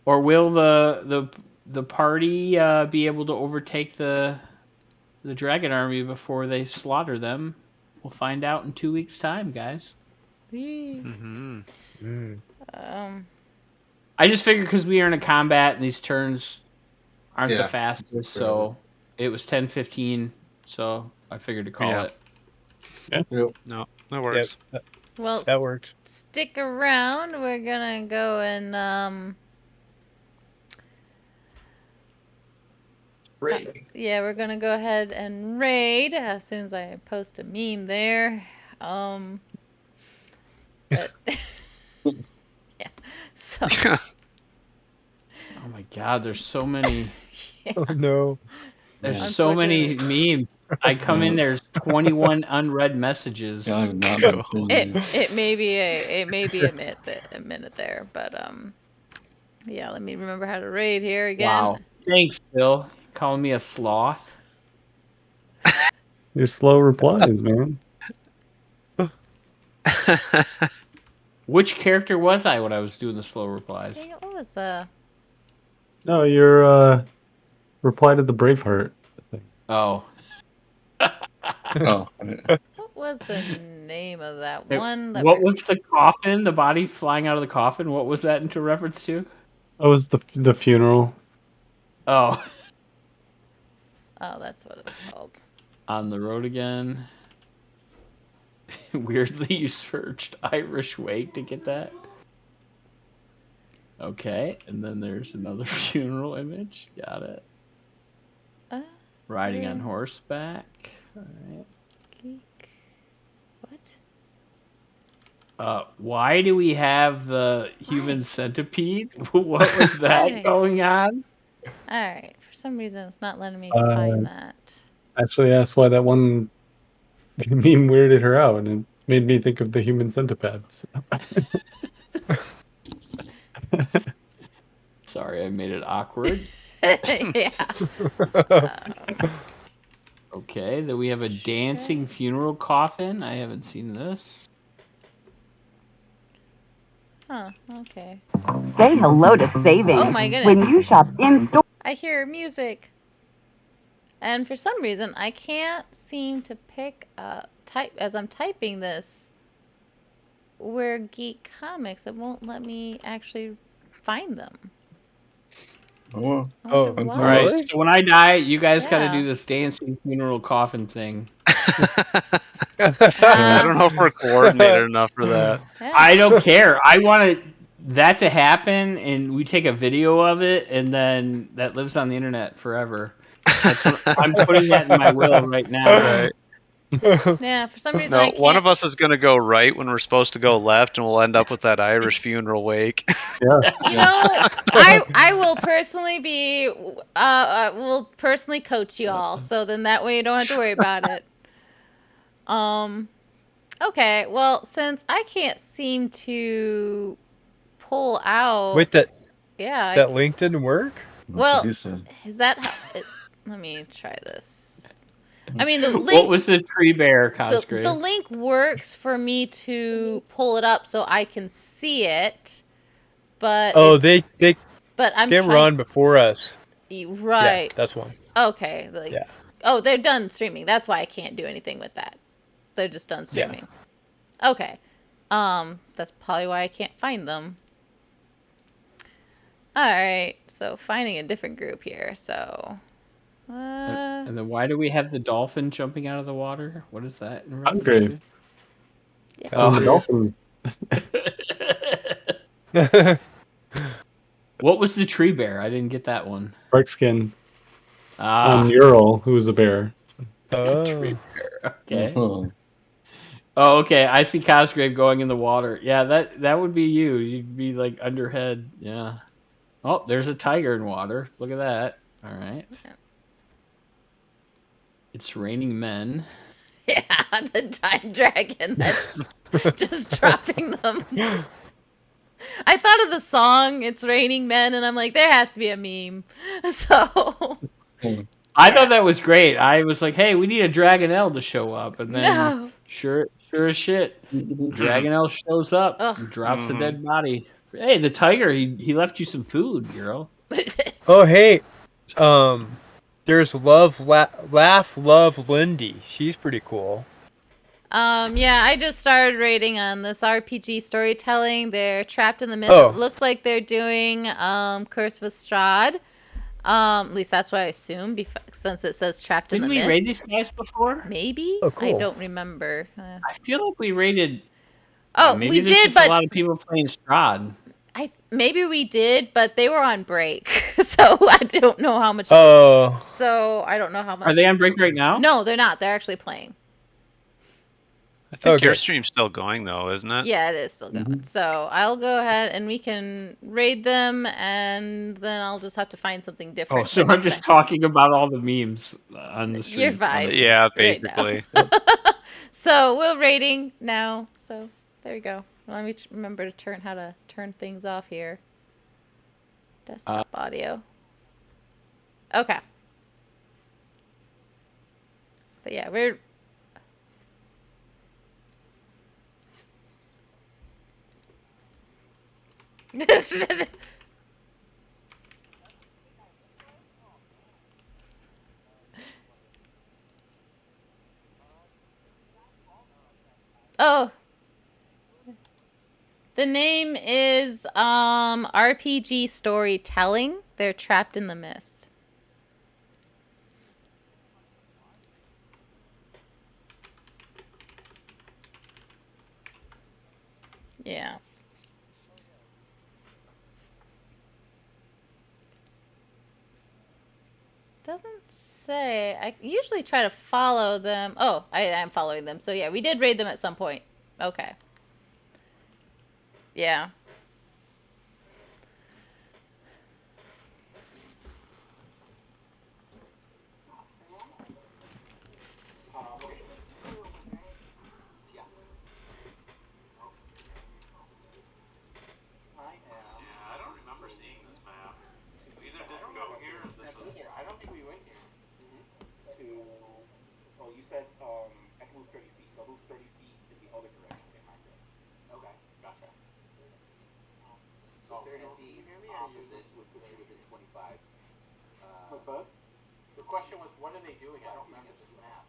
or will the party be able to overtake the dragon army before they slaughter them? We'll find out in 2 weeks' time, guys. I just figured because we are in a combat and these turns aren't the fastest, so it was 10:15. So I figured to call it. Yeah. No, that works. Yep. Well, That works. stick around. We're gonna go and Raid. yeah, we're gonna go ahead and raid as soon as I post a meme there. But, yeah. So. Oh my God, there's so many. Oh no. There's so many memes. I come in, there's 21 unread messages. Yeah, I've not it may be a minute there, but yeah, let me remember how to raid here again. Wow. Thanks, Phil. Calling me a sloth. Your slow replies, man. Which character was I when I was doing the slow replies? Dang it, what was No, your reply to the Braveheart thing. Oh. Oh. what was the name of that one? What was the coffin? The body flying out of the coffin? What was that into reference to? Oh, it was the funeral. Oh. Oh, that's what it was called. On the road again. Weirdly, you searched Irish Wake to get that. Okay, and then there's another funeral image. Got it. Riding on horseback. All right. Geek. What? Why do we have the human centipede? What was that going on? Alright, for some reason it's not letting me find that. Actually, that's why that one meme weirded her out, and it made me think of the human centipedes. Sorry, I made it awkward. Yeah. Okay, then we have a dancing funeral coffin. I haven't seen this. Huh, okay. Say hello to savings. Oh my goodness. When you shop in-store. I hear music. And for some reason, I can't seem to pick up, as I'm typing this, where Geek Comics, it won't let me actually find them. Oh, All that's All right, Really? so when I die, you guys got to Yeah. do this dancing funeral coffin thing. I don't know if we're coordinated enough for that. I don't care. I want that to happen, and we take a video of it, and then that lives on the internet forever. That's what, I'm putting that in my will right now. Right. Yeah, for some reason No, I can't. one of us is going to go right when we're supposed to go left, and we'll end up with that Irish funeral wake. Yeah. You know, I will personally be, will personally coach you all, so then that way you don't have to worry about it. Okay, well, since I can't seem to pull out. Wait, that Yeah. link didn't work? Well, you said. is that how? Let me try this. I mean, the What link. was the tree bear, The Cosgrave? link works for me to pull it up so I can see it, but Oh, they but I'm were trying. on before us. Right. Yeah, that's one. Okay. Like, Yeah. oh, they're done streaming. That's why I can't do anything with that. They're just done streaming. Okay. That's probably why I can't find them. All right. So finding a different group here. So. And then why do we have the dolphin jumping out of the water? What is that? In That's relation great. to? The dolphin. What was the tree bear? I didn't get that one. Barkskin. Ah, Ural, who was a bear. tree bear. Okay. Oh. Oh, okay. I see Cosgrave going in the water. Yeah, that would be you. You'd be like underhead. Yeah. Oh, there's a tiger in water. Look at that. All right. It's raining men. Yeah, the time dragon that's just dropping them. I thought of the song "It's Raining Men" and I'm like, there has to be a meme. So I thought that was great. I was like, hey, we need a Dragonelle to show up, and then no. sure as shit, Dragonelle shows up Ugh. and drops a dead body. Hey, the tiger, he left you some food, girl. Oh, hey. There's Laugh Love Lindy. She's pretty cool. Yeah, I just started rating on this RPG storytelling. They're trapped in the mist. Oh. It looks like they're doing Curse of Strahd. At least that's what I assume, since it says trapped in Didn't the we mist. raid these guys before? Maybe? Oh, cool. I don't remember. I feel like we raided. Oh, maybe we there's did, just but a lot of people playing Strahd. maybe we did, but they were on break, so I don't know how much. Oh. So I don't know how much. Are they on break right now? No, they're not. They're actually playing. I think your Okay. stream's still going, though, isn't it? Yeah, it is still going. So I'll go ahead and we can raid them, and then I'll just have to find something Oh, different. so for I'm next just time. talking about all the memes on the stream. You're fine. Yeah, Right basically. now. So we're rating now. So there we go. Let me remember to how to turn things off here. Desktop audio. Okay. But yeah, we're. Oh. The name is RPG Storytelling. They're trapped in the mist. Yeah. Doesn't say. I usually try to follow them. Oh, I am following them. So yeah, we did raid them at some point. Okay. Yeah. I don't remember seeing this map. We either didn't go here or this was... I don't think we went here. Well, you said I can move 30 feet, so I'll move 30 feet in the other direction in my grid. Okay, gotcha. So 30 feet opposite would put you within 25. What's that? The question was, what are they doing? I don't remember this map.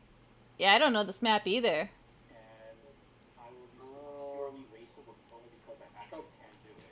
Yeah, I don't know this map either. And I will be purely racial only because I actually can do it.